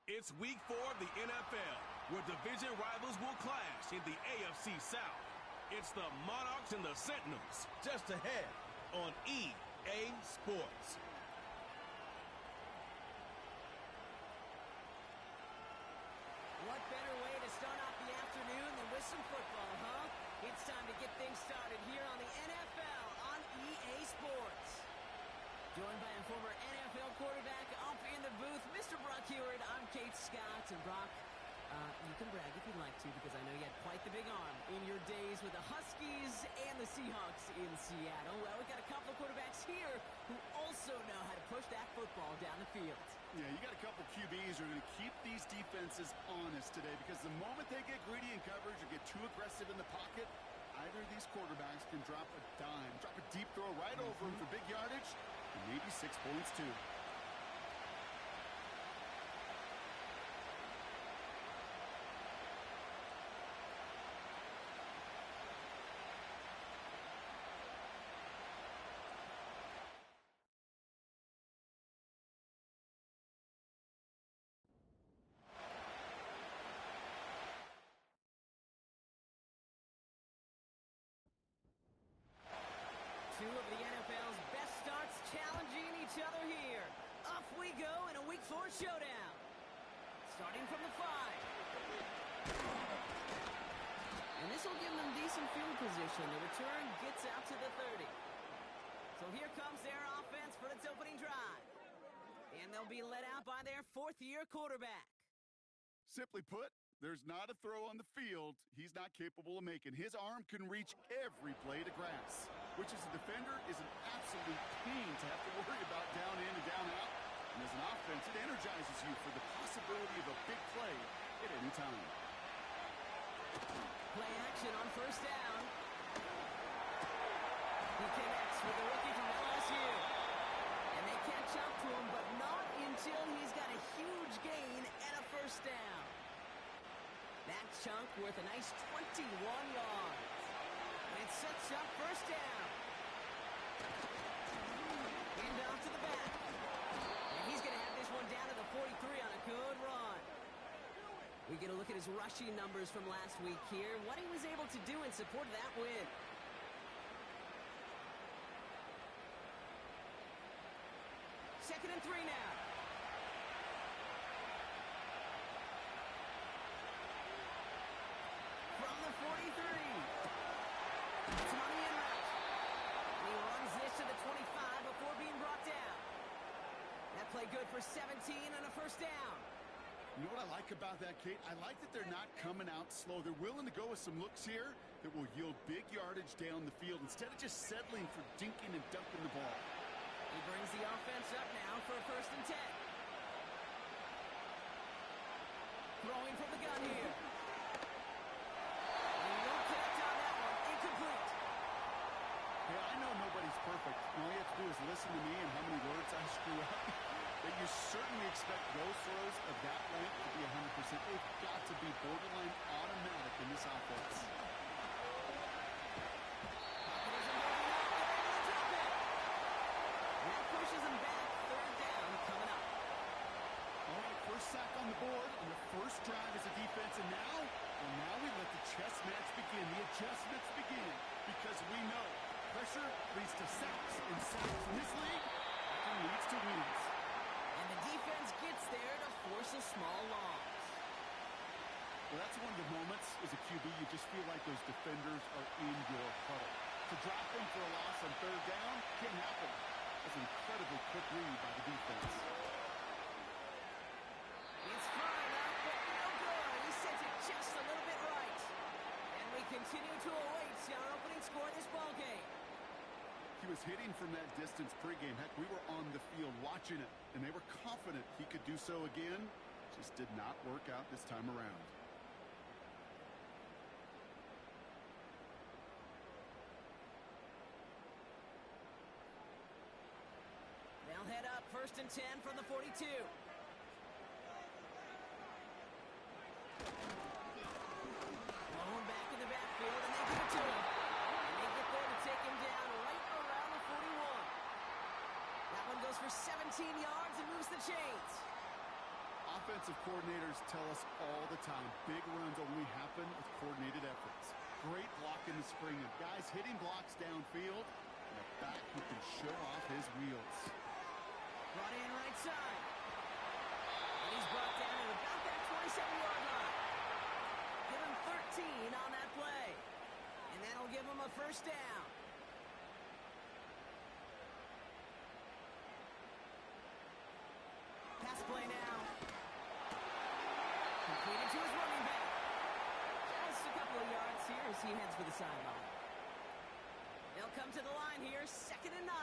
It's week 4 of the NFL, where division rivals will clash in the AFC South. It's the Monarchs and the Sentinels, just ahead on EA Sports. What better way to start off the afternoon than with some football, huh? It's time to get things started here on the NFL on EA Sports. Joined by a former NFL quarterback up in the booth, Mr. Brock Heward. I'm Kate Scott. And Brock, you can brag if you'd like to, because I know you had quite the big arm in your days with the Huskies and the Seahawks in Seattle. Well, we've got a couple of quarterbacks here who also know how to push that football down the field. Yeah, you got a couple QBs who are going to keep these defenses honest today, because the moment they get greedy in coverage or get too aggressive in the pocket, either of these quarterbacks can drop a dime, drop a deep throw right over them for big yardage, and maybe 6 points too. Two of the NFL's best starts challenging each other here. Off we go in a Week 4 showdown. Starting from the 5. And this will give them decent field position. The return gets out to the 30. So here comes their offense for its opening drive. And they'll be led out by their fourth-year quarterback. Simply put, there's not a throw on the field he's not capable of making. His arm can reach every blade of grass, which as a defender is an absolute pain to have to worry about down in and down out. And as an offense, it energizes you for the possibility of a big play at any time. Play action on first down. He connects with the rookie from LSU. And they catch up to him, but not until he's got a huge gain and a first down. That chunk worth a nice 21 yards. It sets up first down. And off to the back. And he's going to have this one down to the 43 on a good run. We get a look at his rushing numbers from last week here. What he was able to do in support of that win. Second and 3 now. From the 43. It's money in route. And he runs this to the 25 before being brought down. That play good for 17 and a first down. You know what I like about that, Kate? I like that they're not coming out slow. They're willing to go with some looks here that will yield big yardage down the field instead of just settling for dinking and dunking the ball. He brings the offense up now for a first and 10. Throwing from the gun here. Hey, I know nobody's perfect. All you have to do is listen to me and how many words I screw up. But you certainly expect those throws of that length to be 100%. They've got to be borderline automatic in this offense. That pushes him back. Third down coming up. All right, first sack on the board on the first drive as a defense. And now we let the chess match begin. The adjustments begin, because we know pressure leads to sacks, and sacks in this league leads to wins. And the defense gets there to force a small loss. Well, that's one of the moments as a QB you just feel like those defenders are in your huddle. To drop them for a loss on third down can't happen. That's an incredibly quick read by the defense. It's fine up, but no good. He sets it just a little bit right. And we continue to await our opening score of this ballgame. He was hitting from that distance pregame. Heck, we were on the field watching it, and they were confident he could do so again. Just did not work out this time around. They'll head up first and 10 from the 42. Going back in the backfield, and they give it to him. And they get there to take him down right around the 41. That one goes for 17 yards and moves the chains. Offensive coordinators tell us all the time, big runs only happen with coordinated efforts. Great block in the spring of guys hitting blocks downfield, and a back who can show off his wheels. Brought in right side. And he's brought down at about that 27-yard line. Give him 13 on that play. And that'll give him a first down. Pass play now. Completed to his running back. Just a couple of yards here as he heads for the sideline. They'll come to the line here, 2nd and 9.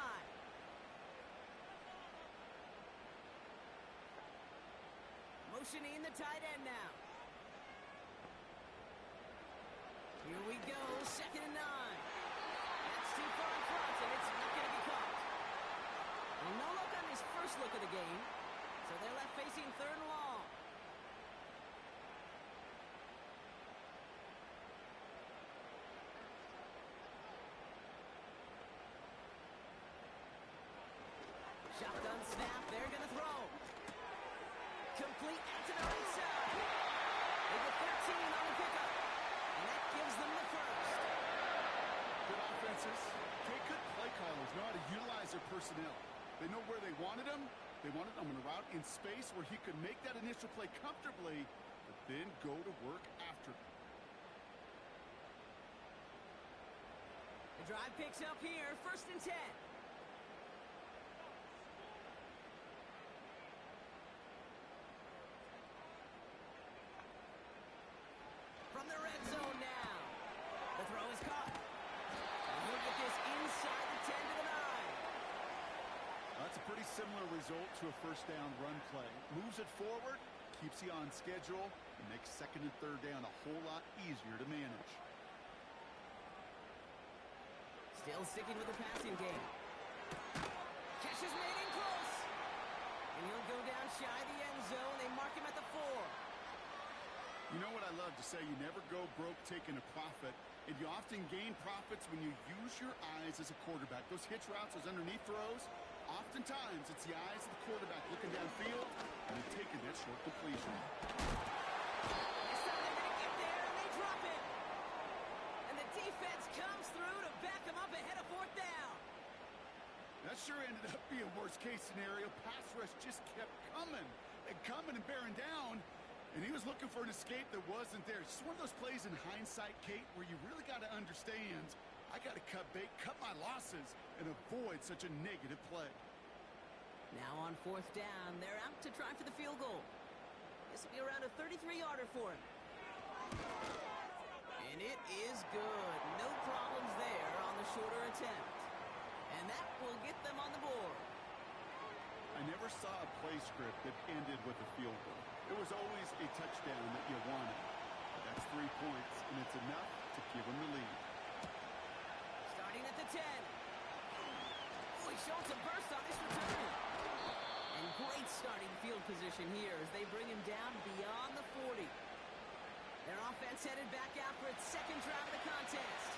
Motioning the tight end now. Here we go, 2nd and 9. That's too far in front, and it's not going to be caught. Well, no look on his first look of the game, so they're left facing 3rd and long. Shotgun snap, they're going to throw. Complete out to the right side. They get 13 on the pickup, and that gives them the first. Good offenses. Good play callers know how to utilize their personnel. They know where they wanted him. They wanted him on a route in space where he could make that initial play comfortably, but then go to work after. The drive picks up here, 1st and 10. From the red zone now. The throw is caught. And he'll get this inside the 10 to the 9. That's a pretty similar result to a first down run play. Moves it forward, keeps you on schedule, and makes 2nd and 3rd down a whole lot easier to manage. Still sticking with the passing game. Catch is made in close. And he'll go down shy of the end zone. They mark him at the 4. You know what I love to say, you never go broke taking a profit, and you often gain profits when you use your eyes as a quarterback. Those hitch routes, those underneath throws, oftentimes it's the eyes of the quarterback looking downfield and then taking that short completion. This time they're going to get there, and they drop it. And the defense comes through to back them up ahead of 4th down. That sure ended up being worst-case scenario. Pass rush just kept coming and bearing down. And he was looking for an escape that wasn't there. It's just one of those plays in hindsight, Kate, where you really got to understand, I got to cut bait, cut my losses, and avoid such a negative play. Now on 4th down, they're out to try for the field goal. This will be around a 33-yarder for him. And it is good. No problems there on the shorter attempt. And that will get them on the board. I never saw a play script that ended with a field goal. It was always a touchdown that you wanted. But that's 3 points, and it's enough to give them the lead. Starting at the 10. Oh, he shows a burst on this return. And great starting field position here as they bring him down beyond the 40. Their offense headed back out for its 2nd drive of the contest.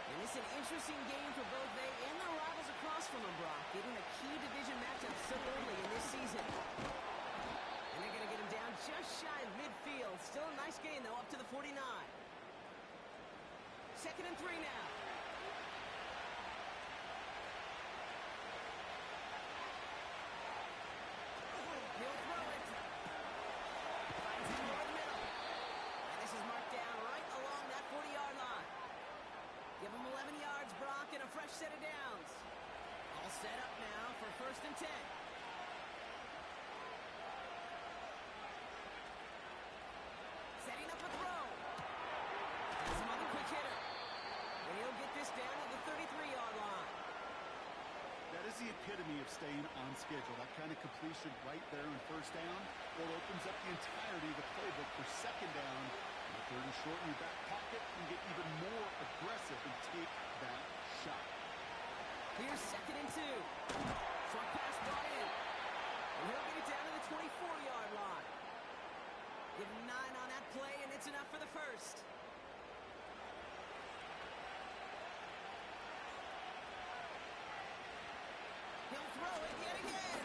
And it's an interesting game for both they and their rivals across from them, Brock, getting a key division matchup so early in this season. And they're going to get him down just shy of midfield. Still a nice gain, though, up to the 49. 2nd and 3 now. He'll throw it. Finds him over the middle. And this is marked down right along that 40-yard line. Give him 11 yards, Brock, and a fresh set of downs. All set up now for 1st and 10. Setting up a throw. Has him on the quick hitter. And he'll get this down to the 33-yard line. That is the epitome of staying on schedule. That kind of completion right there on 1st down, well, opens up the entirety of the playbook for 2nd down. 3rd and short in your back pocket, and get even more aggressive and take that shot. Here's 2nd and 2. Short pass brought in. And he'll get it down to the 24-yard line. Give him 9 on that play, and it's enough for the first. He'll throw it yet again.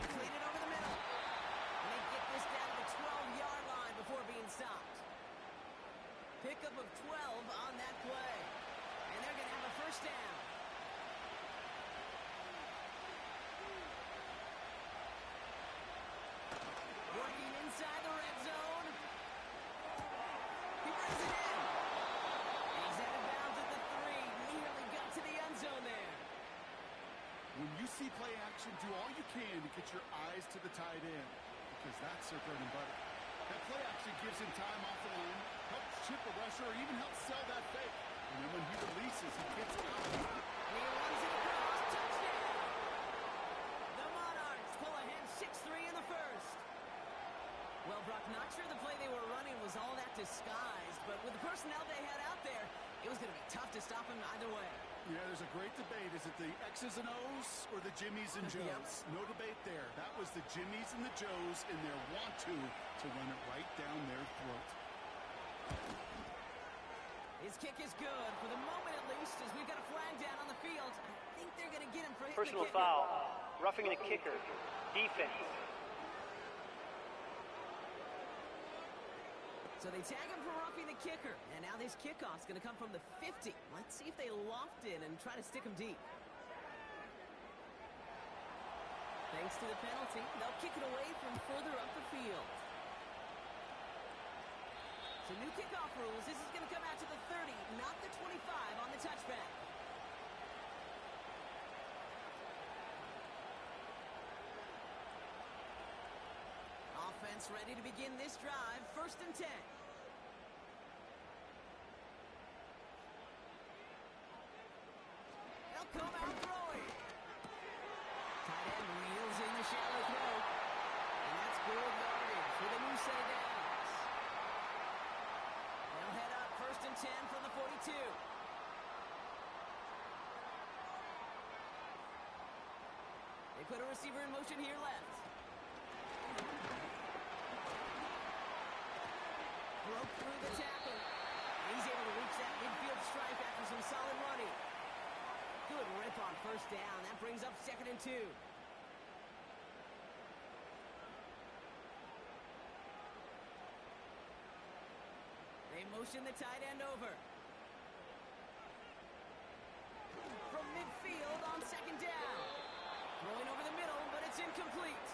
Clean it over the middle. you see play action, do all you can to get your eyes to the tight end, because that's their bread and butter. That play action gives him time off the line, helps chip a rusher, or even helps sell that fake. And then when he releases, he gets out. He runs it across. Touchdown! The Monarchs pull ahead 6-3 in the first. Well, Brock, not sure the play they were running was all that disguised, but with the personnel they had out there, it was going to be tough to stop him either way. Yeah, there's a great debate. Is it the X's and O's or the Jimmies and Joes? Yep. No debate there. That was the Jimmies and the Joes in their want-to run it right down their throat. His kick is good, for the moment at least, as we've got a flag down on the field. I think they're going to get him for hitting Personal the kicker. foul. Roughing the kicker. Defense. So they tag him for roughing the kicker. And now this kickoff's going to come from the 50. Let's see if they loft it and try to stick him deep. Thanks to the penalty, they'll kick it away from further up the field. So new kickoff rules. This is going to come out to the 30, not the 25 on the touchback. Offense ready to begin this drive. 1st and 10. They'll come out throwing. Tight end wheels in the shallow throw. And that's good yardage with a new set of downs. They'll head up 1st and 10 from the 42. They put a receiver in motion here left. Broke through the tackle. He's able to reach that midfield stripe after some solid running. Good rip on 1st down. That brings up 2nd and 2. They motion the tight end over. From midfield on 2nd down. Throwing over the middle, but it's incomplete.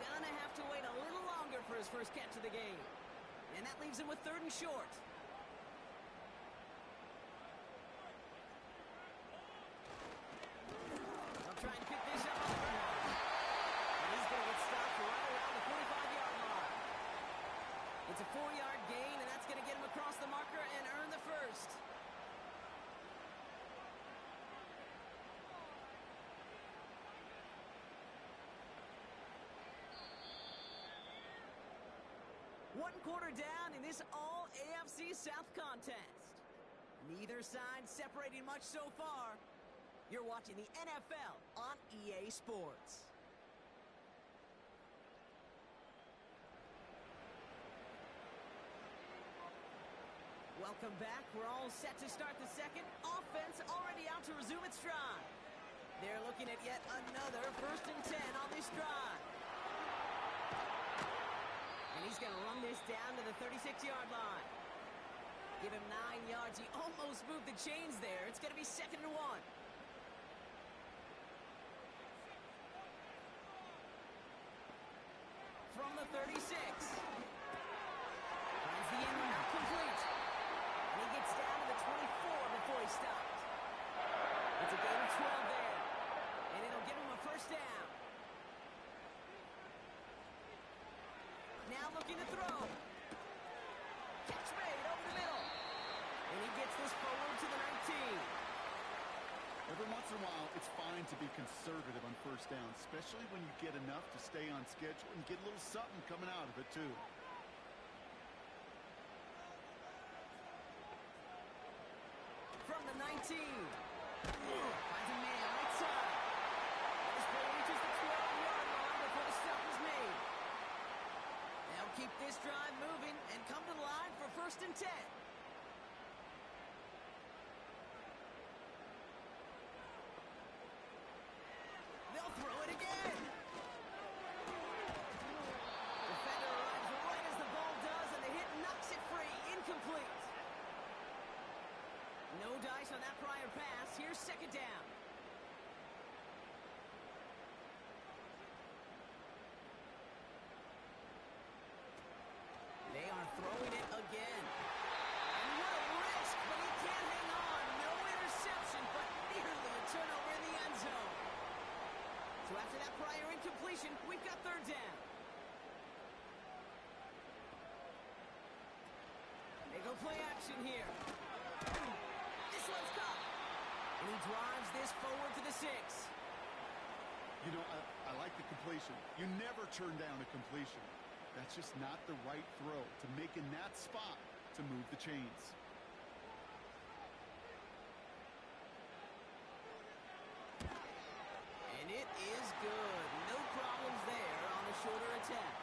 Gonna have to wait a little longer for his first catch of the game. And that leaves him with 3rd and short. They'll try and pick this up on the ground. And he's going to get stopped right around the 45-yard line. It's a 4-yard gain, and that's going to get him across the marker and earn the first. One quarter down in this all-AFC South contest. Neither side separating much so far. You're watching the NFL on EA Sports. Welcome back. We're all set to start the second. Offense already out to resume its drive. They're looking at yet another 1st and 10 on this drive. And he's going to run this down to the 36-yard line. Give him 9 yards. He almost moved the chains there. It's going to be 2nd and 1. From the 36. Finds the end, not complete. And he gets down to the 24 before he stops. It's a gain of 12 there. And it'll give him a 1st down. Now looking to throw. Catch made over the middle. And he gets this forward to the 19. Every once in a while, it's fine to be conservative on 1st down, especially when you get enough to stay on schedule and get a little something coming out of it, too. From the 19. Finds a man right side. This play reaches the 12-yard line before the stop is made. They'll keep this drive moving and come to the line for 1st and 10. They'll throw it again. Defender arrives right as the ball does, and the hit knocks it free. Incomplete. No dice on that prior pass. Here's 2nd down. They are throwing it again. So after that prior incompletion, we've got third down. They go play action here. This one's caught. And he drives this forward to the 6. You know, I like the completion. You never turn down a completion. That's just not the right throw to make in that spot to move the chains. And it is good. No problems there on the shorter attempt.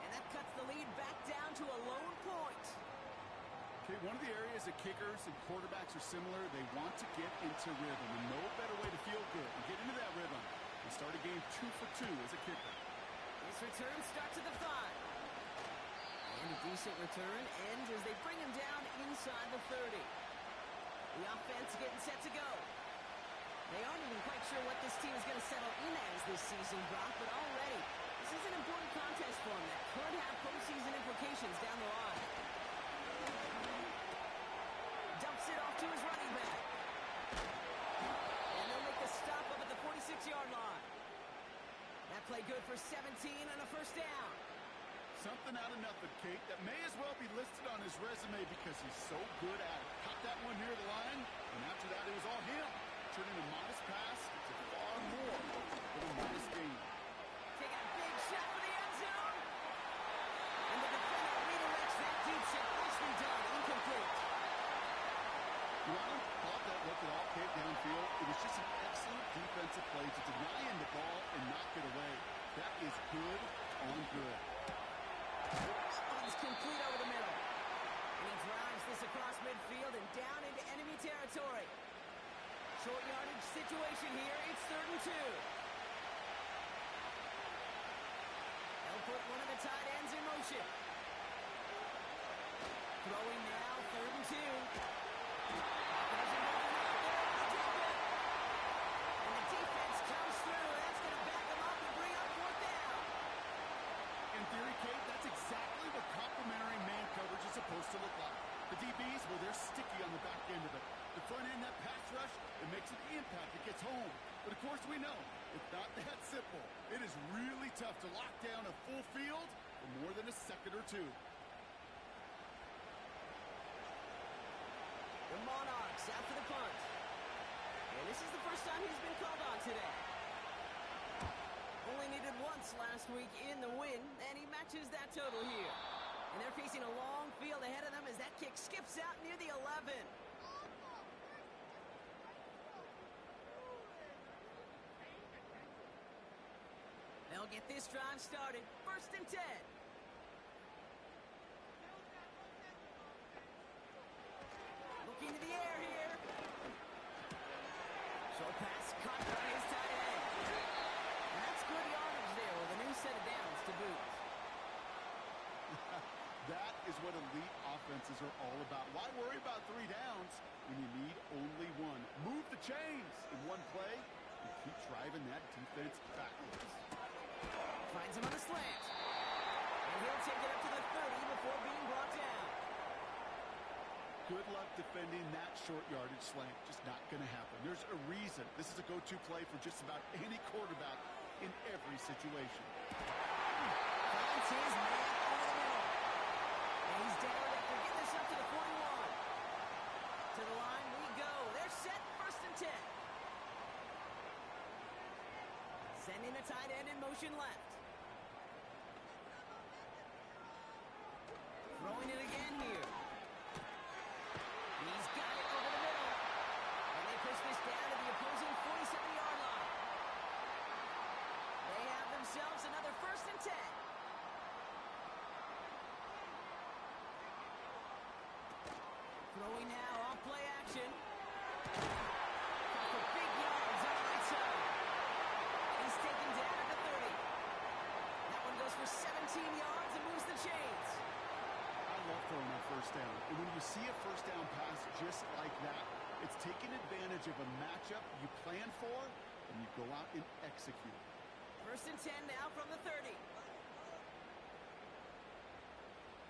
And that cuts the lead back down to a lone point. Okay, one of the areas that kickers and quarterbacks are similar, they want to get into rhythm. And no better way to feel good and get into that rhythm and start a game 2 for 2 as a kicker. This return starts at the 5. And a decent return ends as they bring him down inside the 30. The offense getting set to go. They aren't even quite sure what this team is going to settle in as this season, Brock, but already this is an important contest for them that could have postseason implications down the line. Dumps it off to his running back. And they'll make the stop up at the 46-yard line. That play good for 17 and a first down. Something out of nothing, Kate, that may as well be listed on his resume because he's so good at it. Caught that one near the line, and after that it was all him. Turning a modest pass to far more than a modest gain. Taking a big shot for the end zone. And the defender redirects that deep shot. Nicely done. Incomplete. You know, I thought that looked at all Kate downfield. It was just an excellent defensive play to deny him the ball and knock it away. That is good on good. He's complete over the middle. And he drives this across midfield and down into enemy territory. Short yardage situation here. It's 3rd and 2. They'll put one of the tight ends in motion. Throwing now, 3rd and 2. And the defense comes through. That's going to back them up and bring up 4th down. In theory, Kate, that's exactly what complementary man coverage is supposed to look like. The DBs, well, they're sticky on the back end of it. The front end, that pass rush, it makes an impact. It gets home. But, of course, we know it's not that simple. It is really tough to lock down a full field for more than a second or two. The Monarchs out for the punt. And this is the first time he's been called on today. Only needed once last week in the win, and he matches that total here. And they're facing a long field ahead of them as that kick skips out near the 11. They'll get this drive started. 1st and 10. Looking to the air here. Short pass caught by his tight end. And that's good yardage there with a new set of downs to boot. That is what elite offenses are all about. Why worry about 3 downs when you need only one? Move the chains in one play and keep driving that defense backwards. Finds him on the slant. And he'll take it up to the 30 before being brought down. Good luck defending that short yardage slant. Just not going to happen. There's a reason this is a go-to play for just about any quarterback in every situation. Finds his man over the middle. And he's down after getting this up to the 41. To the line we go. They're set. 1st and 10. Sending the tight end in motion left. Throwing it again here. He's got it over the middle. And they push this down to the opposing 47-yard line. They have themselves another 1st and 10. Throwing now off play action. For big yards on the right side. He's taken down at the 30. That one goes for 17 yards and moves the chains. I love throwing that 1st down. And when you see a 1st down pass just like that, it's taking advantage of a matchup you plan for, and you go out and execute. 1st and 10 now from the 30.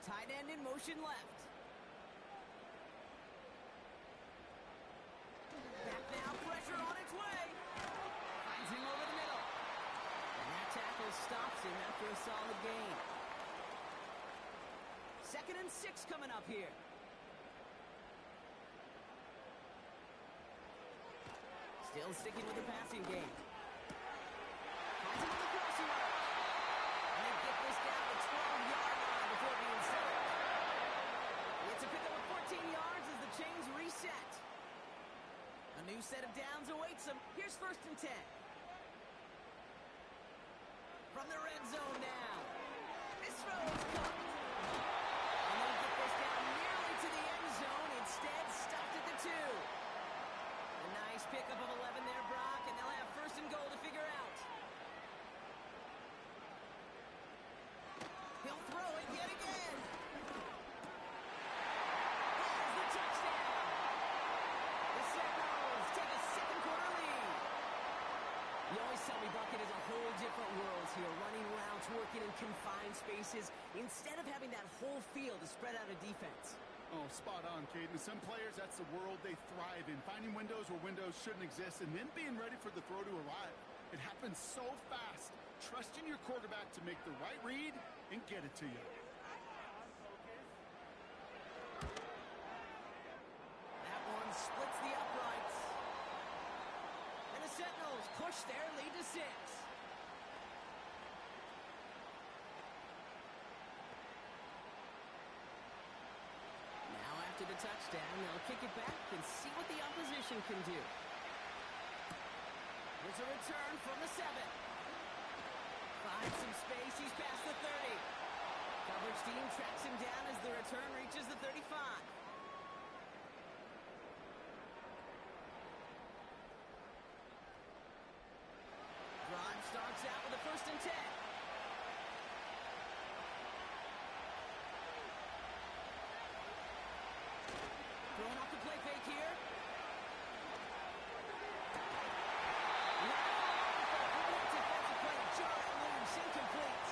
Tight end in motion left. Back now, pressure on its way. Finds him over the middle. stops him after a solid gain. 2nd and 6 coming up here. Still sticking with the passing game. Finds him on the crossing route. And they get this down to the 12-yard line before being sacked. It's a pickup of 14 yards as the chains reset. A new set of downs awaits them. Here's 1st and 10. From the red zone now. This throw is caught. And they get this down nearly to the end zone. Instead, stopped at the 2. A nice pickup of 11 there, Brock, and they'll have 1st and goal to figure out. He'll throw it yet again. Here's the touchdown. The Sentinels take a 2nd quarter lead. You always tell me, Brock, it is a whole different world here, running routes, working in confined spaces, instead of having that whole field to spread out a defense. Oh, spot on, Caden. Some players, that's the world they thrive in. Finding windows where windows shouldn't exist and then being ready for the throw to arrive. It happens so fast. Trusting your quarterback to make the right read and get it to you. That one splits the uprights. And the Sentinels push their lead to 6. To the touchdown, they'll kick it back and see what the opposition can do. Here's a return from the 7. Finds some space, he's past the 30. Coverage team tracks him down as the return reaches the 35. Drive starts out with a 1st and 10. Throwing off the play fake here. Defensive play, jarring loose, incomplete.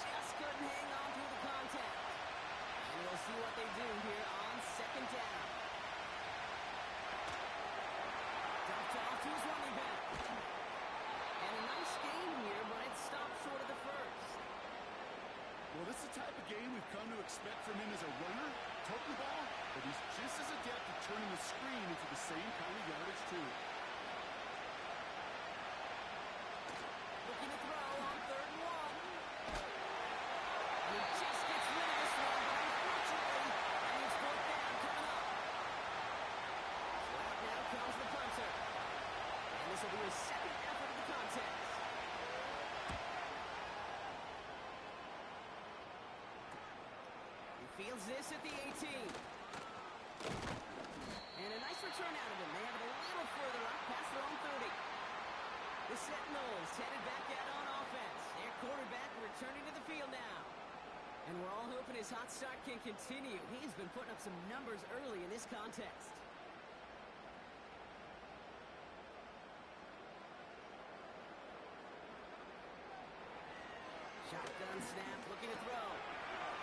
Just couldn't hang on through the contact. And we'll see what they do here on 2nd down. Dumped off to his running back. And a nice gain here, but it stopped short of the 1st. Well, this is the type of game we've come to expect from him as a runner, toting the ball, but he's just as adept at turning the screen into the same kind of yardage, too. Looking to throw on 3rd and 1. And he just gets rid of this one, but unfortunately, that means 4th down coming up. So out now comes the punter. And this will be his 2nd effort of the contest. Fields this at the 18. And a nice return out of him. They have it a little further up past their own 30. The Sentinels headed back out on offense. Their quarterback returning to the field now. And we're all hoping his hot start can continue. He's been putting up some numbers early in this contest. Shotgun snap, looking to throw.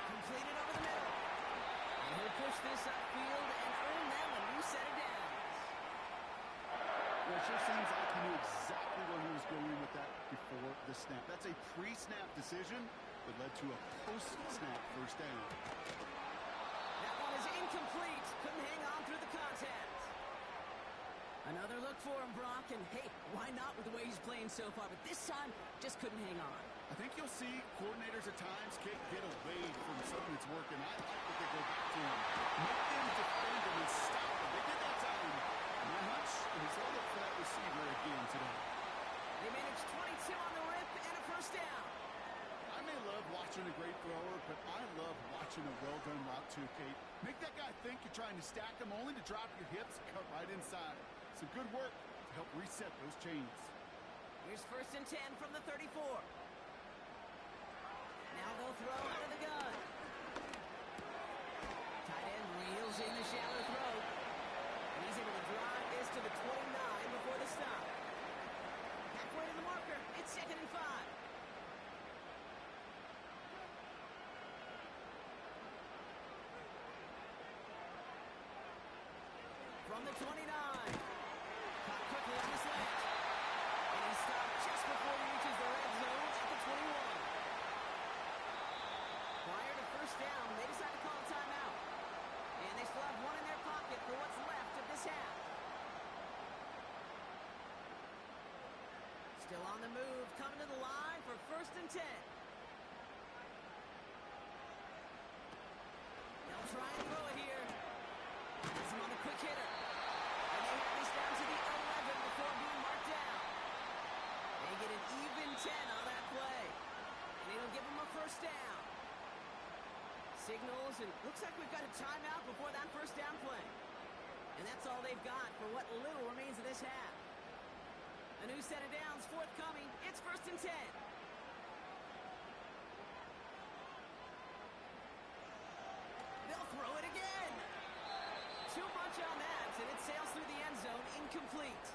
Completed over the middle. And he'll push this upfield and earn them a new set of downs. Well, it sure seems like he knew exactly where he was going with that before the snap. That's a pre-snap decision that led to a post-snap 1st down. That one is incomplete. Couldn't hang on through the contact. Another look for him, Brock, and hey, why not with the way he's playing so far? But this time, just couldn't hang on. I think you'll see coordinators at times can't get away from something that's working. I like that they go back to him. Make them defend him and stop him. They did that time. My hunch is they'll look for that receiver again today. They managed 22 on the rip and a 1st down. I may love watching a great thrower, but I love watching a well-done route too, Kate. Make that guy think you're trying to stack him only to drop your hips and cut right inside. Some good work to help reset those chains. Here's 1st and 10 from the 34. Now they'll throw out of the gun. Tight end reels in the shallow throw. And he's able to drive this to the 29 before the stop. Halfway to the marker. It's 2nd and 5. From the 29. Caught quickly on the slant. And he stopped just before he reaches the red zone. Still on the move, coming to the line for 1st and 10. They'll try and throw it here. Has him on the quick hitter. And they have this down to the 11 before being marked down. They get an even 10 on that play. And it'll give them a 1st down. Signals, and looks like we've got a timeout before that 1st down play. And that's all they've got for what little remains of this half. A new set of downs forthcoming. It's 1st and 10. They'll throw it again. Too much on that, and it sails through the end zone, incomplete.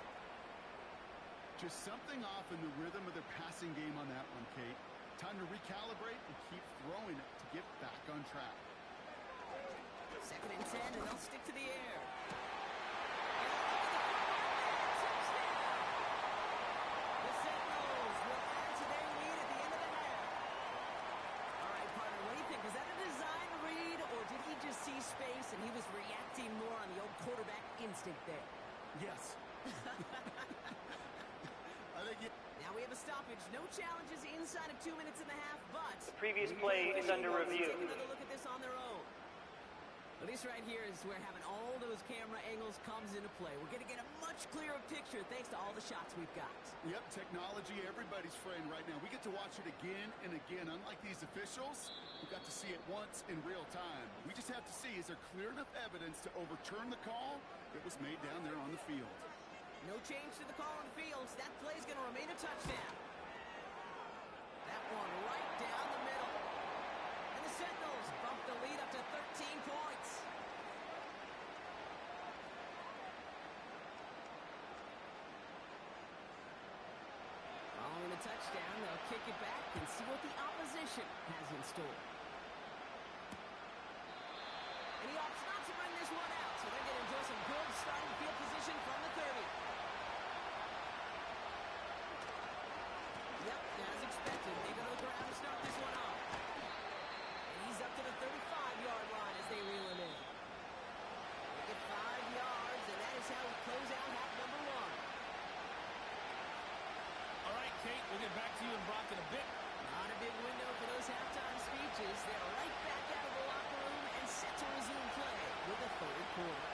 Just something off in the rhythm of their passing game on that one, Kate. Time to recalibrate and keep throwing it to get back on track. 2nd and 10, and they'll stick to the air. The Sentinels will add to their lead at the end of the half. All right, partner, what do you think? Was that a design read, or did he just see space and he was reacting more on the old quarterback instinct there? Yes. I think Now we have a stoppage. No challenges inside of 2 minutes and a half, but The previous play is under review. Take another look at this on their own. Well, this right here is where having all those camera angles comes into play. We're going to get a much clearer picture thanks to all the shots we've got. Yep, technology, everybody's friend right now. We get to watch it again and again. Unlike these officials, we got to see it once in real time. We just have to see, is there clear enough evidence to overturn the call that was made down there on the field? No change to the call on the field. That play is going to remain a touchdown. That one right down the middle. And the Sentinels bump the lead up to 13 points. Following the touchdown, they'll kick it back and see what the opposition has in store. And he opts not to bring this one out, so they're going to enjoy some good starting field position from the 30. Yep, as expected, they go to the ground to start this one off. And he's up to the 35-yard line as they reel him in. They get 5 yards, and that is how we close out half number 1. All right, Kate, we'll get back to you and Brock in a bit. Not a big window for those halftime speeches. They're right back out of the locker room and set to resume play with the 3rd quarter.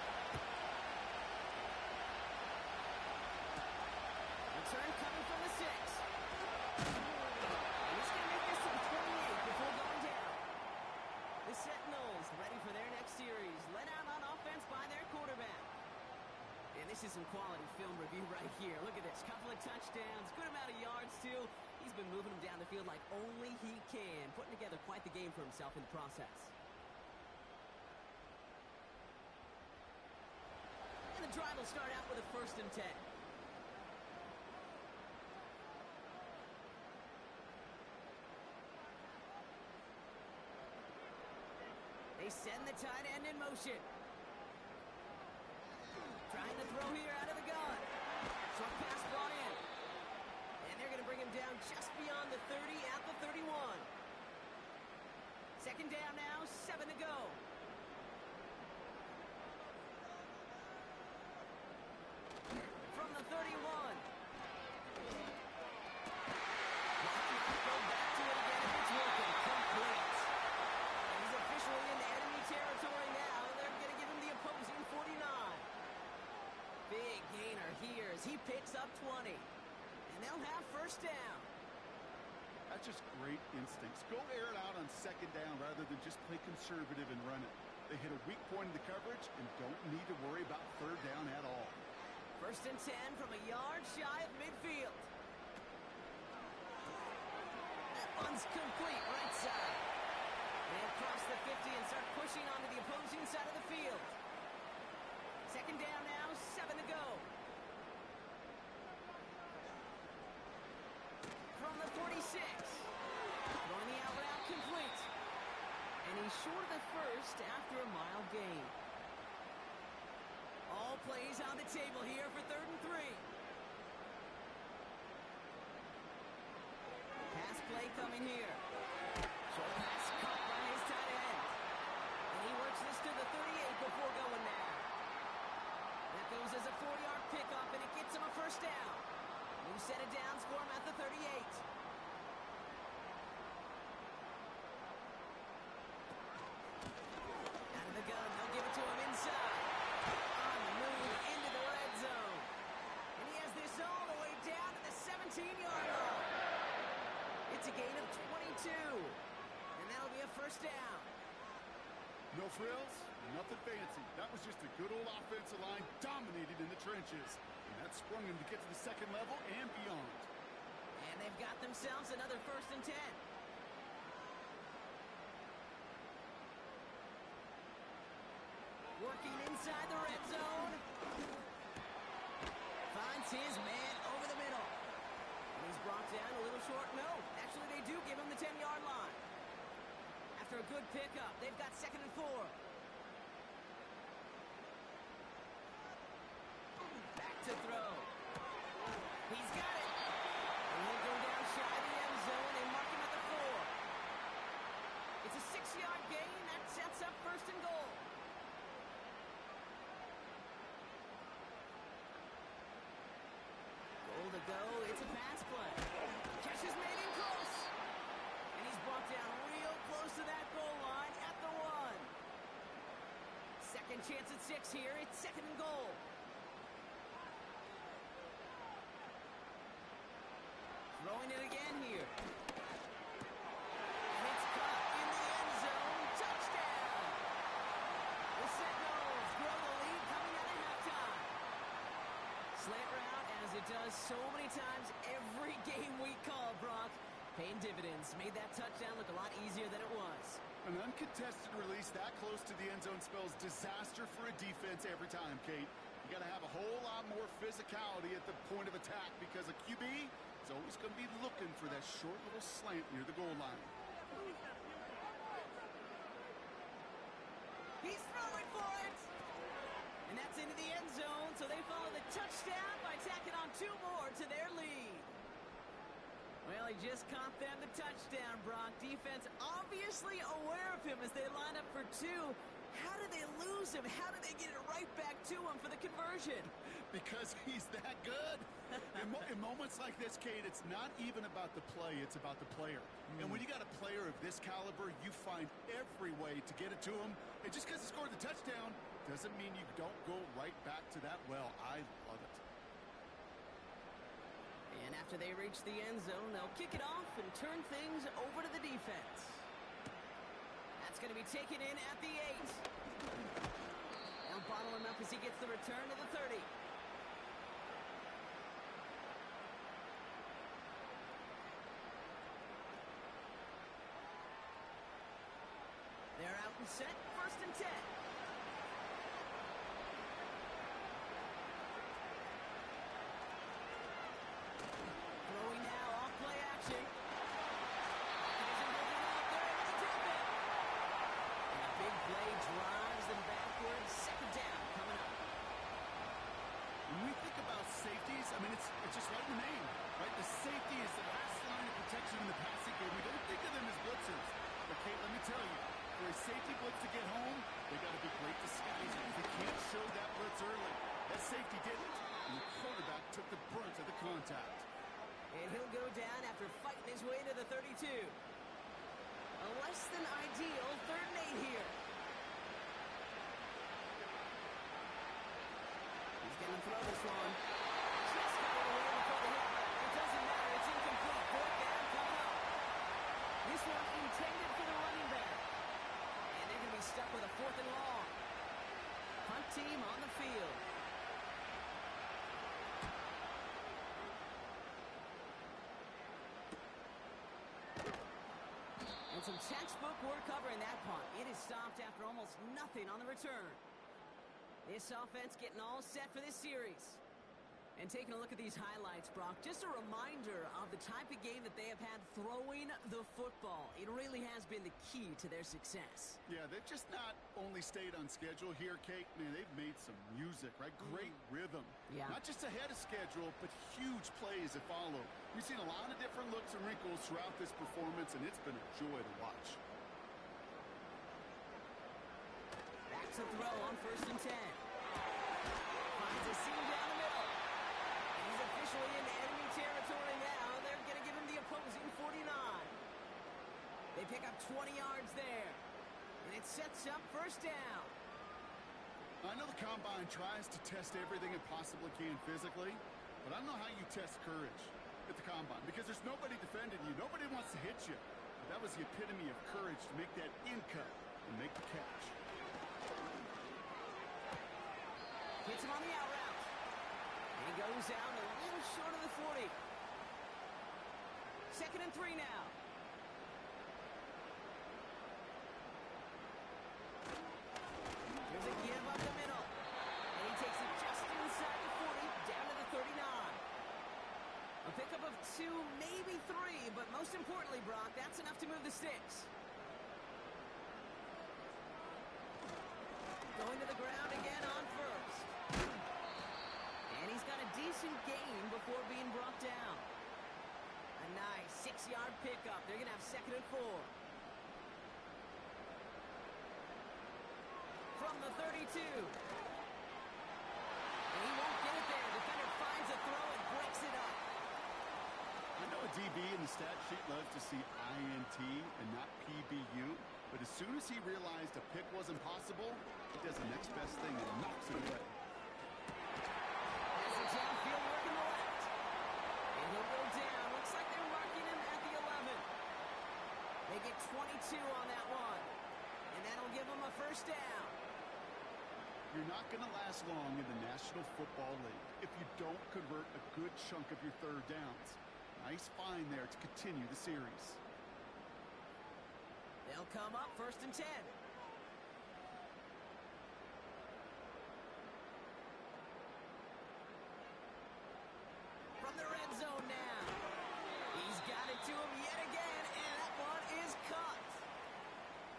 Return coming from the 6. And he's going to make this to the 28 before going down. The Sentinels ready for their next series. Led out on offense by their quarterback. And this is some quality film review right here. Look at this. Couple of touchdowns. Good amount of yards, too. He's been moving them down the field like only he can. Putting together quite the game for himself in the process. And the drive will start out with a 1st and 10. They send the tight end in motion. Trying to throw here out of the gun. Short pass brought in. And they're going to bring him down just beyond the 30 at the 31. 2nd down now, 7 to go. From the 31. Why not go back to it again if it's working? Complete. And he's officially in the enemy territory now. They're going to give him the opposing 49. Big gainer here as he picks up 20. And they'll have 1st down. That's just great instincts. Go air it out on 2nd down rather than just play conservative and run it. They hit a weak point in the coverage and don't need to worry about 3rd down at all. 1st and 10 from a yard shy of midfield. That one's complete right side. They cross the 50 and start pushing onto the opposing side of the field. 2nd down now, 7 to go. From the 46. Throwing the out route complete. And he's short of the 1st after a mile gain. All plays on the table here for 3rd and 3. Pass play coming here. Short pass caught by his tight end. And he works this to the 38 before going down. That goes as a 4-yard pickup, and it gets him a 1st down. New set it down, score him at the 38. Out of the gun, they'll give it to him inside. On the move into the red zone. And he has this all the way down to the 17-yard line. It's a gain of 22. And that'll be a first down. No frills, nothing fancy. That was just a good old offensive line dominated in the trenches. And that sprung him to get to the second level and beyond. And they've got themselves another 1st and 10. Working inside the red zone. Finds his man over the middle. And he's brought down a little short. No, actually they do give him the 10-yard line. After a good pickup, they've got 2nd and 4. Back to throw. He's got it. And he'll go down shy of the end zone. They mark him at the 4. It's a 6-yard gain. That sets up 1st and goal. Goal to go. It's a pass play. Catch is made in close. And he's brought down real close to that goal line at the 1. Second chance at 6 here. It's 2nd and goal. Throwing it again here. And it's caught in the end zone. Touchdown! The Sentinels grow the lead coming out of halftime. Slant route, as it does so many times every game we call, Brock. Paying dividends. Made that touchdown look a lot easier than it was. An uncontested release that close to the end zone spells disaster for a defense every time, Kate. You got to have a whole lot more physicality at the point of attack because a QB is always going to be looking for that short little slant near the goal line. He's throwing for it! And that's into the end zone, so they follow the touchdown by tacking on 2 more to their lead. Well, he just caught them the touchdown, Brock. Defense obviously aware of him as they line up for 2. How did they lose him? How did they get it right back to him for the conversion? Because he's that good. In moments like this, Kate, it's not even about the play, it's about the player. And when you got a player of this caliber, you find every way to get it to him. And just because he scored the touchdown doesn't mean you don't go right back to that well. I love it. And after they reach the end zone, they'll kick it off and turn things over to the defense. That's going to be taken in at the 8. They'll bottle him up as he gets the return to the 30. They're out and set, 1st and 10. Throwing now, off play action. They're able to tip it. And a big play drives them backwards. 2nd down coming up. When we think about safeties, I mean, it's just right in the name, right? The safety is the last line of protection in the passing game. We don't think of them as blitzers. But, Kate, let me tell you, for a safety blitz to get home, they got to be great disguisers. They can't show that blitz early. That safety didn't, and the quarterback took the brunt of the contact. And he'll go down after fighting his way to the 32. A less than ideal 3rd and 8 here. He's going to throw this one. Just got it away before the hit. It doesn't matter. It's incomplete. 4th down coming up. This one intended for the running back. And they're going to be stuck with a 4th and long. Punt team on the field. And some textbook work covering that punt. It is stopped after almost nothing on the return. This offense getting all set for this series. And taking a look at these highlights, Brock, just a reminder of the type of game that they have had throwing the football. It really has been the key to their success. Yeah, they've just not only stayed on schedule here, Kate. Man, they've made some music, right? Great rhythm. Yeah. Not just ahead of schedule, but huge plays that follow. We've seen a lot of different looks and wrinkles throughout this performance, and it's been a joy to watch. Back to throw on 1st and 10. Finds a seam down the middle. And he's officially in enemy territory now. They're going to give him the opposing 49. They pick up 20 yards there. And it sets up first down. I know the Combine tries to test everything it possibly can physically, but I don't know how you test courage at the Combine because there's nobody defending you. Nobody wants to hit you. But that was the epitome of courage to make that in cut and make the catch. Hits him on the out route. And he goes down a little short of the 40. 2nd and 3 now. Here's a give up the middle. And he takes it just inside the 40, down to the 39. A pickup of 2, maybe 3, but most importantly, Brock, that's enough to move the sticks. Going to the ground again on first. And he's got a decent gain before being brought down. A nice 6-yard pickup. They're going to have 2nd and 4. From the 32. And he won't get it there. Defender finds a throw and breaks it up. I know a DB in the stat sheet loves to see INT and not PBU, but as soon as he realized a pick wasn't possible, he does the next best thing and knocks it away. There's the downfield work in the left. And he'll go down. Looks like they're marking him at the 11. They get 22 on that one. And that'll give them a first down. You're not going to last long in the National Football League if you don't convert a good chunk of your third downs. Nice find there to continue the series. They'll come up 1st and 10. From the red zone now. He's got it to him yet again, and that one is caught.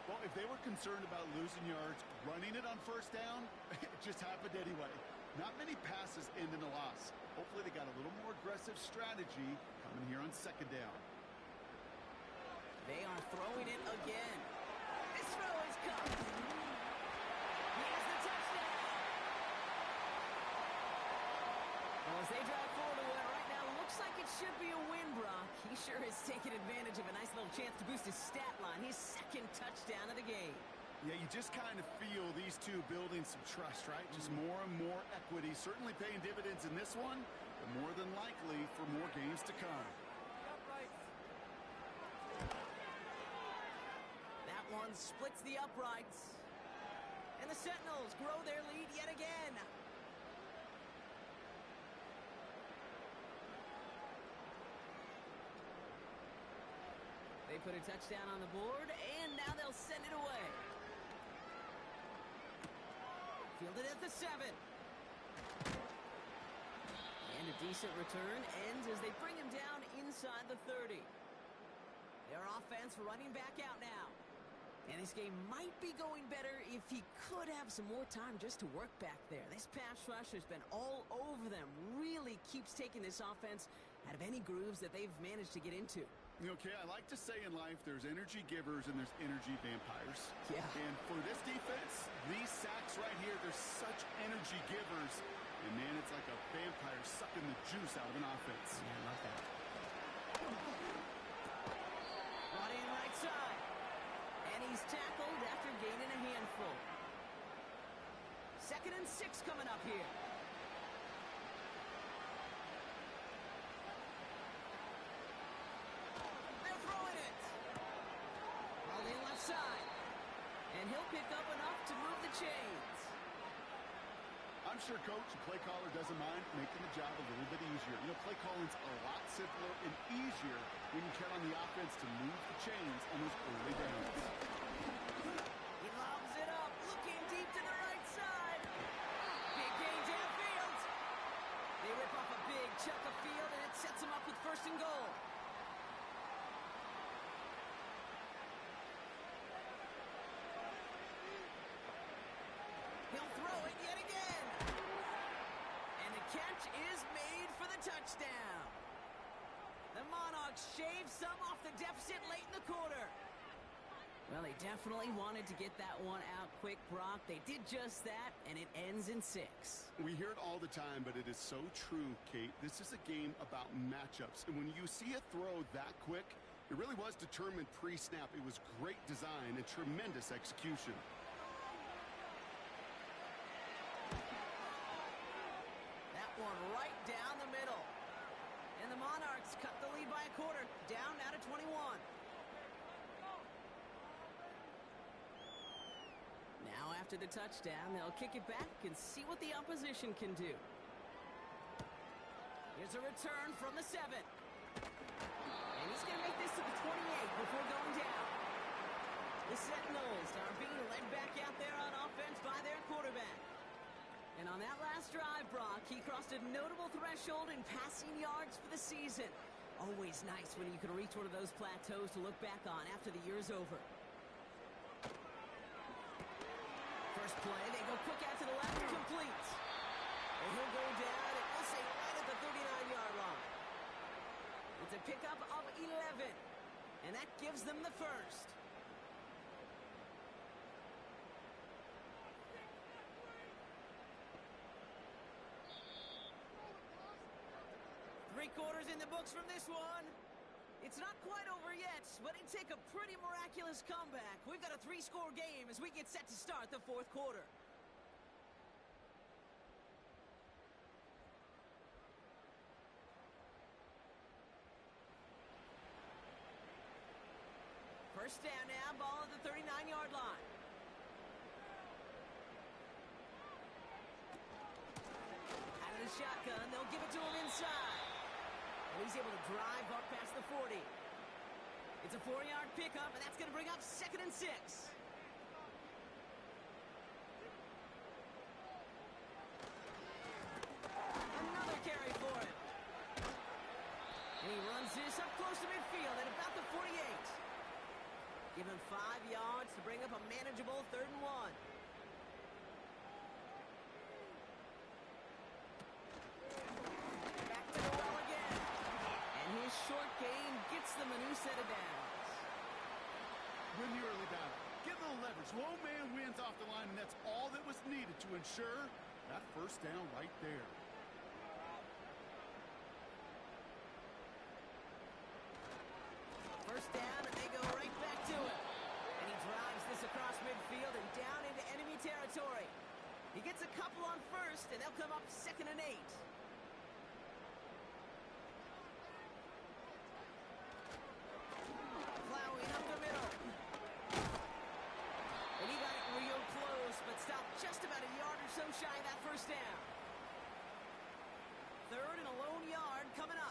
Well, if they were concerned about losing yards, running it on first down, it just happened anyway. Not many passes end in a loss. Hopefully they got a little more aggressive strategy coming here on 2nd down. They are throwing it again. This throw is caught. He has the touchdown. Well, as they drive forward to what right now looks like it should be a win, Brock. He sure has taken advantage of a nice little chance to boost his stat line. His 2nd touchdown of the game. Yeah, you just kind of feel these two building some trust, right? Just more and more equity. Certainly paying dividends in this one, but more than likely for more games to come. That one splits the uprights. And the Sentinels grow their lead yet again. They put a touchdown on the board, and now they'll send it away. Fielded at the 7. And a decent return ends as they bring him down inside the 30. Their offense running back out now. And this game might be going better if he could have some more time just to work back there. This pass rush has been all over them. Really keeps taking this offense out of any grooves that they've managed to get into. Okay, I like to say in life there's energy givers and there's energy vampires. Yeah. And for this defense, these sacks right here, they're such energy givers. And, man, it's like a vampire sucking the juice out of an offense. Yeah, I love that. Brought in right side. And he's tackled after gaining a handful. 2nd and 6 coming up here. They're throwing it. Ball in left side. And he'll pick up enough to move the chains. I'm sure coach and play caller doesn't mind making the job a little bit easier. You know, play calling's a lot simpler and easier when you count on the offense to move the chains on those early downs. He lobs it up, looking deep to the right side. Big gain downfield. They rip off a big chunk of field, and it sets him up with 1st and goal. He'll throw it yet again. And the catch is made for the touchdown. The Monarchs shave some off the deficit late in the quarter. Well, they definitely wanted to get that one out quick, Brock. They did just that, and it ends in 6. We hear it all the time, but it is so true, Kate. This is a game about matchups, and when you see a throw that quick, it really was determined pre-snap. It was great design and tremendous execution. That one right down the middle. And the Monarchs cut the lead by a quarter, down now to 21. Now after the touchdown, they'll kick it back and see what the opposition can do. Here's a return from the 7. And he's going to make this to the 28 before going down. The Sentinels are being led back out there on offense by their quarterback. And on that last drive, Brock, he crossed a notable threshold in passing yards for the season. Always nice when you can reach one of those plateaus to look back on after the year's over. First play, they go quick out to the left and complete. And he'll go down, and we'll say right at the 39-yard line. It's a pickup of 11, and that gives them the first. Three-quarters in the books from this one. It's not quite over yet, but it'd take a pretty miraculous comeback. We've got a 3-score game as we get set to start the 4th quarter. First down now, ball at the 39-yard line. Out of the shotgun, they'll give it to him inside. And he's able to drive up past the 40. It's a 4-yard pickup, and that's going to bring up 2nd and 6. Another carry for him. And he runs this up close to midfield at about the 48. Give him 5 yards to bring up a manageable 3rd and 1. Short gain gets them a new set of downs. Win the early battle. Get a little leverage. Low man wins off the line, and that's all that was needed to ensure that first down right there. First down, and they go right back to it. And he drives this across midfield and down into enemy territory. He gets a couple on first, and they'll come up 2nd and 8. So shy of that first down. 3rd and a lone yard coming up.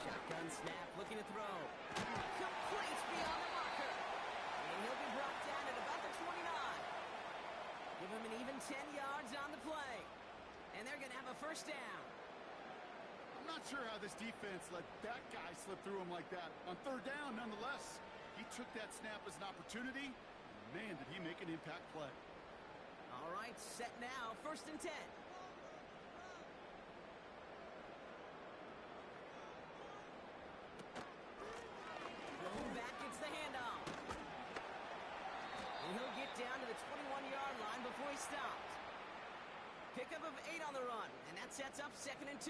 Shotgun snap, looking to throw. Complete beyond the marker. And he'll be brought down at about the 29. Give him an even 10 yards on the play. And they're going to have a first down. I'm not sure how this defense let that guy slip through him like that. On 3rd down, nonetheless, he took that snap as an opportunity. Man, did he make an impact play. All right, set now, 1st and 10. Going back, it's the handoff. And he'll get down to the 21-yard line before he stopped. Pickup of 8 on the run, and that sets up 2nd and 2.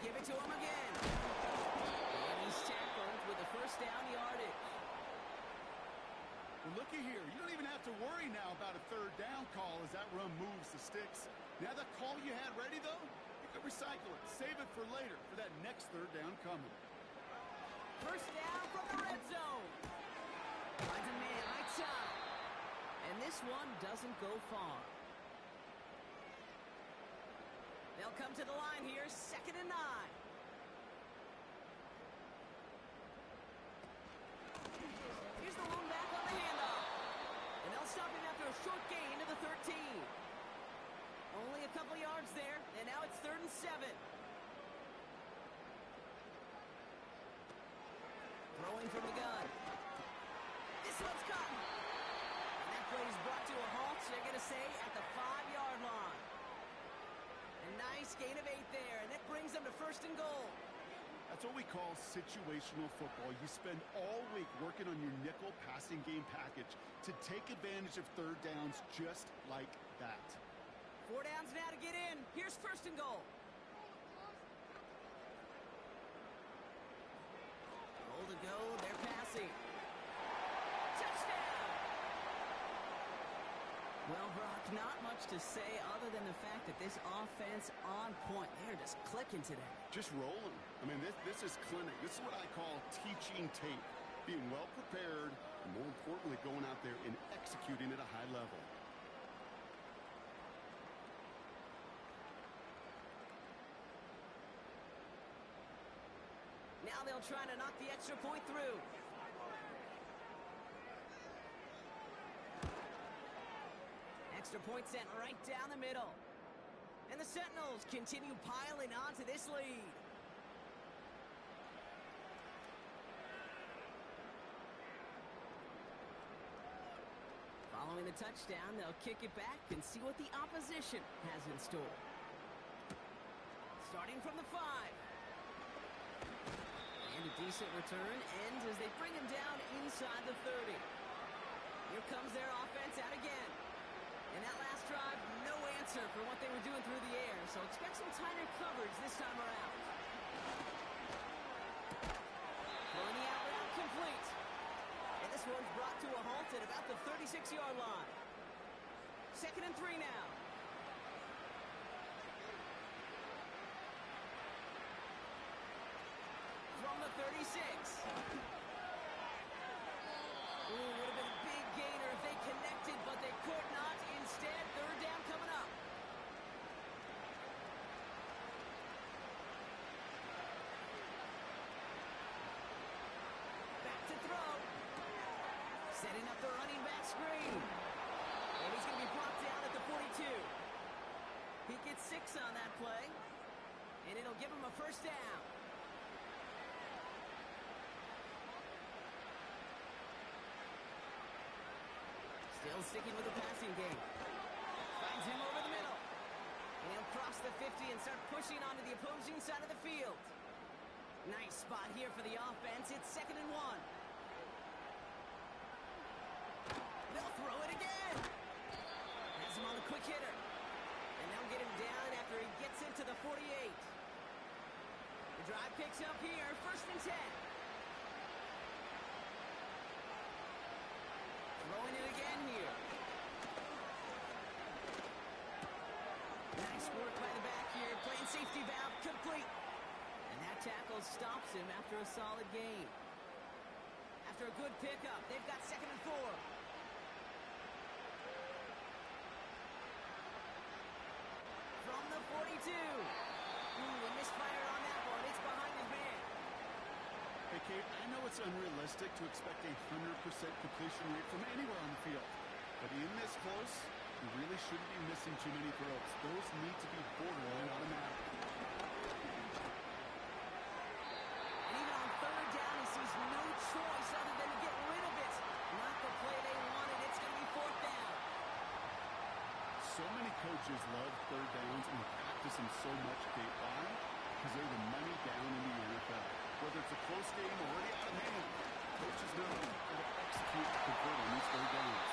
Give it to him again. And he's tackled with the first down yardage. Well, looky here. You don't even have to worry now about a 3rd down call as that run moves the sticks. Now that call you had ready, though, you can recycle it. Save it for later for that next 3rd down coming. First down from the red zone. Finds a man right side. And this one doesn't go far. They'll come to the line here, 2nd and 9. Here's the lone back on the handoff. And they'll stop him after a short gain to the 13. Only a couple yards there, and now it's 3rd and 7. Throwing from the gun. This one to a halt, so they're going to say at the 5-yard line. A nice gain of 8 there, and that brings them to 1st and goal. That's what we call situational football. You spend all week working on your nickel passing game package to take advantage of 3rd downs just like that. 4 downs now to get in. Here's 1st and goal. Goal to go. They're passing. Touchdown! Well, Brock, not much to say other than the fact that this offense on point. They're just clicking today. Just rolling. I mean, this is clinic. This is what I call teaching tape. Being well prepared, and more importantly, going out there and executing at a high level. Now they'll try to knock the extra point through. Extra point sent right down the middle. And the Sentinels continue piling on to this lead. Following the touchdown, they'll kick it back and see what the opposition has in store. Starting from the 5. And a decent return ends as they bring him down inside the 30. Here comes their offense out again. And that last drive, no answer for what they were doing through the air, so expect some tighter coverage this time around. Throwing the out route complete. And this one's brought to a halt at about the 36-yard line. 2nd and 3 now. From the 36. Ooh, would have been a big gainer if they connected, but they could not. Instead, 3rd down coming up. Back to throw. Setting up the running back screen. And he's going to be brought down at the 42. He gets 6 on that play, and it'll give him a 1st down. Still sticking with the passing game. Finds him over the middle. And he'll cross the 50 and start pushing onto the opposing side of the field. Nice spot here for the offense. It's 2nd and 1. They'll throw it again. Has him on the quick hitter. And they'll get him down after he gets into the 48. The drive picks up here. 1st and 10. Throwing it again here. Nice work by the back here. Playing safety valve complete. And that tackle stops him after a solid gain. After a good pickup, they've got 2nd and 4. From the 42. Ooh, a misfire on that one. It's behind his man. Hey, Kate, I know it's unrealistic to expect a 100% completion rate from anywhere on the field. But in this close, you really shouldn't be missing too many throws. Those need to be borderline automatic. And even on 3rd down, he sees no choice other than to get rid of it. Not the play they wanted. It's going to be 4th down. So many coaches love 3rd downs and practice them so much. Kate, why? Because they're the money down in the NFL. Whether it's a close game or already out of hand, coaches know how to execute and convert on these 3rd downs.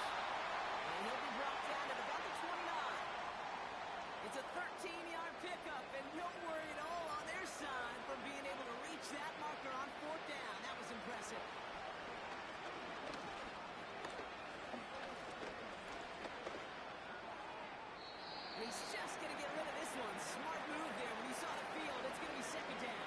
And he'll be brought down at about the 29. It's a 13-yard pickup, and no worry at all on their side from being able to reach that marker on 4th down. That was impressive. And he's just going to get rid of this one. Smart move there. When he saw the field, it's going to be 2nd down.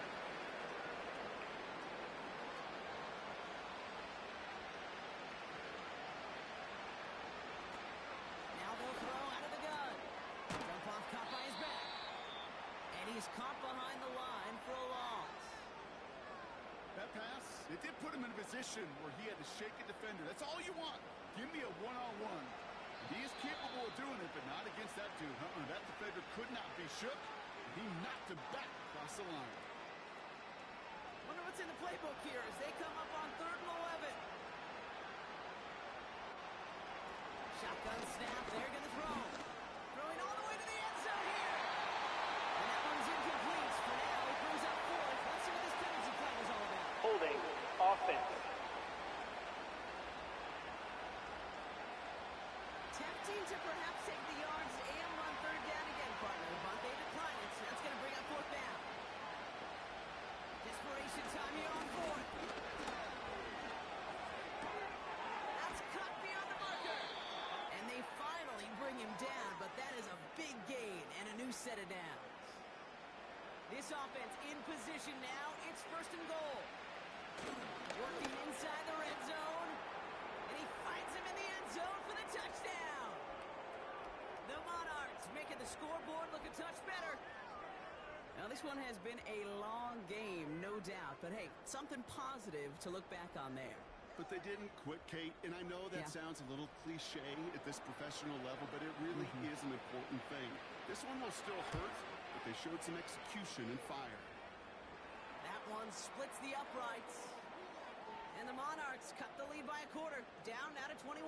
He's caught behind the line for a loss. That pass, it did put him in a position where he had to shake a defender. That's all you want. Give me a one-on-one. He is capable of doing it, but not against that dude. That defender could not be shook. He knocked him back across the line. Wonder what's in the playbook here as they come up on 3rd and 11. Shotgun snap. They're going to throw. Throwing all the way to the end zone here. And that one's incomplete. For now, it brings up fourth. Let's see what this penalty flag is all about. Holding. Offense. Tempting to perhaps take the yards and run third down again, partner. But they decline it, so that's going to bring up fourth down. Desperation time here on fourth. That's cut beyond the marker. And they finally bring him down, but that is a big gain and a new set of downs. This offense in position now. It's first and goal. Working inside the red zone. And he finds him in the end zone for the touchdown. The Monarchs making the scoreboard look a touch better. Now, this one has been a long game, no doubt. But, hey, something positive to look back on there. But they didn't quit, Kate, and I know that sounds a little cliche at this professional level, but it really is an important thing. This one will still hurt, but they showed some execution and fire. That one splits the uprights. And the Monarchs cut the lead by a quarter, down now to 21.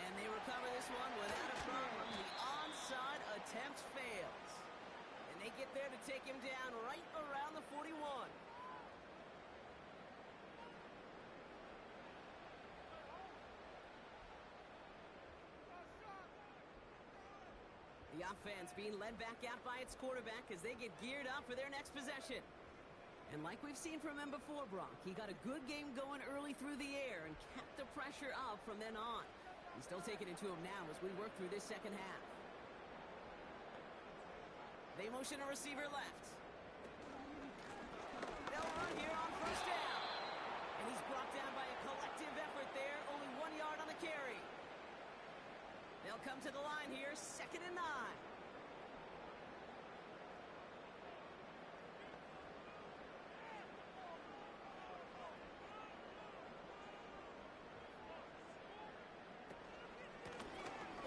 And they recover this one without a problem. The onside attempt fails. And they get there to take him down right around the 41. The offense being led back out by its quarterback as they get geared up for their next possession. And like we've seen from him before, Brock, he got a good game going early through the air and kept the pressure up from then on. He's still taking it to him now as we work through this second half. They motion a receiver left. They'll run here on first down. And he's brought down by a collective effort there. Only 1 yard on the carry. They'll come to the line here, 2nd and 9.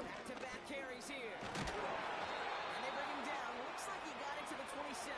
Back-to-back carries here. And they bring him down. Looks like he got into the 27.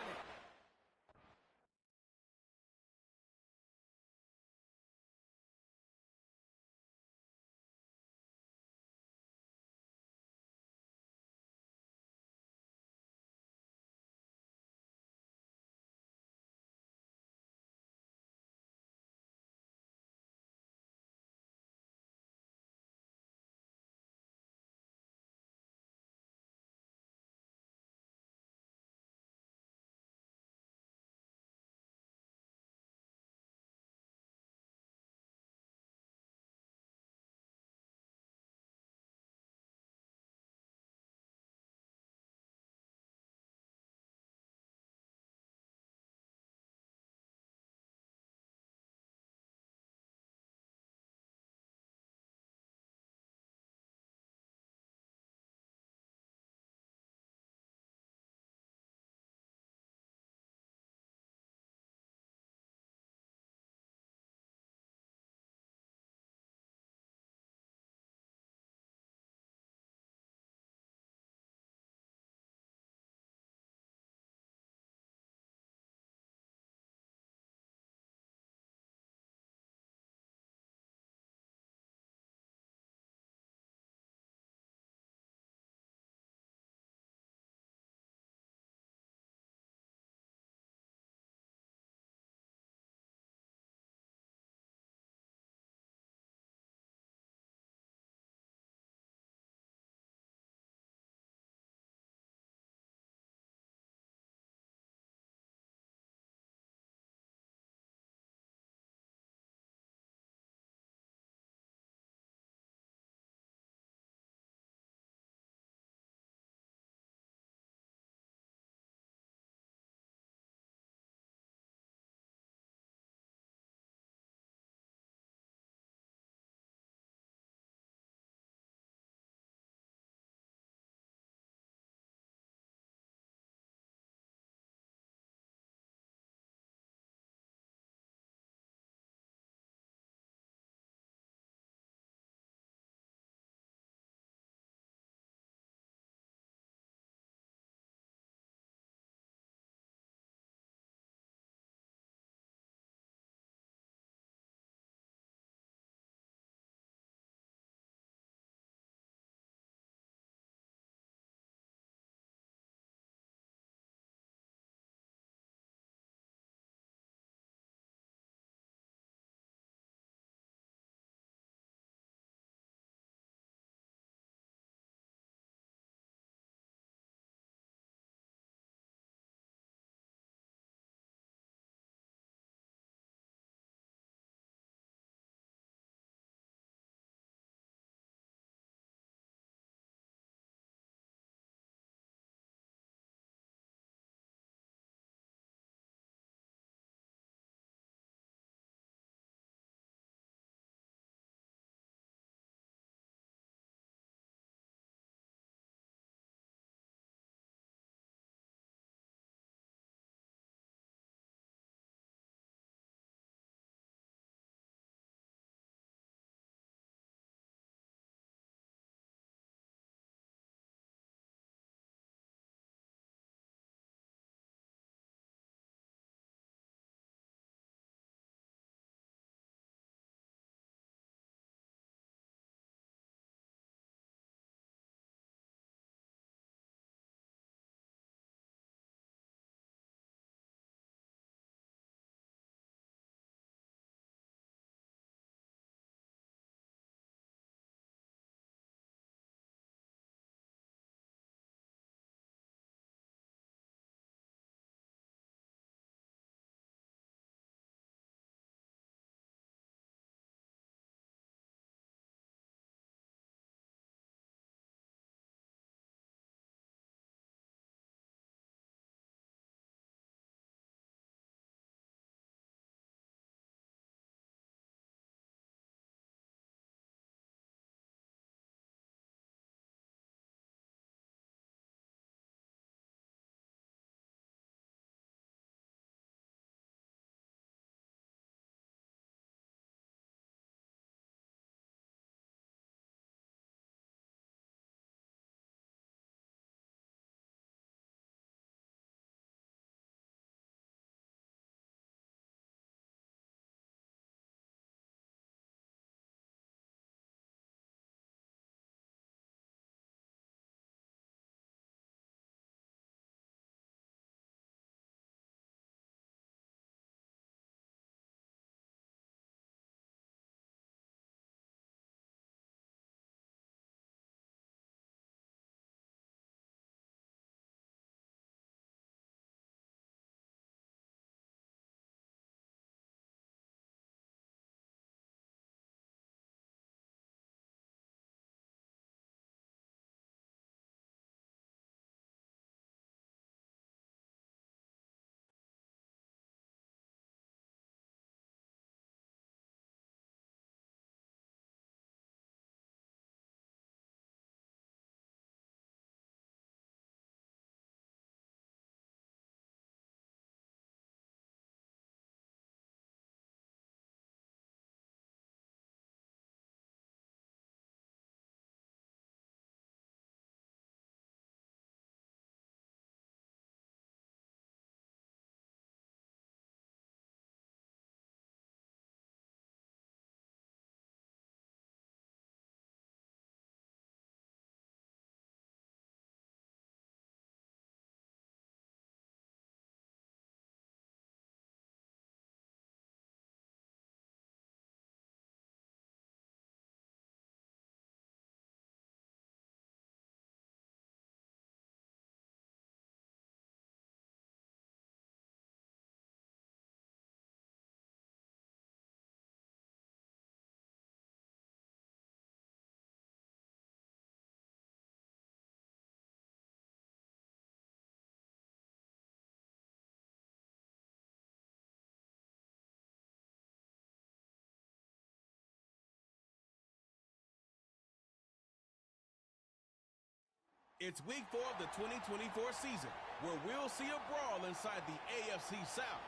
It's week 4 of the 2024 season, where we'll see a brawl inside the AFC South.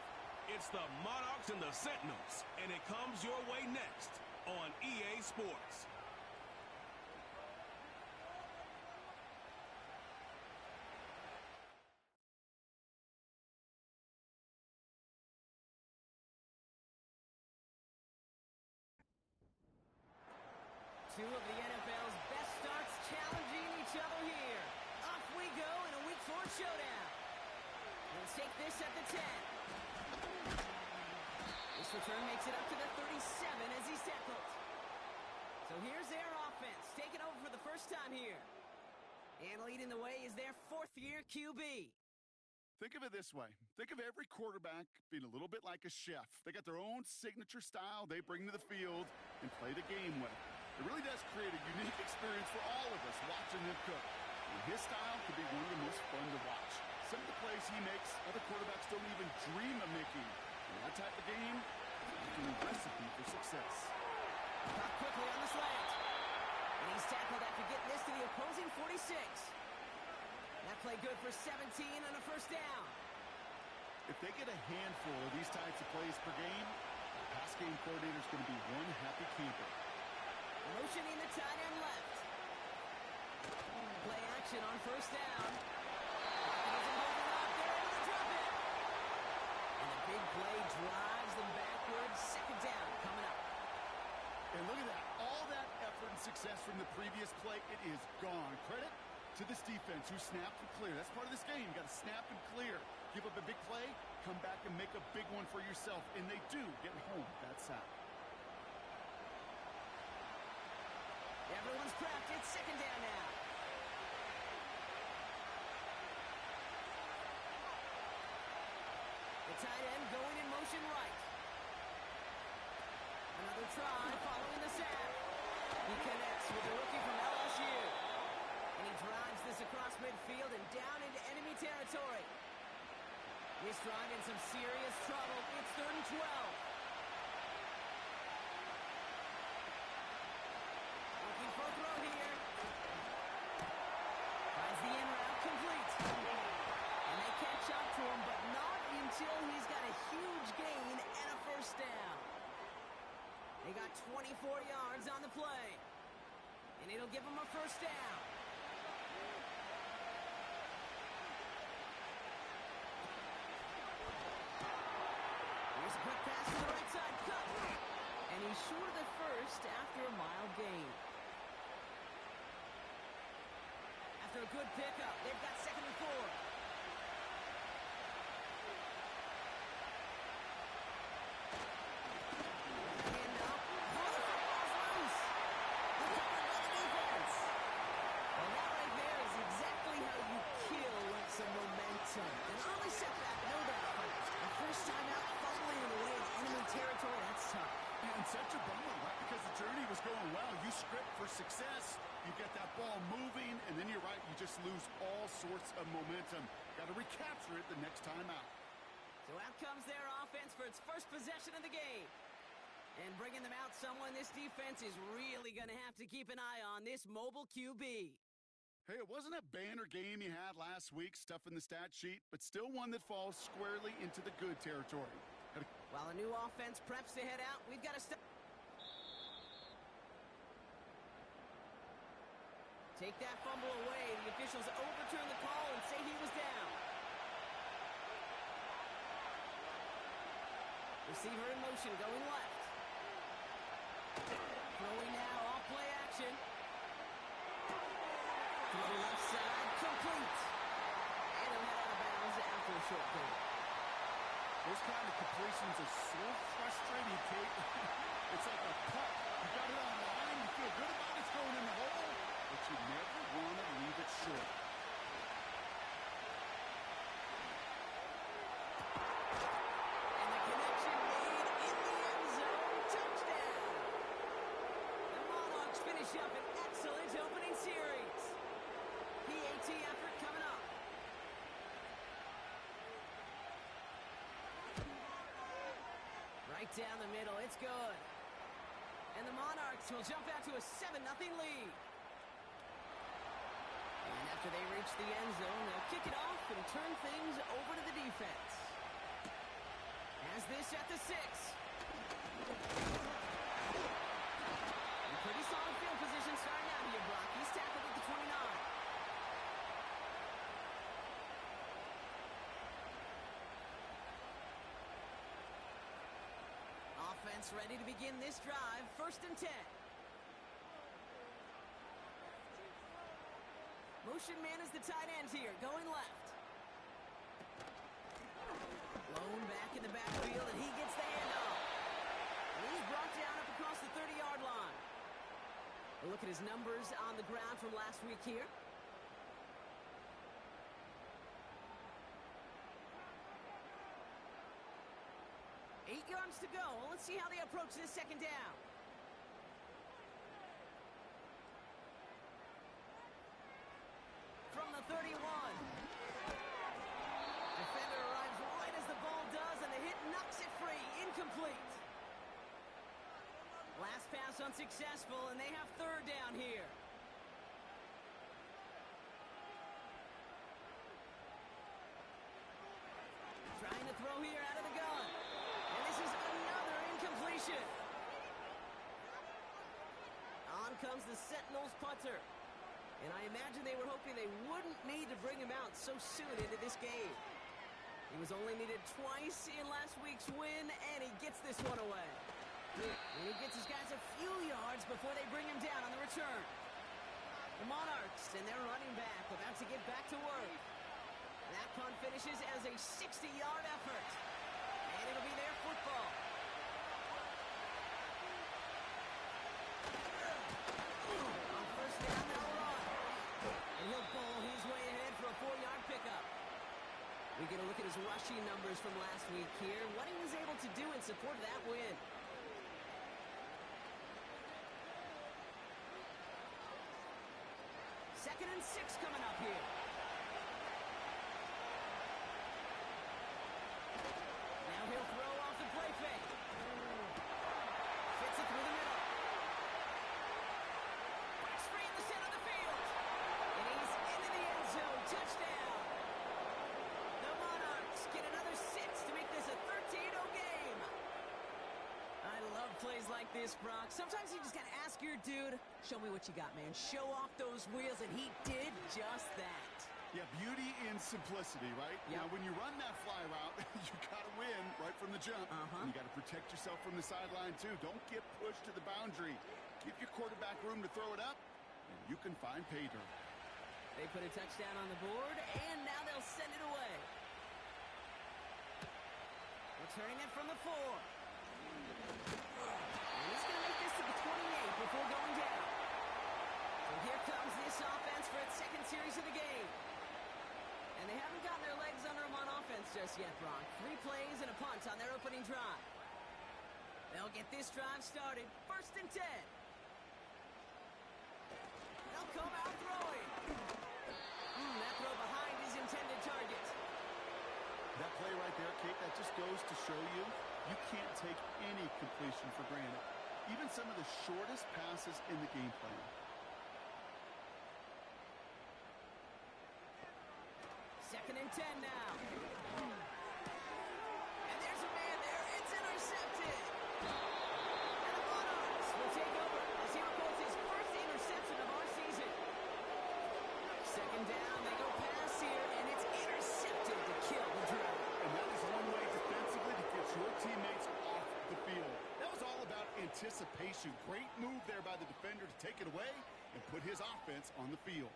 It's the Monarchs and the Sentinels, and it comes your way next on EA Sports. Two of the NFL's best starts challenging each other here. Off we go in a Week 4 showdown. Let's take this at the 10. This return makes it up to the 37 as he's tackled. So here's their offense, taking over for the first time here. And leading the way is their fourth-year QB. Think of it this way. Think of every quarterback being a little bit like a chef. They got their own signature style they bring to the field and play the game with. It really does create a unique experience for all of us watching him cook. And his style could be one of the most fun to watch. Some of the plays he makes, other quarterbacks don't even dream of making. And that type of game is a recipe for success. Caught quickly on the slant. And he's tackled after getting this to the opposing 46. That play good for 17 on a first down. If they get a handful of these types of plays per game, the pass game coordinator is going to be one happy camper. Motioning the tight end left. Play action on first down. They're able to drop it. And the big play drives them backwards. Second down coming up. And look at that. All that effort and success from the previous play, it is gone. Credit to this defense who snapped and cleared. That's part of this game. You got to snap and clear. Give up a big play, come back and make a big one for yourself. And they do get home that sack. Everyone's prepped. It's second down now. The tight end going in motion right. Another try following the sack. He connects with the rookie from LSU. And he drives this across midfield and down into enemy territory. He's trying in some serious trouble. It's 3rd and 12. Looking for a throw here. Finds the in route complete. And they catch up to him, but not until he's got a huge gain and a first down. They got 24 yards on the play. And it'll give them a first down. Here's a quick pass to the right side. Cut. And he's short of the first after a mile gain. After a good pickup, they've got 2nd and 4. And now, the football's loose. Recovered by the defense. Well, that right there is exactly how you kill some momentum. An early setback, no doubt. A first time out, fumbling in the way of enemy territory, that's tough. And such a bummer, right? Because the journey was going well. You script for success. You get that ball moving, and then you're right, you just lose all sorts of momentum. Got to recapture it the next time out. So out comes their offense for its first possession of the game. And bringing them out someone this defense is really going to have to keep an eye on, this mobile QB. Hey, it wasn't a banner game you had last week, stuff in the stat sheet, but still one that falls squarely into the good territory. While a new offense preps to head out, we've got to stop. Take that fumble away. The officials overturn the call and say he was down. Receiver in motion, going left. Throwing now, off play action. To the left side, complete. And he'll head out of bounds after a short gain. Those kind of completions are so frustrating, Kate. It's like a putt. You got it on the line, you feel good about it, it's going in the hole, but you never want to leave it short. And the connection made in the end zone. Touchdown! The Monarchs finish up an excellent opening series. PAT effort coming up. Right down the middle, it's good. And the Monarchs will jump out to a 7-0 lead. And after After they reach the end zone, they'll kick it off and turn things over to the defense. As this at the 6. Pretty solid field position starting out here, Brock. He's tackled at the 29. Offense ready to begin this drive. 1st and 10. Motion man is the tight end here, going left. Blown back in the backfield, and he gets the handoff. And he's brought down up across the 30-yard line. A look at his numbers on the ground from last week here. Eight yards to go. Let's see how they approach this 2nd down. From the 31. Defender arrives right as the ball does, and the hit knocks it free. Incomplete. Last pass unsuccessful, and they have 3rd down here. Trying to throw here out of the gun. And this is another incompletion. On comes the Sentinels punter. And I imagine they were hoping they wouldn't need to bring him out so soon into this game. He was only needed twice in last week's win, and he gets this one away. And he gets his guys a few yards before they bring him down on the return. The Monarchs and their running back about to get back to work. That punt finishes as a 60-yard effort. And it'll be their football. On 1st down, they'll run. And he'll bowl his way ahead for a 4-yard pickup. We get a look at his rushing numbers from last week here. What he was able to do in support of that win. Second and 6 coming up here. Now he'll throw off the play fake. Fits it through the middle. Breaks free in the center of the field. And he's into the end zone. Touchdown. The Monarchs get another 6 to make this a 13-0 game. I love plays like this, Brock. Sometimes you just got to ask your dude, show me what you got, man. Show off those wheels, and he did just that. Yeah, beauty in simplicity, right? Yep. Now, when you run that fly route, you got to win right from the jump. And you got to protect yourself from the sideline, too. Don't get pushed to the boundary. Give your quarterback room to throw it up, and you can find pay dirt. They put a touchdown on the board, and now they'll send it away. Returning it from the 4. And he's going to make this to the 28 before going down. So here comes this offense for its 2nd series of the game. And they haven't gotten their legs under them on offense just yet, Brock. 3 plays and a punt on their opening drive. They'll get this drive started. 1st and 10. They'll come out throwing. That throw behind his intended target. That play right there, Kate, that just goes to show you can't take any completion for granted. Even some of the shortest passes in the game plan. Second and 10 now. And there's a man there. It's intercepted. And the Monarchs will take over as he records his first interception of our season. Second down, they go pass here, and it's intercepted to kill the drive. And that is one way defensively to get your teammates off the field. That was all about anticipation. Great move there by the defender to take it away and put his offense on the field.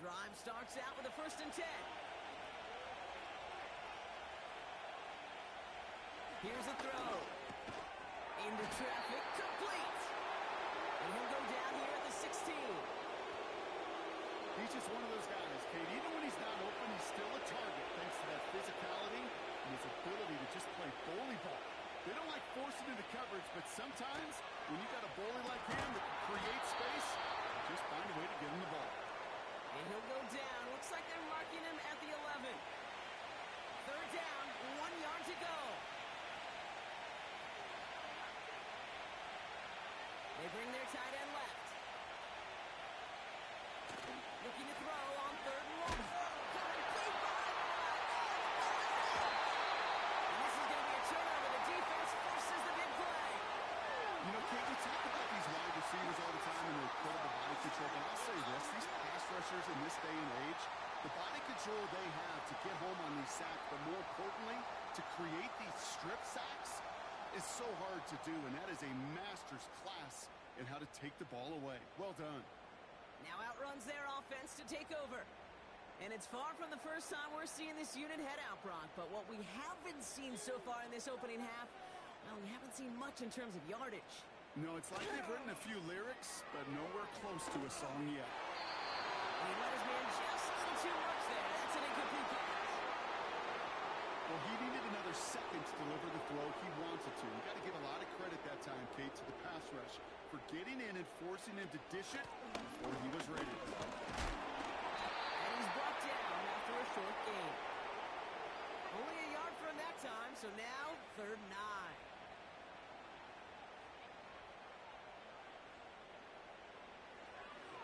Drive starts out with a 1st and 10. Here's a throw. Into traffic, complete. And he'll go down here at the 16. He's just one of those guys, Kate. Even when he's not open, he's still a target thanks to that physicality and his ability to just play bully ball. They don't like forcing into coverage, but sometimes when you got a bully like him that can create space, just find a way to get him the ball. And he'll go down. Looks like they're marking him at the 11. Third down, 1 yard to go. but I'll say this. These pass rushers in this day and age, the body control they have to get home on these sacks, but more importantly, to create these strip sacks is so hard to do, and that is a master's class in how to take the ball away. Well done. Now outruns their offense to take over. And it's far from the first time we're seeing this unit head out, Brock. But what we haven't seen so far in this opening half, well, we haven't seen much in terms of yardage. No, it's like they've written a few lyrics, but nowhere close to a song yet. He let his man just a little too much there. That's an incomplete pass. Well, he needed another second to deliver the throw he wanted to. You got to give a lot of credit that time, Kate, to the pass rush for getting in and forcing him to dish it before he was ready. And he's brought down after a short gain. Only a yard for him that time, so now 3rd and 9.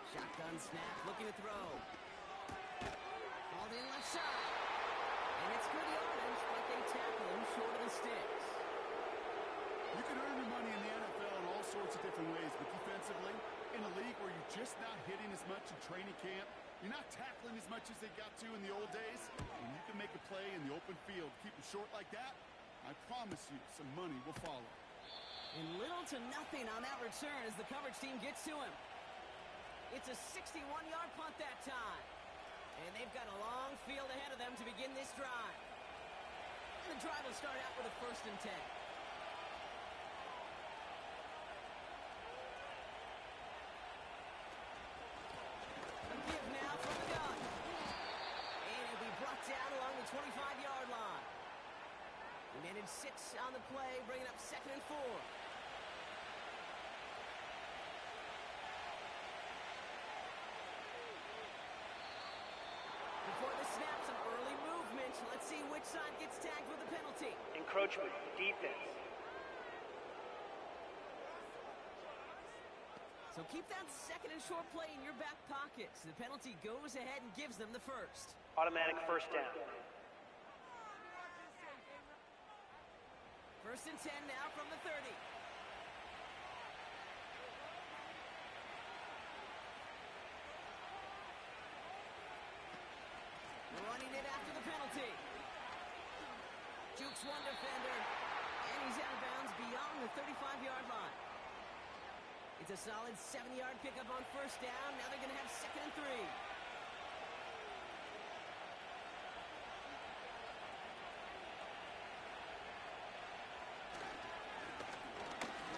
Shotgun snap, looking to throw. Called in left side. And it's good yardage, but they tackle him short of the sticks. You can earn your money in the NFL in all sorts of different ways, but defensively, in a league where you're just not hitting as much in training camp, you're not tackling as much as they got to in the old days, when you can make a play in the open field, keep it short like that, I promise you some money will follow. And little to nothing on that return as the coverage team gets to him. It's a 61-yard punt that time. And they've got a long field ahead of them to begin this drive. And the drive will start out with a 1st and 10. A give now from the gun. And he'll be brought down along the 25-yard line. He managed 6 on the play, bringing up 2nd and 4. Before the snap, some early movement. Let's see which side gets tagged with the penalty. Encroachment, defense. So keep that 2nd and short play in your back pocket. So the penalty goes ahead and gives them the 1st. Automatic 1st down. 1st and 10 now from the 30. Running it after the penalty. Jukes one defender, and he's out of bounds beyond the 35-yard line. It's a solid 7-yard pickup on 1st down. Now they're going to have 2nd and 3.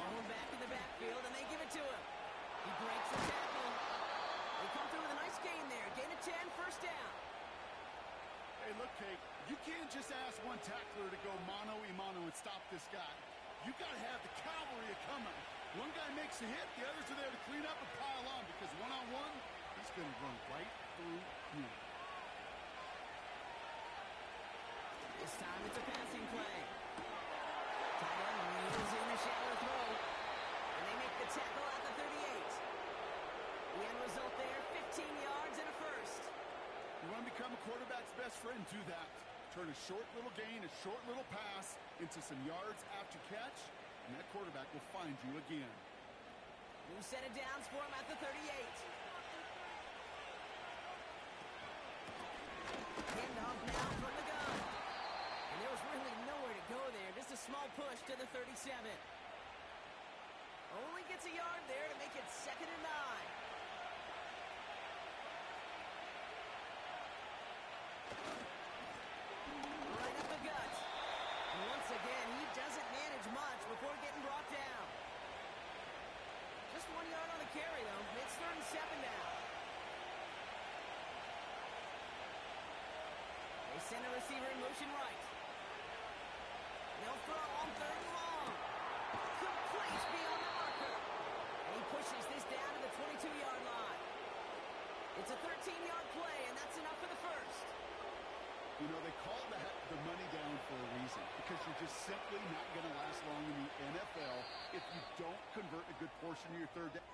Ball back in the backfield, and they give it to him. He breaks the tackle. They come through with a nice gain there. Gain of 10, 1st down. Hey, look, Kate, you can't just ask one tackler to go mano-a-mano and stop this guy. You got to have the cavalry coming. One guy makes a hit, the others are there to clean up and pile on, because one-on-one, he's going to run right through you. This time it's a passing play. Tight end reels in the shallow throw. And they make the tackle at the 38. The end result there, 15 yards and a 1st. You want to become a quarterback's best friend, do that. Turn a short little gain, a short little pass into some yards after catch, and that quarterback will find you again. New set of downs for him at the 38. Handoff now from the gun. And there was really nowhere to go there. Just a small push to the 37. Only gets a yard there to make it 2nd and 9. Right up the gut. And once again, he doesn't manage much before getting brought down. Just 1 yard on the carry, though. It's 3rd and 7 now. They send a receiver in motion right. They'll throw on 3rd and long. Complete beyond the marker. And he pushes this down to the 22-yard line. It's a 13-yard play, and that's enough for the 1st. You know, they call that the money down for a reason, because you're just simply not going to last long in the NFL if you don't convert a good portion of your 3rd down.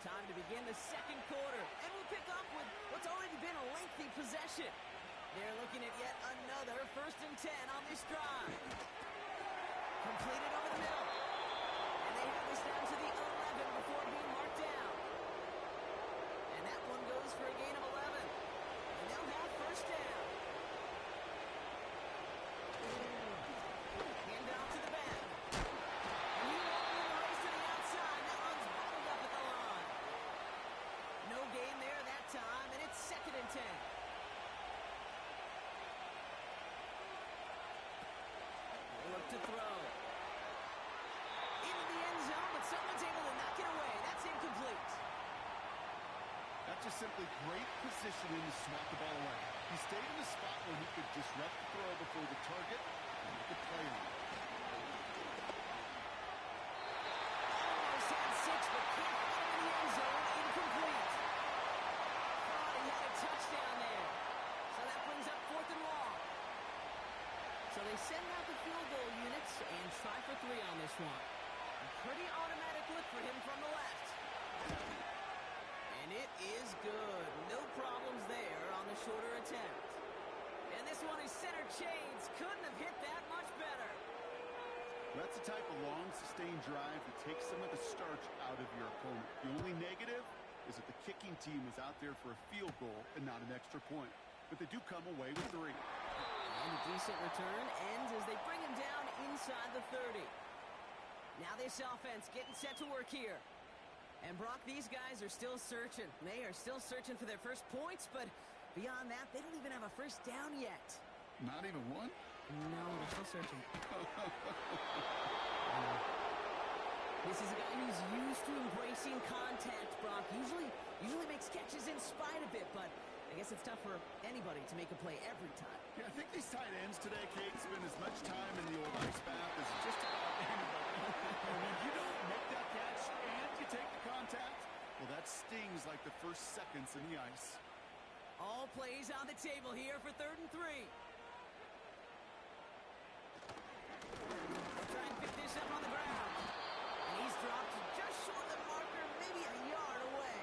Time to begin the 2nd quarter, and we'll pick up with what's already been a lengthy possession. They're looking at yet another 1st and 10 on this drive. Completed over the middle. And they simply great positioning to swat the ball away. He stayed in a spot where he could disrupt the throw before the target and make a play on it. Almost had 6, but can't find him in the end zone. Incomplete. Thought he had a touchdown there. So that brings up 4th and long. So they send out the field goal units and try for 3 on this one. A pretty automatic look for him from the left. And it is good. No problems there on the shorter attempt. And this one is center chains. Couldn't have hit that much better. That's the type of long, sustained drive that takes some of the starch out of your opponent. The only negative is that the kicking team was out there for a field goal and not an extra point. But they do come away with 3. And a decent return ends as they bring him down inside the 30. Now this offense getting set to work here. And Brock, these guys are still searching. They are still searching for their first points, but beyond that, they don't even have a first down yet. Not even one? No, they're still searching. This is a guy who's used to embracing contact, Brock. Usually makes catches in spite of it, but I guess it's tough for anybody to make a play every time. Yeah, I think these tight ends today, Kate, spend as much time in the old ice bath as just about anybody. And when you don't make that catch and you take the contact, well, that stings like the first seconds in the ice. All plays on the table here for 3rd and 3. They'll try and pick this up on the ground. And he's dropped just short of the marker, maybe a yard away.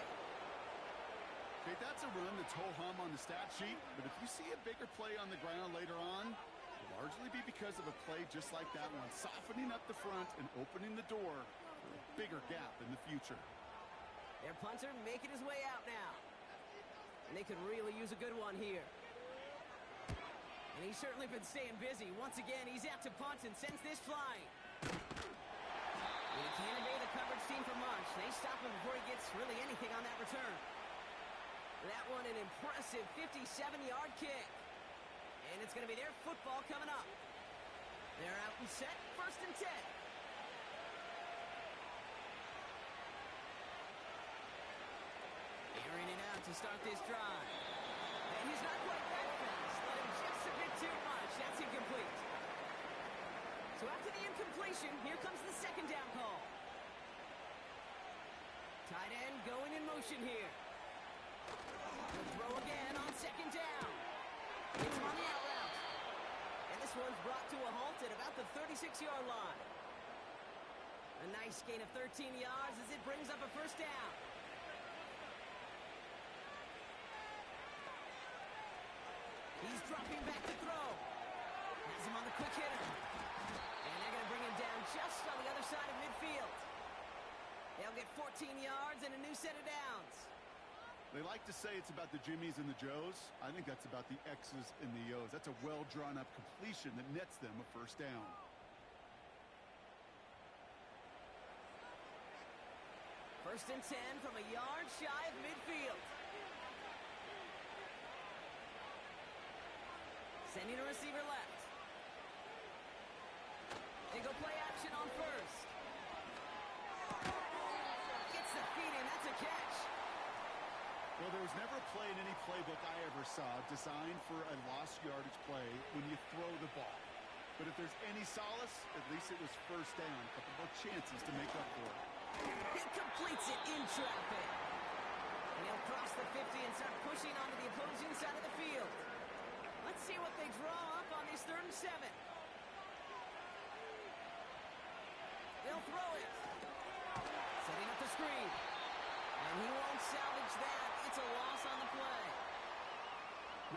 Okay, that's a run that's ho-hum on the stat sheet, but if you see a bigger play on the ground later on, it'll largely be because of a play just like that one, softening up the front and opening the door for a bigger gap in the future. Their punter making his way out now. And they could really use a good one here. And he's certainly been staying busy. Once again, he's out to punt and sends this flying. And he can't evade the coverage team for much. They stop him before he gets really anything on that return. That one an impressive 57-yard kick. And it's going to be their football coming up. They're out and set, 1st and 10. Airing it out to start this drive. And he's not quite that fast. Let him just a bit too much. That's incomplete. So after the incompletion, here comes the 2nd down call. Tight end going in motion here. He'll throw again on 2nd down. It's on the out route. And this one's brought to a halt at about the 36-yard line. A nice gain of 13 yards as it brings up a 1st down. He's dropping back to throw. Has him on the quick hitter. And they're going to bring him down just on the other side of midfield. They'll get 14 yards and a new set of downs. They like to say it's about the Jimmies and the Joes. I think that's about the X's and the O's. That's a well-drawn-up completion that nets them a 1st down. First and 10 from a yard shy of midfield. Sending a receiver left. They go play action on 1st. Gets the feet in. That's a catch. Well, there was never a play in any playbook I ever saw designed for a lost yardage play when you throw the ball. But if there's any solace, at least it was 1st down. A couple more chances to make up for it. He completes it in traffic. And he'll cross the 50 and start pushing onto the opposing side of the field. Let's see what they draw up on this 3rd and 7. They'll throw it. Setting up the screen. And he won't salvage that. It's a loss on the play.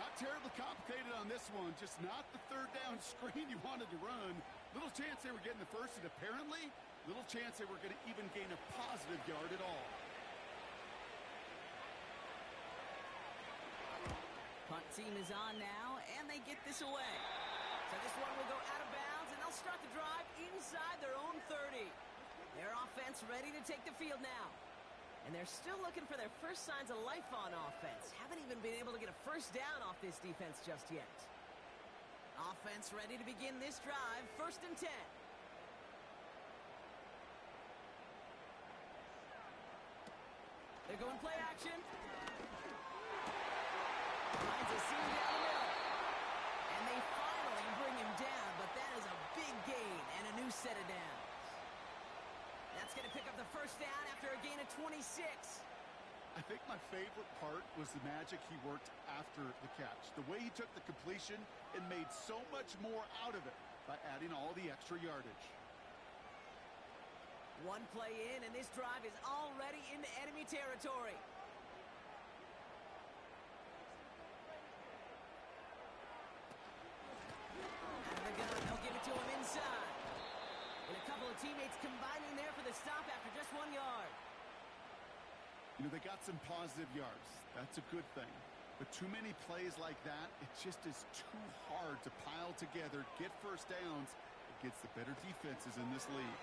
Not terribly complicated on this one. Just not the 3rd down screen you wanted to run. Little chance they were getting the 1st, and apparently little chance they were going to even gain a positive yard at all. Punt team is on now, and they get this away. So this one will go out of bounds, and they'll start the drive inside their own 30. Their offense ready to take the field now. And they're still looking for their first signs of life on offense. Haven't even been able to get a 1st down off this defense just yet. Offense ready to begin this drive, 1st and 10. They're going play action. seam down the middle. And they finally bring him down, but that is a big gain and a new set of downs. That's going to pick up the first down after a gain of 26. I think my favorite part was the magic he worked after the catch. The way he took the completion and made so much more out of it by adding all the extra yardage. One play in, and this drive is already into enemy territory. Out of the gun, they'll give it to him inside. And a couple of teammates combining there for the stop after just 1 yard. You know, they got some positive yards. That's a good thing. But too many plays like that, it just is too hard to pile together, get first downs against the better defenses in this league.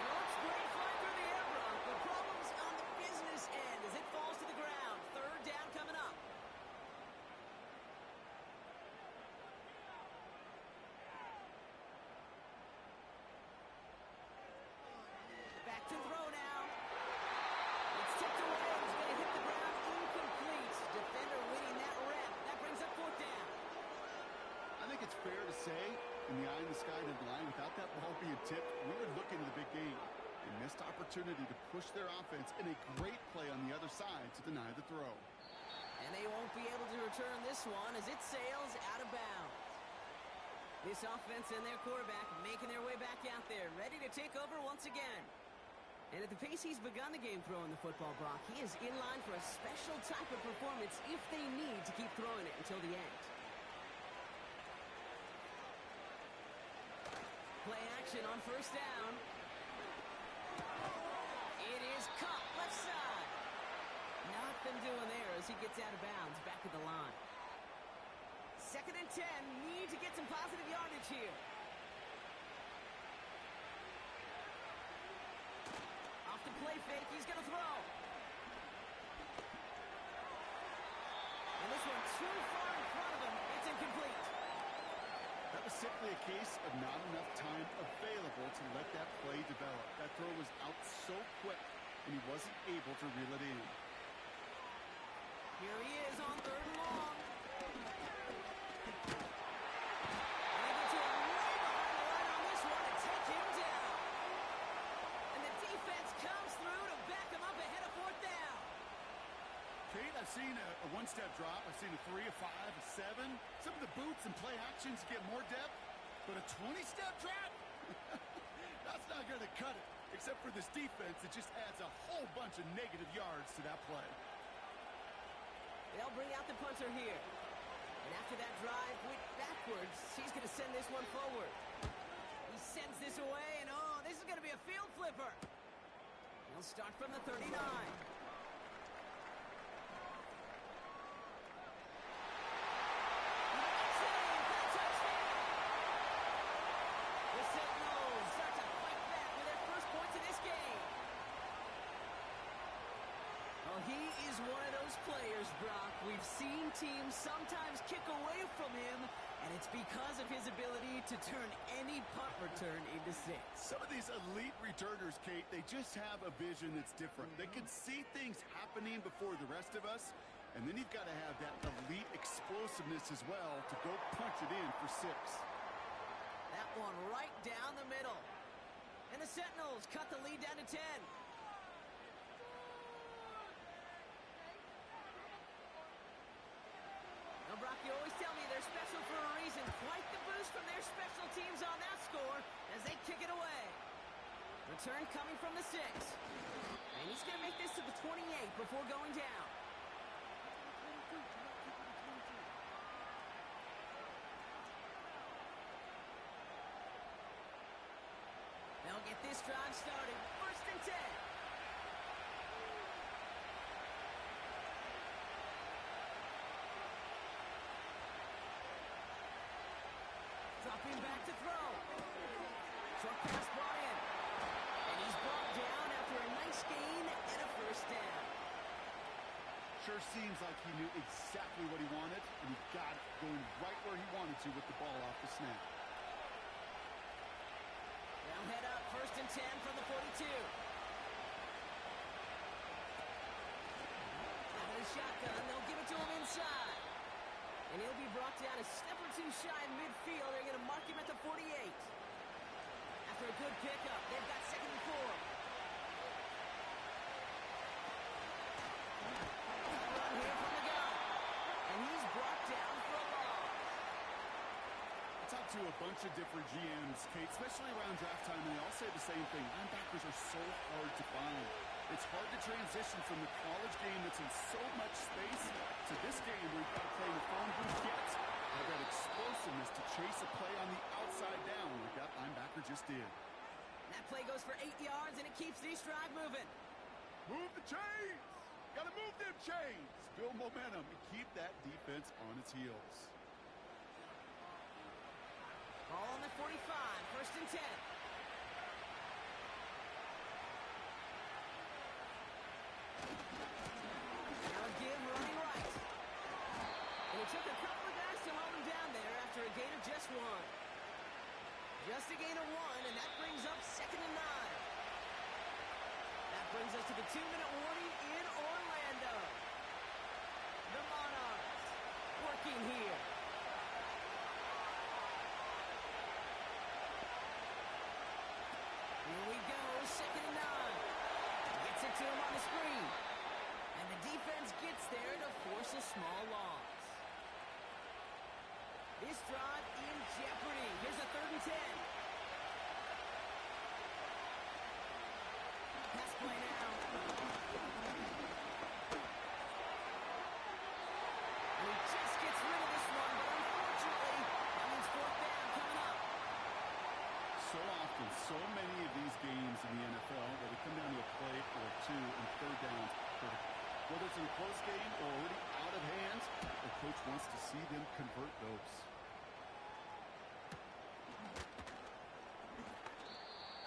Looks great flying through the air, Brock. The problem's on the business end as it falls to the ground. Third down coming up. Back to throw now. It's tipped away. He's going to hit the ground incomplete. Defender winning that rep. That brings up fourth down. I think it's fair to say, in the eye in the sky line, without that ball being tipped, we were looking at the big game. A missed opportunity to push their offense in a great play on the other side to deny the throw. And they won't be able to return this one as it sails out of bounds. This offense and their quarterback making their way back out there, ready to take over once again. And at the pace he's begun the game throwing the football, Brock, he is in line for a special type of performance if they need to keep throwing it until the end. Play action on first down. It is caught left side. Nothing doing there as he gets out of bounds back at the line. 2nd and 10. Need to get some positive yardage here. Off the play fake. He's going to throw. And this one too far in front of him. It's incomplete. That was simply a case of not enough time available to let that play develop. That throw was out so quick, and he wasn't able to reel it in. Here he is on 3rd and long. Able to way behind the line on this one and take him down. And the defense comes through to back him up ahead of 4th down. Kate, I've seen a one-step drop. I've seen a 3, a 5, a 7. Some of the boots and play actions get more depth, but a 20-step drop? That's not going to cut it, except for this defense that just adds a whole bunch of negative yards to that play. They'll bring out the punter here. And after that drive went backwards, he's going to send this one forward. He sends this away, and oh, this is going to be a field flipper. He'll start from the 39. The Sentinels start to fight back with their first points in this game. Well, he is one of those players, Brock. We've seen teams sometimes kick away from him, and it's because of his ability to turn any punt return into 6. Some of these elite returners, Kate, they just have a vision that's different. They can see things happening before the rest of us, and then you've got to have that elite explosiveness as well to go punch it in for 6. That one right down the middle. And the Sentinels cut the lead down to 10. Now, Brock, you always tell me they're special for a reason. Quite the boost from their special teams on that score as they kick it away. Return coming from the 6. And he's going to make this to the 28 before going down. They'll get this drive started. 1st and 10. Dropping back to throw. Short pass brought in. And he's brought down after a nice gain and a first down. Sure seems like he knew exactly what he wanted, and he got it going right where he wanted to with the ball off the snap. Now head up, 1st and 10 from the 42. Having a shot And he'll be brought down a step or two shy in midfield. They're going to mark him at the 48. After a good pickup, they've got 2nd and 4. Run here from the gun. And he's brought down for a loss. I talked to a bunch of different GMs, Kate, especially around draft time, and they all say the same thing. Linebackers are so hard to find. It's hard to transition from the college game that's in so much space to this game where you've got to play in the phone booth yet. Have that explosiveness to chase a play on the outside down like that linebacker just did. That play goes for 8 yards, and it keeps these drive moving. Move the chains! Gotta move them chains! Build momentum and keep that defense on its heels. Ball on the 45, 1st and 10. Now a give running right. And it took a couple of guys to hold him down there after a gain of just 1. Just a gain of 1, and that brings up 2nd and 9. That brings us to the 2-minute warning in Orlando. The Monarchs working here. Here we go, 2nd and 9. Gets it to him on the screen. And the defense gets there to force a small loss. This drive in jeopardy. Here's a 3rd and 10. Pass play now. And he just gets rid of this one, but unfortunately, that means 4th down coming up. So often, so many of these games in the NFL where we come down to a play or 2 and 3rd downs critical. Whether it's in a close game or already out of hands, the coach wants to see them convert those.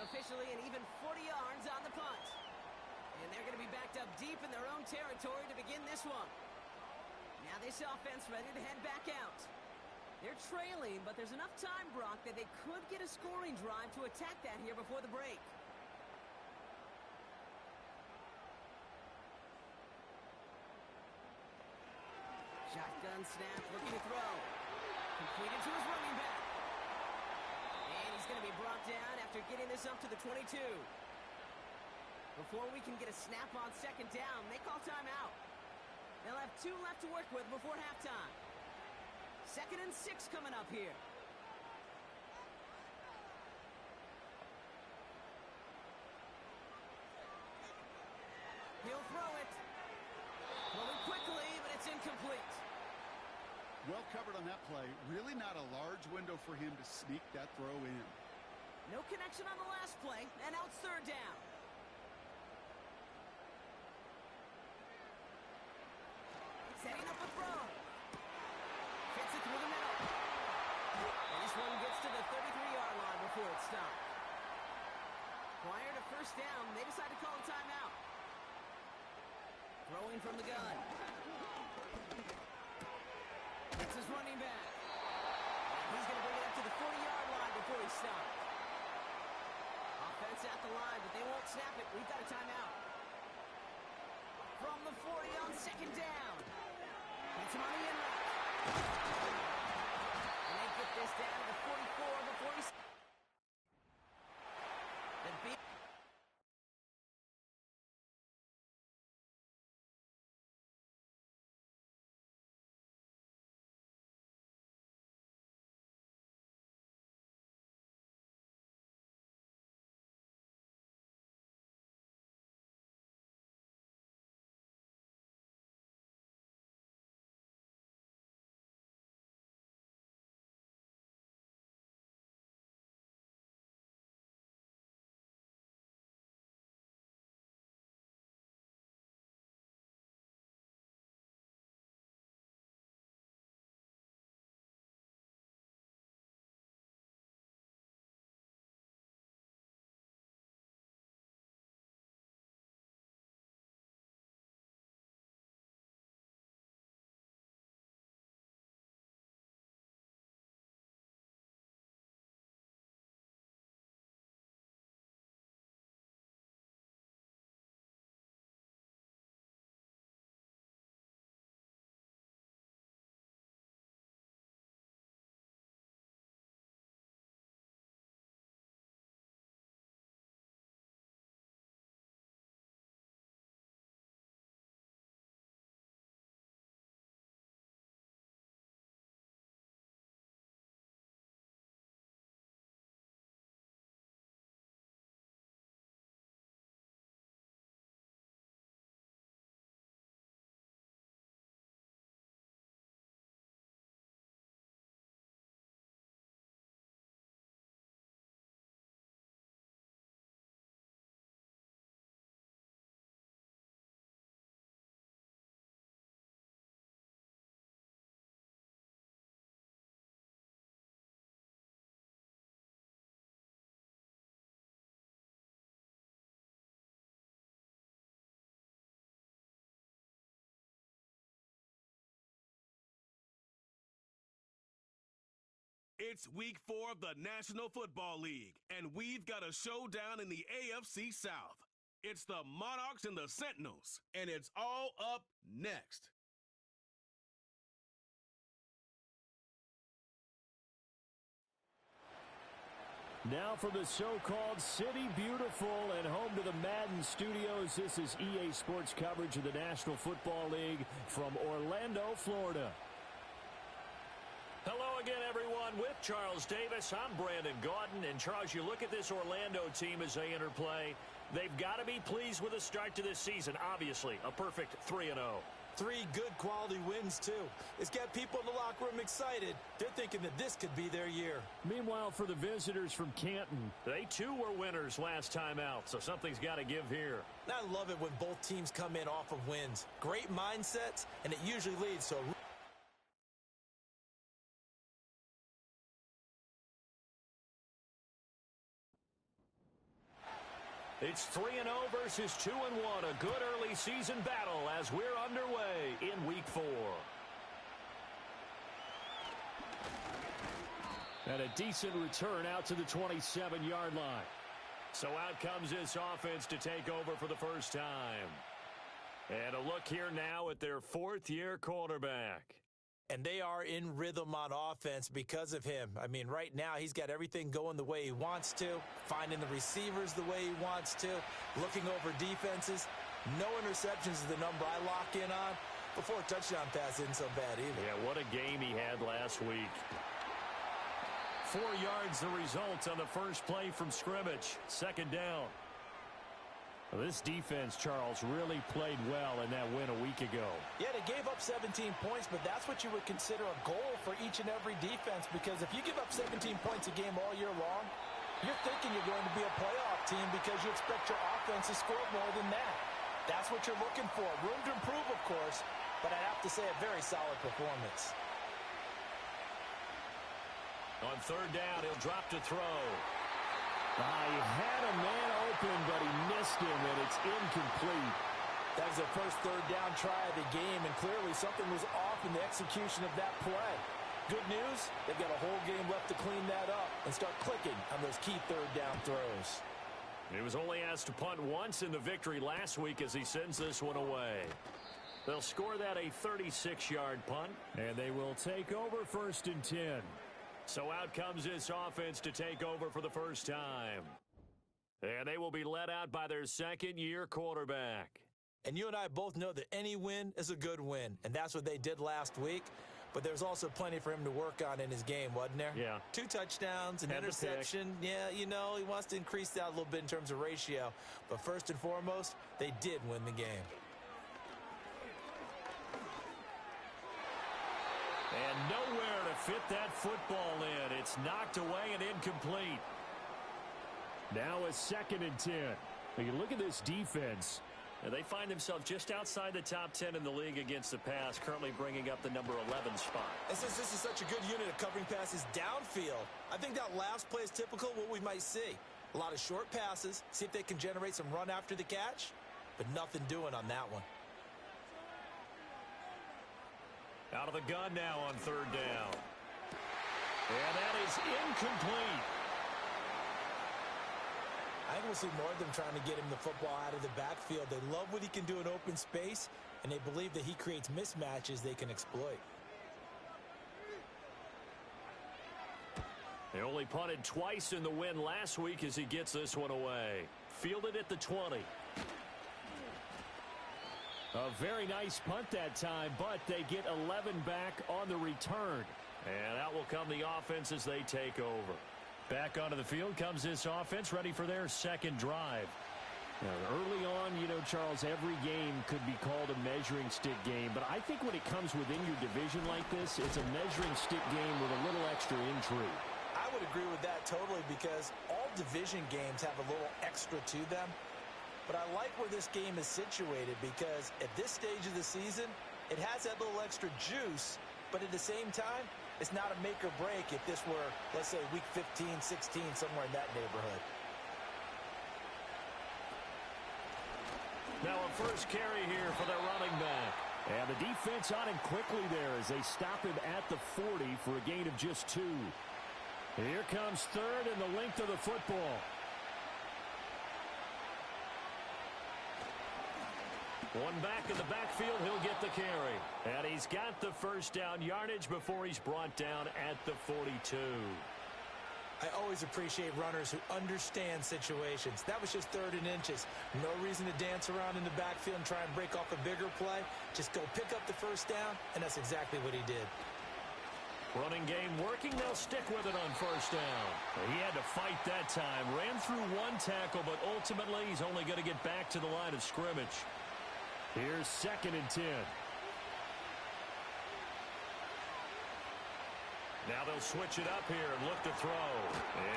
Officially an even 40 yards on the punt. And they're going to be backed up deep in their own territory to begin this one. Now this offense ready to head back out. They're trailing, but there's enough time, Brock, that they could get a scoring drive to attack that here before the break. Shotgun snap, looking to throw. Completed to his running back. And he's going to be brought down after getting this up to the 22. Before we can get a snap on 2nd down, they call timeout. They'll have 2 left to work with before halftime. 2nd and 6 coming up here. He'll throw it. Throwing quickly, but it's incomplete. Well covered on that play. Really not a large window for him to sneak that throw in. No connection on the last play, and now it's 3rd down. Setting up a throw. Gets it through the middle. And this one gets to the 33-yard line before it stopped. Prior to 1st down, they decide to call a timeout. Throwing from the gun. It's his running back. He's going to bring it up to the 40-yard line before he stops. Offense at the line, but they won't snap it. We've got a timeout. From the 40 on 2nd down. Gets him on the in route. And they get this down to the 44 before he... The big... It's week 4 of the National Football League, and we've got a showdown in the AFC South. It's the Monarchs and the Sentinels, and it's all up next. Now from the so-called City Beautiful and home to the Madden Studios, this is EA Sports coverage of the National Football League from Orlando, Florida. Hello again, everyone. With Charles Davis, I'm Brandon Gaudin. And, Charles, you look at this Orlando team as they enter play. They've got to be pleased with the start to this season. Obviously, a perfect 3-0. 3 good quality wins, too. It's got people in the locker room excited. They're thinking that this could be their year. Meanwhile, for the visitors from Canton, they, too, were winners last time out, so something's got to give here. I love it when both teams come in off of wins. Great mindsets, and it usually leads to a It's 3-0 versus 2-1. A good early season battle as we're underway in week 4. And a decent return out to the 27-yard line. So out comes this offense to take over for the first time. And a look here now at their 4th-year quarterback. And they are in rhythm on offense because of him. I mean, right now, he's got everything going the way he wants to, finding the receivers the way he wants to, looking over defenses. No interceptions is the number I lock in on. Before a touchdown pass isn't so bad either. Yeah, what a game he had last week. 4 yards the result on the first play from scrimmage. 2nd down. Well, this defense, Charles, really played well in that win a week ago. Yeah, they gave up 17 points, but that's what you would consider a goal for each and every defense, because if you give up 17 points a game all year long, you're thinking you're going to be a playoff team because you expect your offense to score more than that. That's what you're looking for. Room to improve, of course, but I'd have to say a very solid performance. On 3rd down, he'll drop to throw. He had a man open, but he missed him, and it's incomplete. That was their first 3rd down try of the game, and clearly something was off in the execution of that play. Good news, they've got a whole game left to clean that up and start clicking on those key 3rd down throws. He was only asked to punt once in the victory last week as he sends this one away. They'll score that a 36-yard punt. And they will take over 1st and 10. So out comes this offense to take over for the first time. And they will be led out by their 2nd-year quarterback. And you and I both know that any win is a good win, and that's what they did last week. But there's also plenty for him to work on in his game, wasn't there? Yeah. 2 touchdowns, an interception. Yeah, you know, he wants to increase that a little bit in terms of ratio. But first and foremost, they did win the game. And nowhere to fit that football in. It's knocked away and incomplete. Now a 2nd and 10. You look at this defense. And they find themselves just outside the top 10 in the league against the pass, currently bringing up the number 11 spot. And since this is such a good unit of covering passes downfield, I think that last play is typical of what we might see. A lot of short passes, see if they can generate some run after the catch, but nothing doing on that one. Out of the gun now on 3rd down. And that is incomplete. I think we'll see more of them trying to get him the football out of the backfield. They love what he can do in open space, and they believe that he creates mismatches they can exploit. They only punted twice in the win last week as he gets this one away. Fielded at the 20. A very nice punt that time, but they get 11 back on the return. And out will come the offense as they take over. Back onto the field comes this offense, ready for their 2nd drive. Now, early on, you know, Charles, every game could be called a measuring stick game, but I think when it comes within your division like this, it's a measuring stick game with a little extra intrigue. I would agree with that totally, because all division games have a little extra to them. But I like where this game is situated, because at this stage of the season, it has that little extra juice, but at the same time, it's not a make or break if this were, let's say, week 15, 16, somewhere in that neighborhood. Now a first carry here for their running back. And the defense on him quickly there as they stop him at the 40 for a gain of just 2. Here comes third and the length of the football. One back in the backfield, he'll get the carry. And he's got the first down yardage before he's brought down at the 42. I always appreciate runners who understand situations. That was just 3rd and inches. No reason to dance around in the backfield and try and break off a bigger play. Just go pick up the first down, and that's exactly what he did. Running game working. They'll stick with it on first down. He had to fight that time. Ran through one tackle, but ultimately he's only going to get back to the line of scrimmage. Here's 2nd and 10. Now they'll switch it up here and look to throw.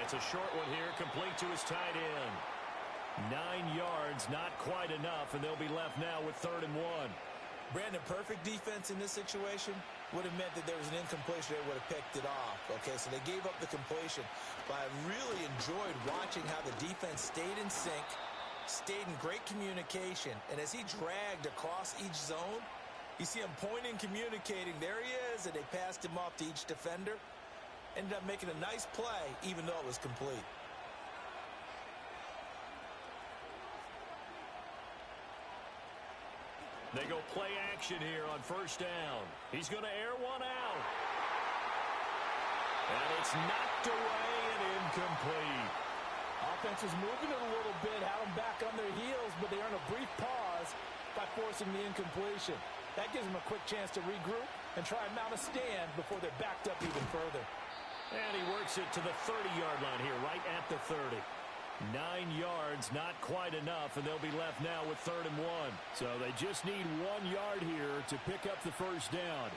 It's a short one here, complete to his tight end. 9 yards, not quite enough, and they'll be left now with 3rd and 1. Brandon, perfect defense in this situation would have meant that there was an incompletion. They would have picked it off. Okay, so they gave up the completion. But I really enjoyed watching how the defense stayed in sync, stayed in great communication, and as he dragged across each zone, you see him pointing, communicating. There he is, and they passed him off to each defender. Ended up making a nice play, even though it was complete. They go play action here on first down. He's going to air one out. And it's knocked away and incomplete. Offense is moving it a little bit, had them back on their heels, but they earn a brief pause by forcing the incompletion. That gives them a quick chance to regroup and try and mount a stand before they're backed up even further. And he works it to the 30-yard line here, right at the 30. 9 yards, not quite enough, and they'll be left now with 3rd and 1. So they just need 1 yard here to pick up the first down.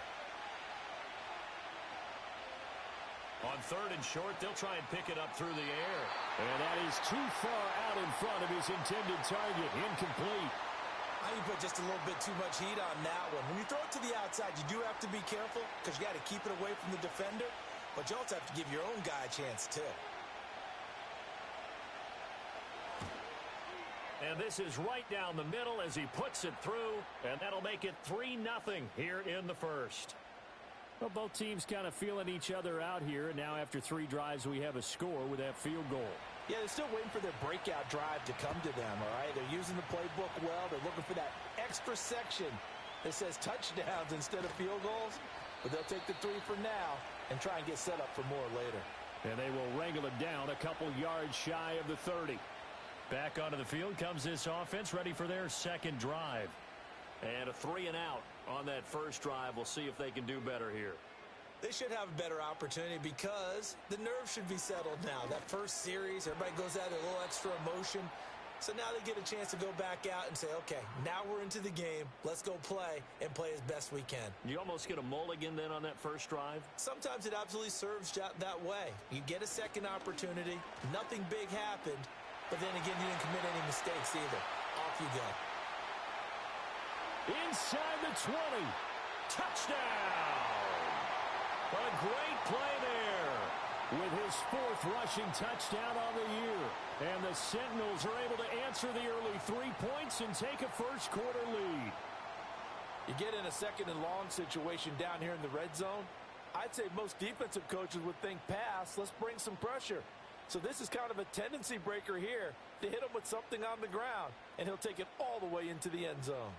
On 3rd and short, they'll try and pick it up through the air. And that is too far out in front of his intended target. Incomplete. I think you put just a little bit too much heat on that one. When you throw it to the outside, you do have to be careful because you got to keep it away from the defender, but you also have to give your own guy a chance too. And this is right down the middle as he puts it through, and that'll make it 3-0 here in the first. Well, both teams kind of feeling each other out here, and now after 3 drives, we have a score with that field goal. Yeah, they're still waiting for their breakout drive to come to them, all right? They're using the playbook well. They're looking for that extra section that says touchdowns instead of field goals. But they'll take the 3 for now and try and get set up for more later. And they will wrangle it down a couple yards shy of the 30. Back onto the field comes this offense, ready for their 2nd drive. And a 3 and out on that first drive. We'll see if they can do better here. They should have a better opportunity because the nerves should be settled now. That first series, everybody goes out with a little extra emotion. So now they get a chance to go back out and say, okay, now we're into the game. Let's go play and play as best we can. You almost get a mulligan then on that first drive? Sometimes it absolutely serves that way. You get a second opportunity. Nothing big happened. But then again, you didn't commit any mistakes either. Off you go. Inside the 20. Touchdown! A great play there with his 4th rushing touchdown on the year. And the Sentinels are able to answer the early 3 points and take a first-quarter lead. You get in a 2nd and long situation down here in the red zone, I'd say most defensive coaches would think pass, let's bring some pressure. So this is kind of a tendency breaker here to hit him with something on the ground, and he'll take it all the way into the end zone.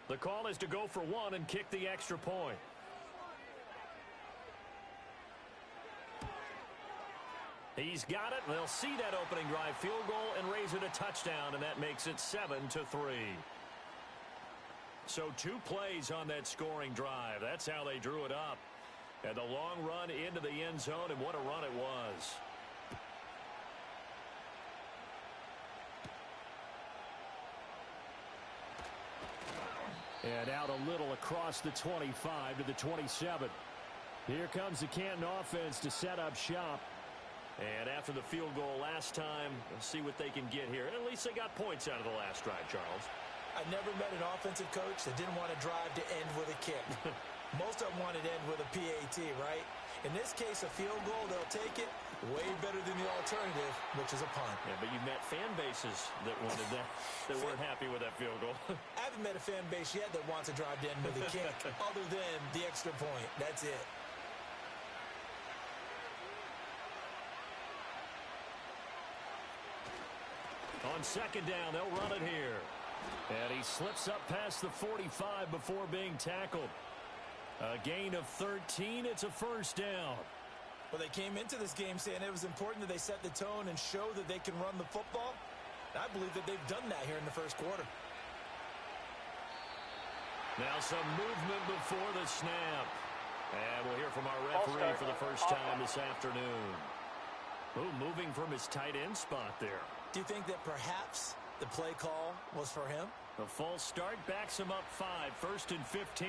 The call is to go for 1 and kick the extra point. He's got it. They'll see that opening drive field goal and raise it a touchdown, and that makes it 7-3. So 2 plays on that scoring drive. That's how they drew it up. And the long run into the end zone, and what a run it was. And out a little across the 25 to the 27. Here comes the Canton offense to set up shop. And after the field goal last time, we'll see what they can get here. And at least they got points out of the last drive, Charles. I never met an offensive coach that didn't want to drive to end with a kick. Most of them wanted to end with a PAT, right? In this case, a field goal, they'll take it. Way better than the alternative, which is a punt. Yeah, but you met fan bases that wanted that, that weren't happy with that field goal. I haven't met a fan base yet that wants to drive to end with a kick, other than the extra point. That's it. On second down, they'll run it here. And he slips up past the 45 before being tackled. A gain of 13. It's a first down. Well, they came into this game saying it was important that they set the tone and show that they can run the football. I believe that they've done that here in the first quarter. Now some movement before the snap. And we'll hear from our referee for the first time this afternoon. Ooh, moving from his tight end spot there. Do you think that perhaps the play call was for him? The false start backs him up 5, 1st and 15.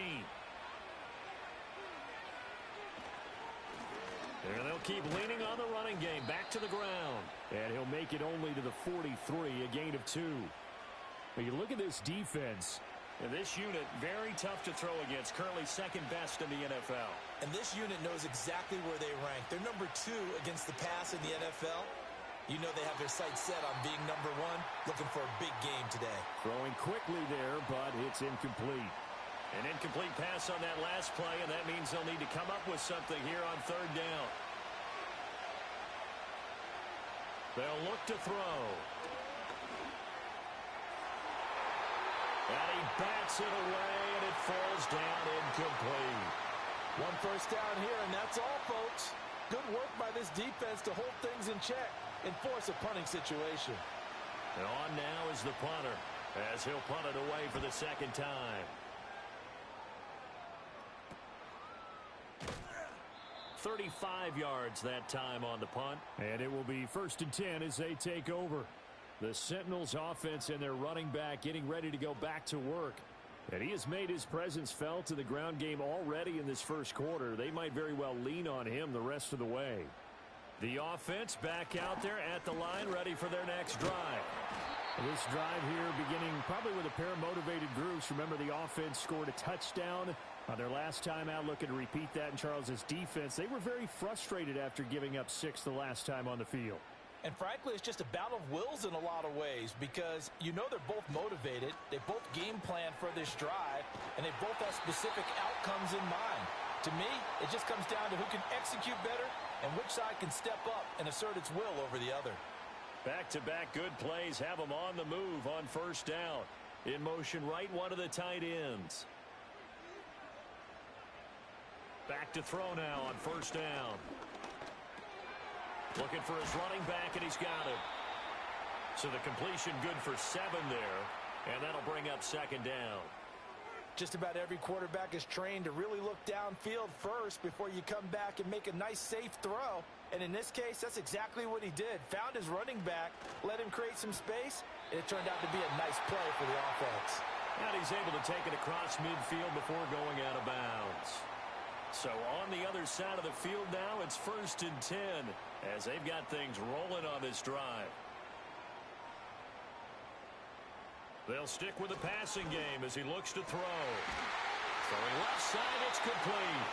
And they'll keep leaning on the running game. Back to the ground. And he'll make it only to the 43, a gain of 2. When you look at this defense. And this unit, very tough to throw against. Currently second best in the NFL. And this unit knows exactly where they rank. They're number 2 against the pass in the NFL. You know they have their sights set on being number 1, looking for a big game today. Throwing quickly there, but it's incomplete. An incomplete pass on that last play, and that means they'll need to come up with something here on third down. They'll look to throw. And he bats it away, and it falls down incomplete. 1 first down here, and that's all, folks. Good work by this defense to hold things in check and force a punting situation. And on now is the punter, as he'll punt it away for the second time. 35 yards that time on the punt. And it will be 1st and 10 as they take over. The Sentinels offense and their running back getting ready to go back to work. And he has made his presence felt in the ground game already in this first quarter. They might very well lean on him the rest of the way. The offense back out there at the line, ready for their next drive. This drive here beginning probably with a pair of motivated groups. Remember, the offense scored a touchdown on their last time out, looking to repeat that in Charles's defense. They were very frustrated after giving up 6 the last time on the field. And frankly, it's just a battle of wills in a lot of ways because you know they're both motivated. They both game plan for this drive, and they both have specific outcomes in mind. To me, it just comes down to who can execute better and which side can step up and assert its will over the other. Back-to-back good plays have them on the move on first down. In motion right, one of the tight ends. Back to throw now on first down. Looking for his running back, and he's got him. So the completion good for 7 there, and that'll bring up second down. Just about every quarterback is trained to really look downfield first before you come back and make a nice, safe throw. And in this case, that's exactly what he did. Found his running back, let him create some space, and it turned out to be a nice play for the offense. And he's able to take it across midfield before going out of bounds. So on the other side of the field now, it's 1st and 10 as they've got things rolling on this drive. They'll stick with the passing game as he looks to throw. Throwing left side, it's complete.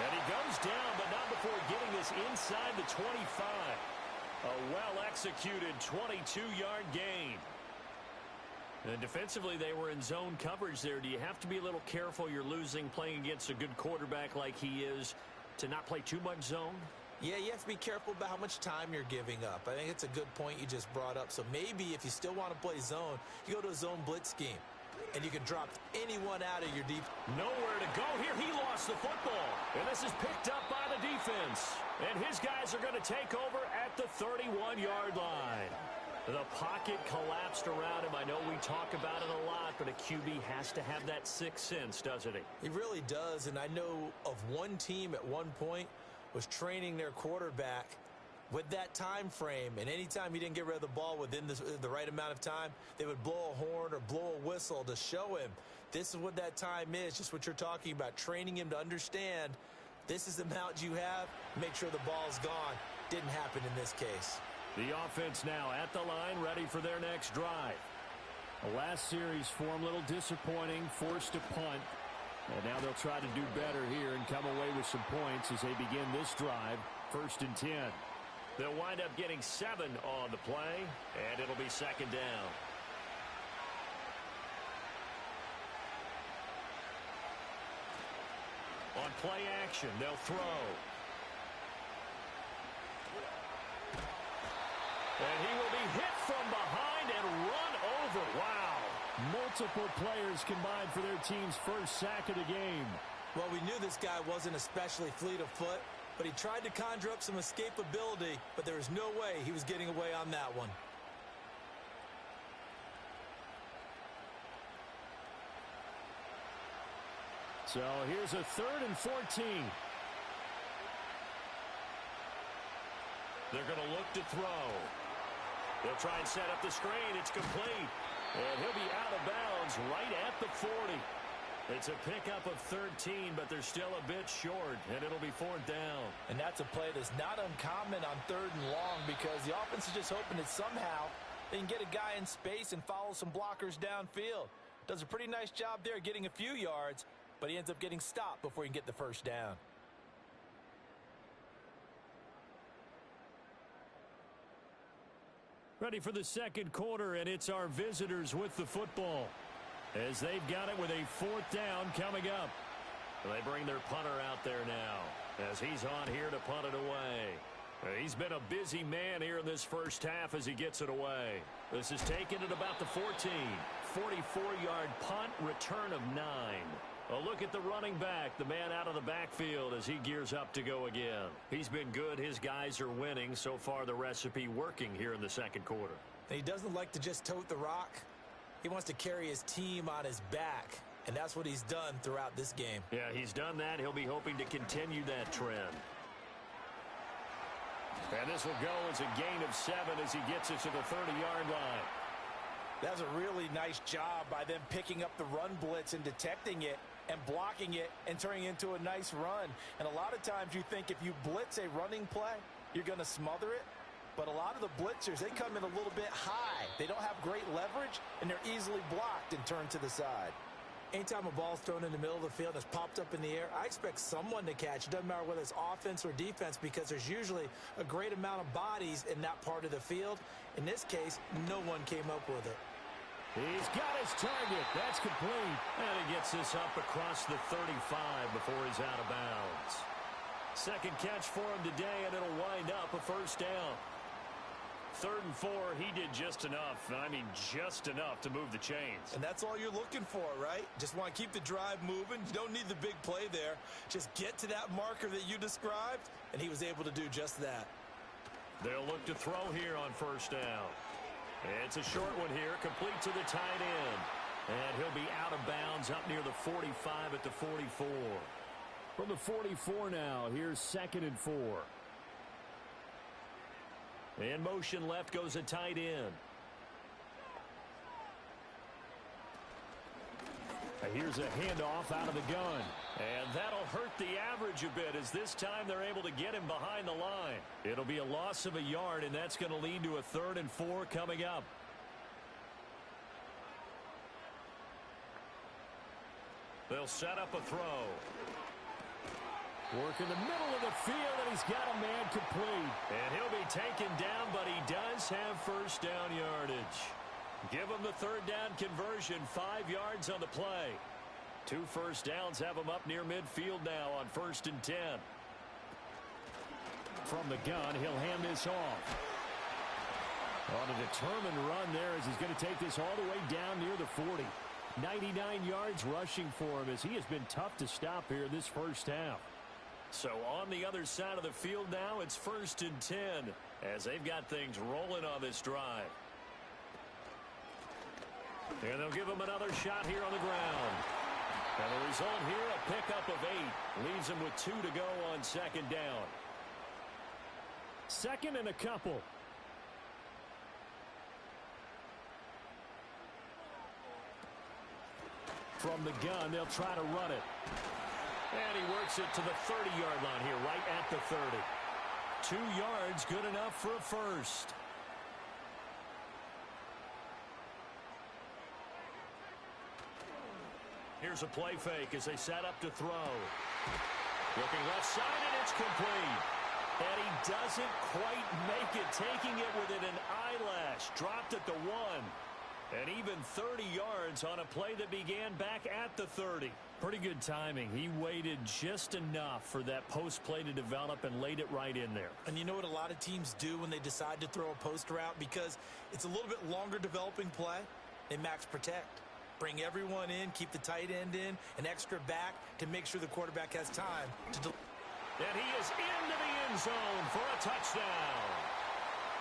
And he goes down, but not before getting this inside the 25. A well-executed 22-yard gain. And defensively, they were in zone coverage there. Do you have to be a little careful you're losing playing against a good quarterback like he is to not play too much zone? Yeah, you have to be careful about how much time you're giving up. I think it's a good point you just brought up. So maybe if you still want to play zone, you go to a zone blitz scheme. And you can drop anyone out of your deep. Nowhere to go here. He lost the football. And this is picked up by the defense. And his guys are going to take over at the 31-yard line. The pocket collapsed around him. I know we talk about it a lot, but a QB has to have that sixth sense, doesn't he? He really does. And I know of one team at one point was training their quarterback with that time frame, and anytime he didn't get rid of the ball within the right amount of time, they would blow a horn or blow a whistle to show him this is what that time is, just what you're talking about, training him to understand this is the amount you have, make sure the ball's gone. Didn't happen in this case. The offense now at the line, ready for their next drive. The last series for them, a little disappointing, forced to punt. And now they'll try to do better here and come away with some points as they begin this drive, 1st and 10. They'll wind up getting 7 on the play, and it'll be second down. On play action, they'll throw. And he will be hit from behind, Multiple players combined for their team's first sack of the game. Well, we knew this guy wasn't especially fleet of foot, but he tried to conjure up some escapability, but there was no way he was getting away on that one. So here's a 3rd and 14. They're going to look to throw. They'll try and set up the screen. It's complete. And he'll be out of bounds right at the 40. It's a pickup of 13, but they're still a bit short, and it'll be 4th down. And that's a play that's not uncommon on 3rd and long because the offense is just hoping that somehow they can get a guy in space and follow some blockers downfield. Does a pretty nice job there getting a few yards, but he ends up getting stopped before he can get the first down. Ready for the second quarter, and it's our visitors with the football, as they've got it with a 4th down coming up. They bring their punter out there now as he's on here to punt it away. He's been a busy man here in this first half as he gets it away. This is taken at about the 14. 44-yard punt, return of 9. A look at the running back, the man out of the backfield as he gears up to go again. He's been good. His guys are winning. So far, the recipe working here in the second quarter. He doesn't like to just tote the rock. He wants to carry his team on his back, and that's what he's done throughout this game. Yeah, he's done that. He'll be hoping to continue that trend. And this will go as a gain of 7 as he gets it to the 30-yard line. That's a really nice job by them picking up the run blitz and detecting it and blocking it and turning it into a nice run. And a lot of times you think if you blitz a running play, you're going to smother it. But a lot of the blitzers, they come in a little bit high. They don't have great leverage, and they're easily blocked and turned to the side. Anytime a ball's thrown in the middle of the field and it's popped up in the air, I expect someone to catch. It doesn't matter whether it's offense or defense because there's usually a great amount of bodies in that part of the field. In this case, no one came up with it. He's got his target. That's complete. And he gets this up across the 35 before he's out of bounds. Second catch for him today, and it'll wind up a first down. 3rd and 4, he did just enough. I mean, just enough to move the chains. And that's all you're looking for, right? Just want to keep the drive moving. You don't need the big play there. Just get to that marker that you described, and he was able to do just that. They'll look to throw here on first down. It's a short one here, complete to the tight end. And he'll be out of bounds up near the 45 at the 44. From the 44 now, here's 2nd and 4. In motion left goes a tight end. Here's a handoff out of the gun. And that'll hurt the average a bit as this time they're able to get him behind the line. It'll be a loss of a yard, and that's going to lead to a 3rd and 4 coming up. They'll set up a throw. Work in the middle of the field, and he's got a man complete. And he'll be taken down, but he does have first down yardage. Give him the 3rd down conversion, 5 yards on the play. 2 first downs have him up near midfield now on 1st and 10. From the gun, he'll hand this off. On a determined run there as he's going to take this all the way down near the 40. 99 yards rushing for him as he has been tough to stop here this first half. So on the other side of the field now, it's 1st and 10 as they've got things rolling on this drive. And they'll give him another shot here on the ground. And the result here, a pickup of 8. Leaves him with 2 to go on 2nd down. 2nd and a couple. From the gun, they'll try to run it. And he works it to the 30-yard line here, right at the 30. 2 yards, good enough for a first. Here's a play fake as they set up to throw. Looking left side, and it's complete. And he doesn't quite make it, taking it within an eyelash. Dropped at the 1. And even 30 yards on a play that began back at the 30. Pretty good timing. He waited just enough for that post play to develop and laid it right in there. And you know what a lot of teams do when they decide to throw a post route? Because it's a little bit longer developing play, they max protect. Bring everyone in, keep the tight end in, an extra back to make sure the quarterback has time to And he is into the end zone for a touchdown.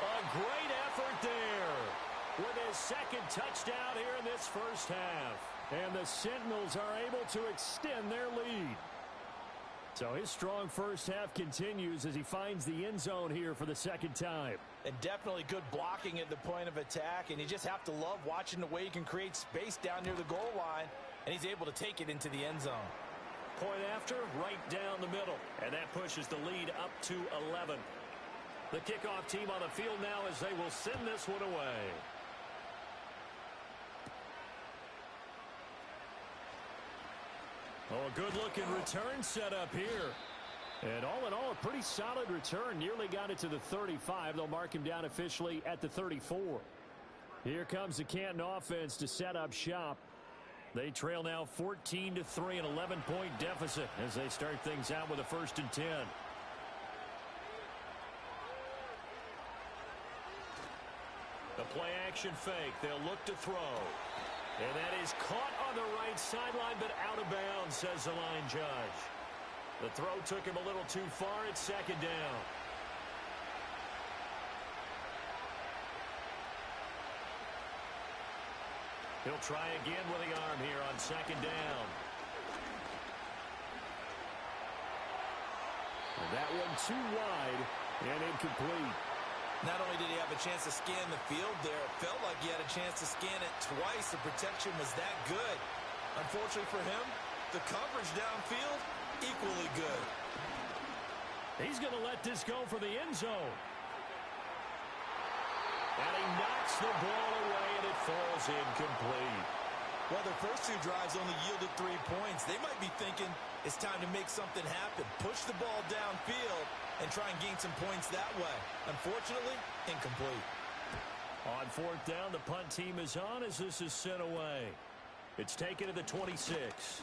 A great effort there with his second touchdown here in this first half. And the Sentinels are able to extend their lead. So his strong first half continues as he finds the end zone here for the second time. And definitely good blocking at the point of attack. And you just have to love watching the way he can create space down near the goal line. And he's able to take it into the end zone. Point after, right down the middle. And that pushes the lead up to 11. The kickoff team on the field now as they will send this one away. Oh, a good-looking return set up here. And all in all, a pretty solid return. Nearly got it to the 35. They'll mark him down officially at the 34. Here comes the Canton offense to set up shop. They trail now 14-3, an 11-point deficit as they start things out with a 1st and 10. The play-action fake. They'll look to throw. And that is caught on the right sideline, but out of bounds, says the line judge. The throw took him a little too far. It's 2nd down. He'll try again with the arm here on 2nd down. And that one too wide and incomplete. Not only did he have a chance to scan the field there, it felt like he had a chance to scan it twice. The protection was that good. Unfortunately for him, the coverage downfield, equally good. He's going to let this go for the end zone. And he knocks the ball away, and it falls incomplete. Well, their first 2 drives only yielded 3 points. They might be thinking it's time to make something happen. Push the ball downfield and try and gain some points that way. Unfortunately, incomplete. On 4th down, the punt team is on as this is sent away. It's taken to the 26.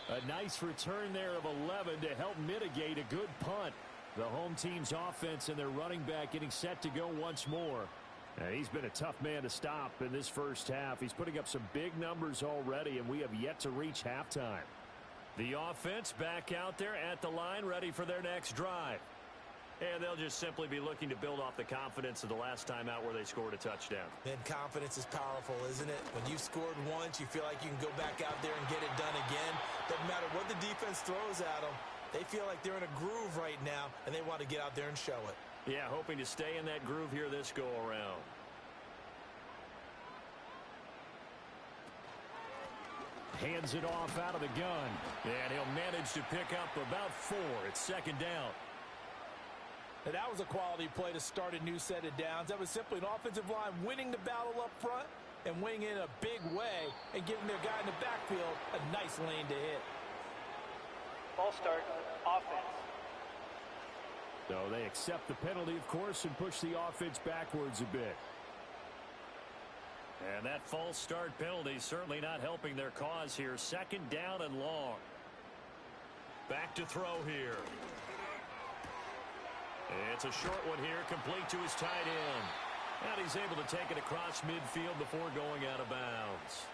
A nice return there of 11 to help mitigate a good punt. The home team's offense and their running back getting set to go once more. He's been a tough man to stop in this first half. He's putting up some big numbers already, and we have yet to reach halftime. The offense back out there at the line, ready for their next drive. And they'll just simply be looking to build off the confidence of the last time out where they scored a touchdown. And confidence is powerful, isn't it? When you've scored once, you feel like you can go back out there and get it done again. Doesn't matter what the defense throws at them. They feel like they're in a groove right now, and they want to get out there and show it. Yeah, hoping to stay in that groove here this go-around. Hands it off out of the gun. And he'll manage to pick up about 4. It's 2nd down. And that was a quality play to start a new set of downs. That was simply an offensive line winning the battle up front and winning in a big way and giving their guy in the backfield a nice lane to hit. Ball start, offense. So they accept the penalty, of course, and push the offense backwards a bit. And that false start penalty certainly not helping their cause here. 2nd down and long. Back to throw here. It's a short one here, complete to his tight end. And he's able to take it across midfield before going out of bounds.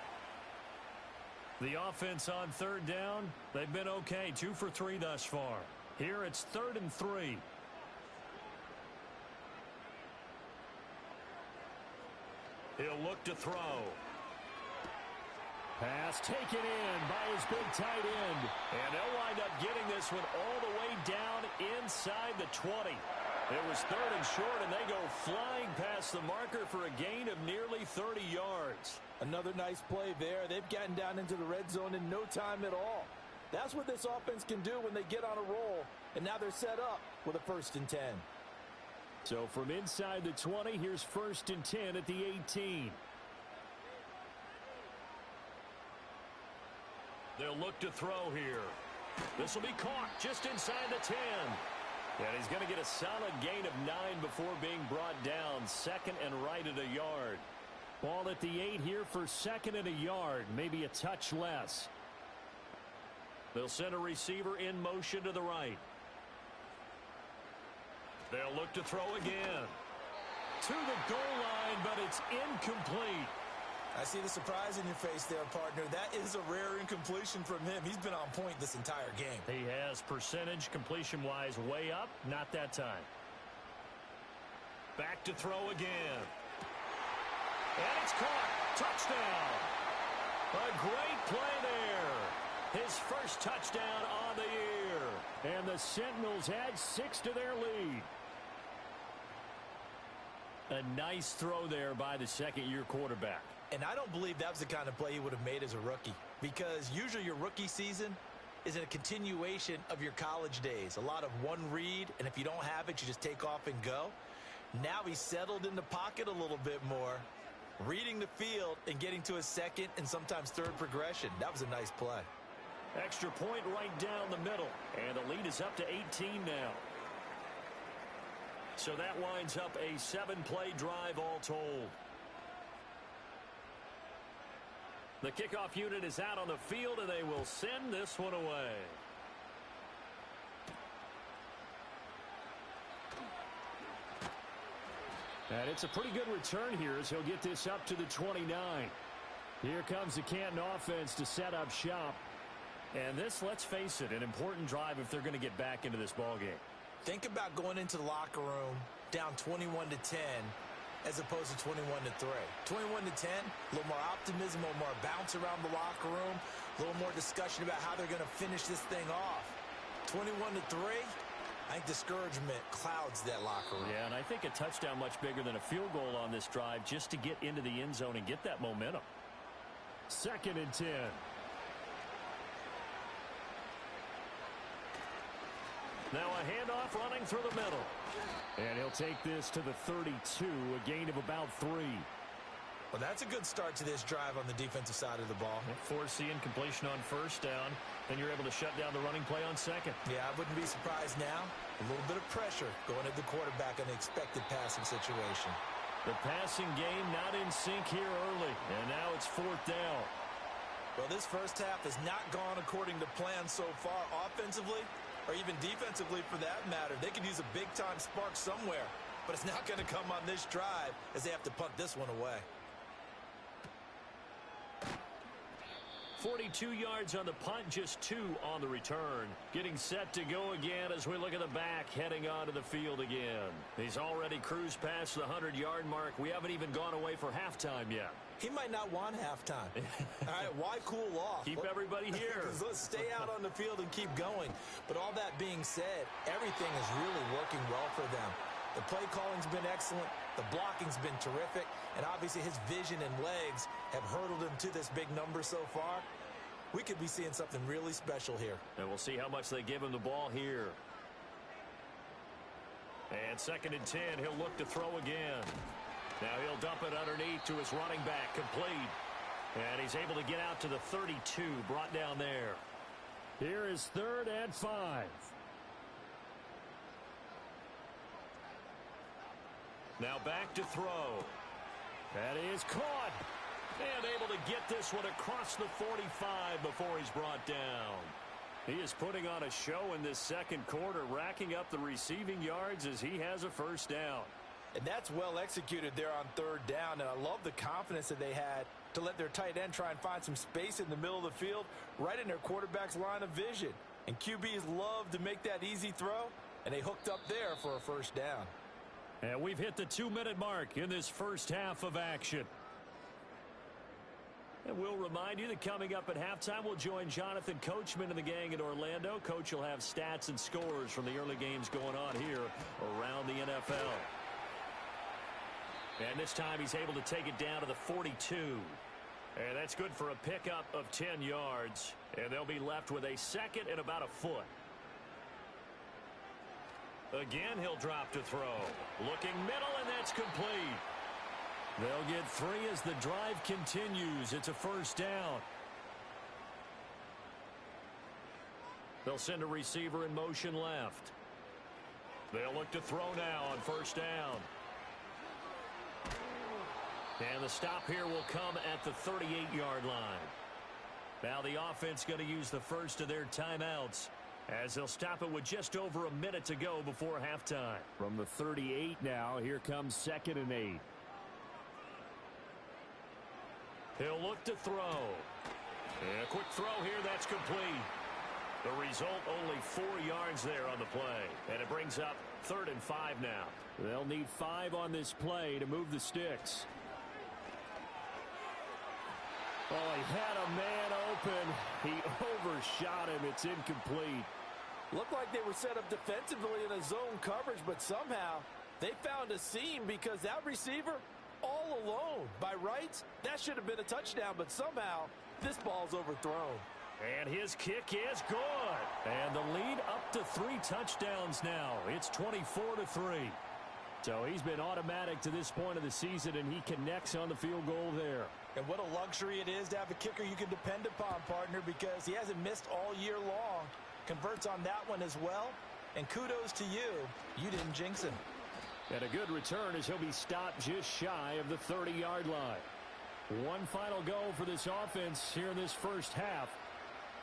The offense on 3rd down, they've been okay. 2 for 3 thus far. Here it's 3rd and 3. He'll look to throw. Pass taken in by his big tight end. And they'll wind up getting this one all the way down inside the 20. It was 3rd and short, and they go flying past the marker for a gain of nearly 30 yards. Another nice play there. They've gotten down into the red zone in no time at all. That's what this offense can do when they get on a roll. And now they're set up with a 1st and 10. So from inside the 20, here's 1st and 10 at the 18. They'll look to throw here. This will be caught just inside the 10. And he's going to get a solid gain of 9 before being brought down. 2nd and right at a yard. Ball at the 8 here for 2nd and a yard. Maybe a touch less. They'll send a receiver in motion to the right. They'll look to throw again. To the goal line, but it's incomplete. I see the surprise in your face there, partner. That is a rare incompletion from him. He's been on point this entire game. He has percentage completion-wise way up. Not that time. Back to throw again. And it's caught. Touchdown. A great play there. His first touchdown on the year. And the Sentinels add 6 to their lead. A nice throw there by the second-year quarterback. And I don't believe that was the kind of play he would have made as a rookie, because usually your rookie season is a continuation of your college days. A lot of one read, and if you don't have it, you just take off and go. Now he's settled in the pocket a little bit more, reading the field and getting to his second and sometimes third progression. That was a nice play. Extra point right down the middle, and the lead is up to 18 now. So that winds up a 7-play drive all told. The kickoff unit is out on the field, and they will send this one away. And it's a pretty good return here as he'll get this up to the 29. Here comes the Canton offense to set up shop. And this, let's face it, an important drive if they're going to get back into this ballgame. Think about going into the locker room down 21-10 as opposed to 21-3. 21-10, a little more optimism, a little more bounce around the locker room, a little more discussion about how they're going to finish this thing off. 21-3, I think discouragement clouds that locker room. Yeah, and I think a touchdown much bigger than a field goal on this drive just to get into the end zone and get that momentum. 2nd and 10. Now a handoff running through the middle. And he'll take this to the 32, a gain of about 3. Well, that's a good start to this drive on the defensive side of the ball. Force the incompletion on first down. Then you're able to shut down the running play on second. Yeah, I wouldn't be surprised now. A little bit of pressure going at the quarterback in the expected passing situation. The passing game not in sync here early. And now it's 4th down. Well, this first half has not gone according to plan so far offensively, or even defensively for that matter. They could use a big-time spark somewhere, but it's not going to come on this drive as they have to punt this one away. 42 yards on the punt, just 2 on the return. Getting set to go again as we look at the back, heading onto the field again. He's already cruised past the 100-yard mark. We haven't even gone away for halftime yet. He might not want halftime. All right, why cool off? Keep everybody here. Let's stay out on the field and keep going. But all that being said, everything is really working well for them. The play calling's been excellent. The blocking's been terrific. And obviously his vision and legs have hurdled him to this big number so far. We could be seeing something really special here. And we'll see how much they give him the ball here. And 2nd and 10, he'll look to throw again. Now he'll dump it underneath to his running back, complete. And he's able to get out to the 32, brought down there. Here is 3rd and 5. Now back to throw. That is caught. And able to get this one across the 45 before he's brought down. He is putting on a show in this second quarter, racking up the receiving yards as he has a first down. And that's well executed there on 3rd down. And I love the confidence that they had to let their tight end try and find some space in the middle of the field, right in their quarterback's line of vision. And QBs love to make that easy throw, and they hooked up there for a first down. And we've hit the 2-minute mark in this first half of action. And we'll remind you that coming up at halftime, we'll join Jonathan Coachman and the gang in Orlando. Coach will have stats and scores from the early games going on here around the NFL. And this time he's able to take it down to the 42. And that's good for a pickup of 10 yards. And they'll be left with a second and about a foot. Again, he'll drop to throw. Looking middle, and that's complete. They'll get 3 as the drive continues. It's a first down. They'll send a receiver in motion left. They'll look to throw now on first down. And the stop here will come at the 38-yard line. Now the offense going to use the first of their timeouts as they'll stop it with just over a minute to go before halftime. From the 38 now, here comes 2nd and 8. He'll look to throw. And a quick throw here, that's complete. The result, only 4 yards there on the play. And it brings up 3rd and 5 now. They'll need 5 on this play to move the sticks. Oh, he had a man open. He overshot him. It's incomplete. Looked like they were set up defensively in a zone coverage, but somehow they found a seam because that receiver all alone. By rights, that should have been a touchdown, but somehow this ball's overthrown. And his kick is good. And the lead up to 3 touchdowns now. It's 24-3. So he's been automatic to this point of the season, and he connects on the field goal there. And what a luxury it is to have a kicker you can depend upon, partner, because he hasn't missed all year long. Converts on that one as well. And kudos to you. You didn't jinx him. And a good return as he'll be stopped just shy of the 30-yard line. One final go for this offense here in this first half.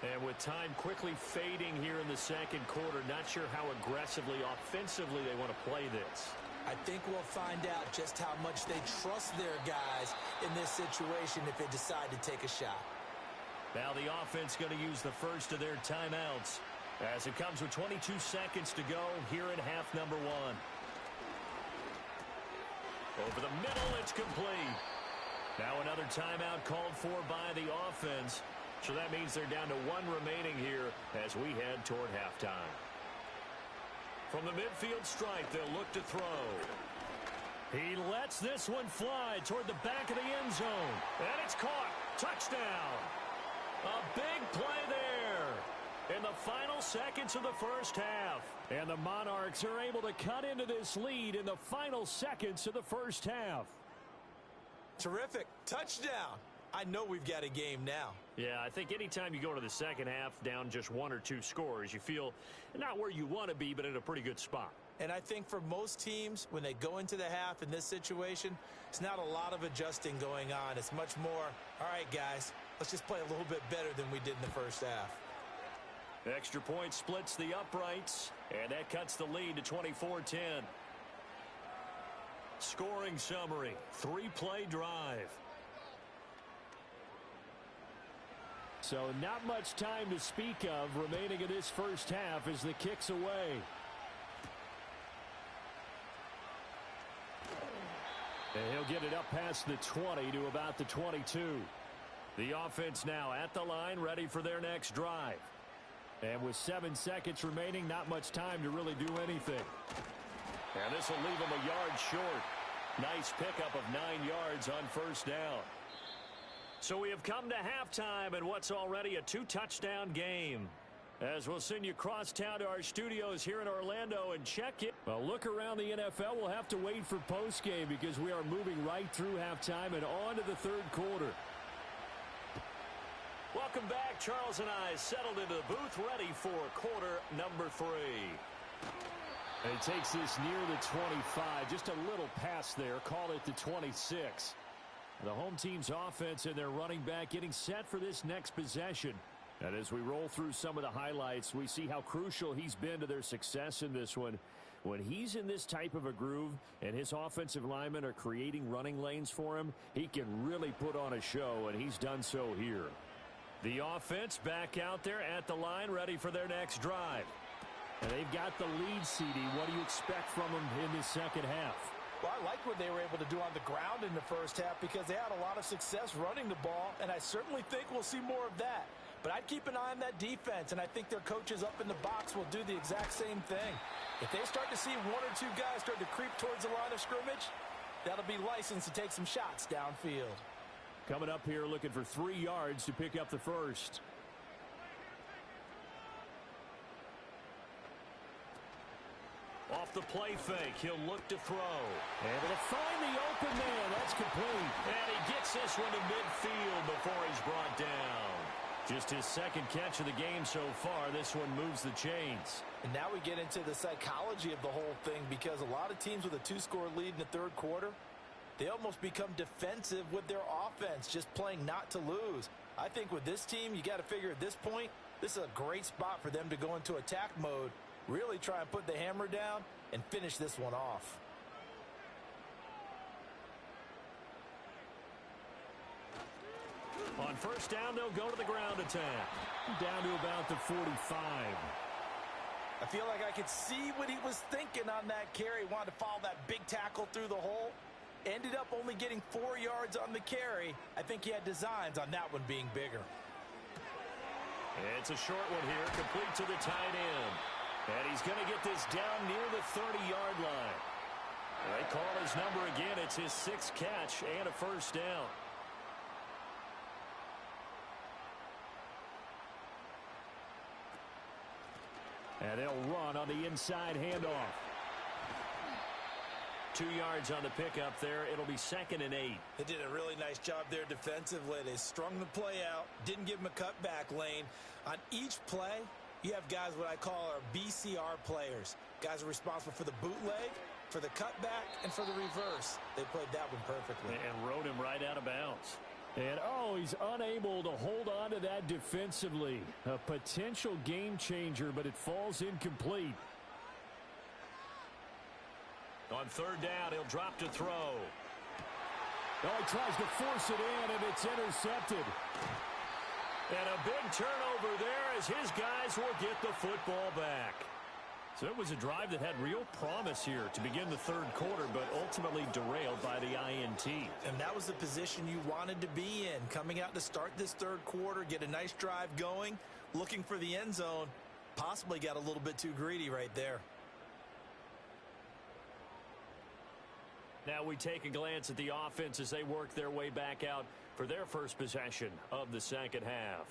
And with time quickly fading here in the second quarter, not sure how aggressively, offensively they want to play this. I think we'll find out just how much they trust their guys in this situation if they decide to take a shot. Now the offense going to use the first of their timeouts as it comes with 22 seconds to go here in half number 1. Over the middle, it's complete. Now another timeout called for by the offense. So that means they're down to 1 remaining here as we head toward halftime. From the midfield stripe, they'll look to throw. He lets this one fly toward the back of the end zone. And it's caught. Touchdown. A big play there in the final seconds of the first half. And the Monarchs are able to cut into this lead in the final seconds of the first half. Terrific. Touchdown. I know we've got a game now. Yeah, I think anytime you go to the second half down just 1 or 2 scores, you feel not where you want to be, but in a pretty good spot. And I think for most teams, when they go into the half in this situation, it's not a lot of adjusting going on. It's much more, all right, guys, let's just play a little bit better than we did in the first half. Extra point splits the uprights, and that cuts the lead to 24-10. Scoring summary, 3-play drive. So not much time to speak of remaining in this first half as the kick's away. And he'll get it up past the 20 to about the 22. The offense now at the line, ready for their next drive. And with 7 seconds remaining, not much time to really do anything. And this will leave them a yard short. Nice pickup of 9 yards on first down. So we have come to halftime in what's already a 2-touchdown game. As we'll send you across town to our studios here in Orlando and check it. Well, look around the NFL. We'll have to wait for postgame because we are moving right through halftime and on to the third quarter. Welcome back. Charles and I settled into the booth ready for quarter number 3. And he takes this near the 25. Just a little pass there. Call it the 26. The home team's offense and their running back getting set for this next possession. And as we roll through some of the highlights, we see how crucial he's been to their success in this one. When he's in this type of a groove and his offensive linemen are creating running lanes for him, he can really put on a show, and he's done so here. The offense back out there at the line, ready for their next drive. And they've got the lead, CD. What do you expect from them in this second half? Well, I like what they were able to do on the ground in the first half because they had a lot of success running the ball, and I certainly think we'll see more of that. But I'd keep an eye on that defense, and I think their coaches up in the box will do the exact same thing. If they start to see 1 or 2 guys start to creep towards the line of scrimmage, that'll be licensed to take some shots downfield. Coming up here looking for 3 yards to pick up the first. Off the play fake, he'll look to throw. Able to find the open man. That's complete. And he gets this one to midfield before he's brought down. Just his second catch of the game so far. This one moves the chains. And now we get into the psychology of the whole thing because a lot of teams with a 2-score lead in the third quarter, they almost become defensive with their offense, just playing not to lose. I think with this team, you got to figure at this point, this is a great spot for them to go into attack mode, really try and put the hammer down and finish this one off. On first down, they'll go to the ground attack. Down to about the 45. I feel like I could see what he was thinking on that carry. Wanted to follow that big tackle through the hole. Ended up only getting 4 yards on the carry. I think he had designs on that one being bigger. It's a short one here, complete to the tight end. And he's going to get this down near the 30-yard line. They call his number again. It's his 6th catch and a first down. And they'll run on the inside handoff. 2 yards on the pickup there. It'll be 2nd and 8. They did a really nice job there defensively. They strung the play out, didn't give him a cutback lane. On each play, you have guys what I call our BCR players. Guys are responsible for the bootleg, for the cutback, and for the reverse. They played that one perfectly. And rode him right out of bounds. And, he's unable to hold on to that defensively. A potential game changer, but it falls incomplete. On third down, he'll drop to throw. He tries to force it in, and it's intercepted. And a big turnover there as his guys will get the football back. So it was a drive that had real promise here to begin the third quarter, but ultimately derailed by the INT. And that was the position you wanted to be in. Coming out to start this third quarter, get a nice drive going, looking for the end zone. Possibly got a little bit too greedy right there. Now we take a glance at the offense as they work their way back out for their first possession of the second half.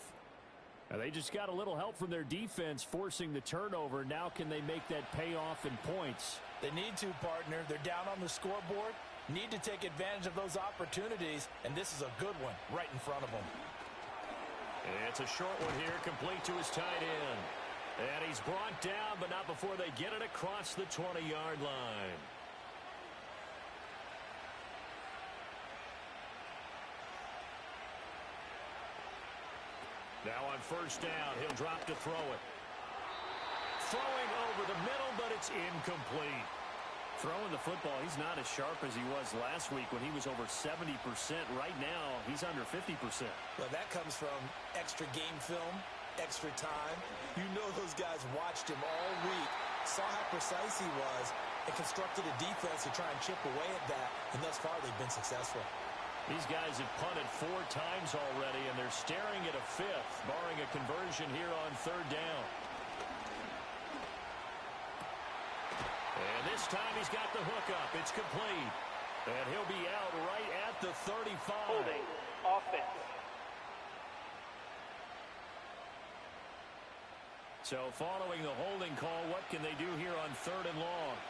And they just got a little help from their defense forcing the turnover. Now can they make that pay off in points? They need to, partner. They're down on the scoreboard. Need to take advantage of those opportunities, and this is a good one right in front of them. It's a short one here, complete to his tight end. And he's brought down, but not before they get it across the 20-yard line. Now on first down, he'll drop to throw it. Throwing over the middle, but it's incomplete. Throwing the football, he's not as sharp as he was last week when he was over 70%. Right now, he's under 50%. Well, that comes from extra game film, extra time. You know those guys watched him all week, saw how precise he was, and constructed a defense to try and chip away at that, and thus far they've been successful. These guys have punted 4 times already, and they're staring at a 5th, barring a conversion here on third down. And this time he's got the hook up. It's complete. And he'll be out right at the 35. Holding offense. So following the holding call, what can they do here on third and long?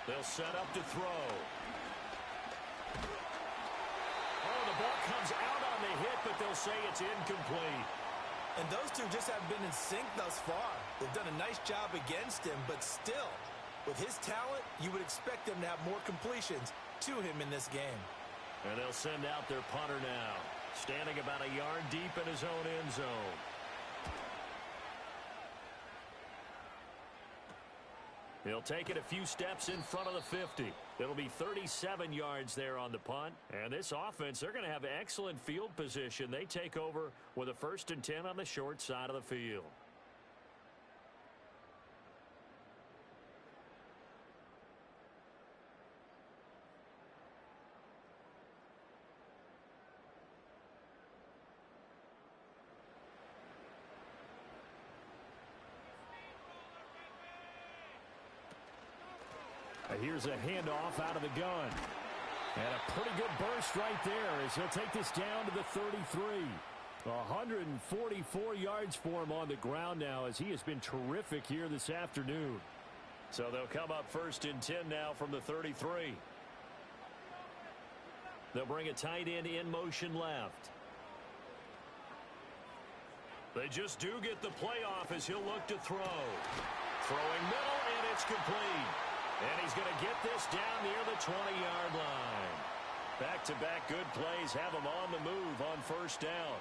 They'll set up to throw. The ball comes out on the hit, but they'll say it's incomplete. And those two just haven't been in sync thus far. They've done a nice job against him, but still, with his talent, you would expect them to have more completions to him in this game. And they'll send out their punter now, standing about a yard deep in his own end zone. He'll take it a few steps in front of the 50. It'll be 37 yards there on the punt. And this offense, they're going to have excellent field position. They take over with a 1st and 10 on the short side of the field. Here's a handoff out of the gun. And a pretty good burst right there as he'll take this down to the 33. 144 yards for him on the ground now as he has been terrific here this afternoon. So they'll come up 1st and 10 now from the 33. They'll bring a tight end in motion left. They just do get the playoff as he'll look to throw. Throwing middle, and it's complete. And he's going to get this down near the 20-yard line. Back-to-back good plays have him on the move on first down.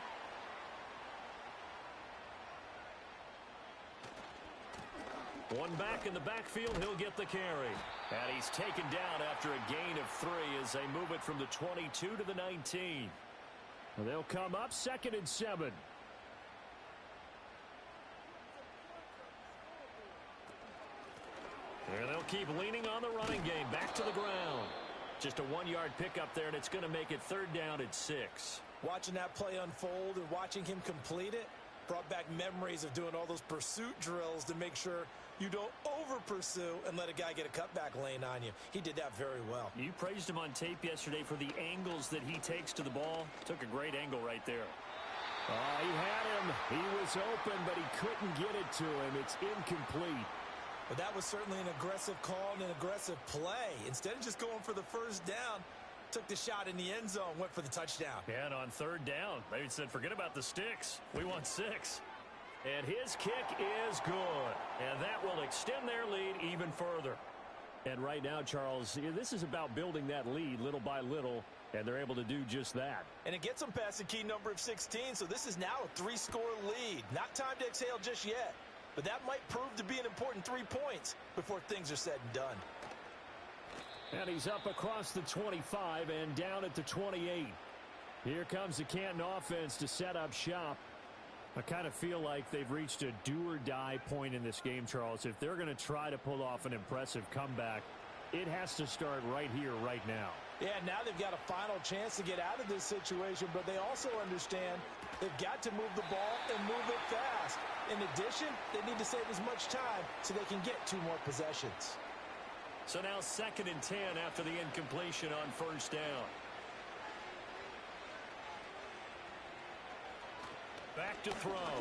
One back in the backfield, he'll get the carry. And he's taken down after a gain of 3 as they move it from the 22 to the 19. They'll come up 2nd and 7. And they'll keep leaning on the running game. Back to the ground. Just a 1-yard pickup there, and it's going to make it 3rd down at 6. Watching that play unfold and watching him complete it brought back memories of doing all those pursuit drills to make sure you don't over-pursue and let a guy get a cutback lane on you. He did that very well. You praised him on tape yesterday for the angles that he takes to the ball. Took a great angle right there. He had him. He was open, but he couldn't get it to him. It's incomplete. But that was certainly an aggressive call and an aggressive play. Instead of just going for the first down, took the shot in the end zone, went for the touchdown. And on 3rd down, they said, forget about the sticks. We want 6. And his kick is good. And that will extend their lead even further. And right now, Charles, this is about building that lead little by little, and they're able to do just that. And it gets them past the key number of 16, so this is now a 3-score lead. Not time to exhale just yet. But that might prove to be an important 3 points before things are said and done. And he's up across the 25 and down at the 28. Here comes the Canton offense to set up shop. I kind of feel like they've reached a do-or-die point in this game, Charles. If they're going to try to pull off an impressive comeback, it has to start right here, right now. Yeah, now they've got a final chance to get out of this situation, but they also understand they've got to move the ball and move it fast. In addition, they need to save as much time so they can get 2 more possessions. So now 2nd and 10 after the incompletion on 1st down. Back to throw.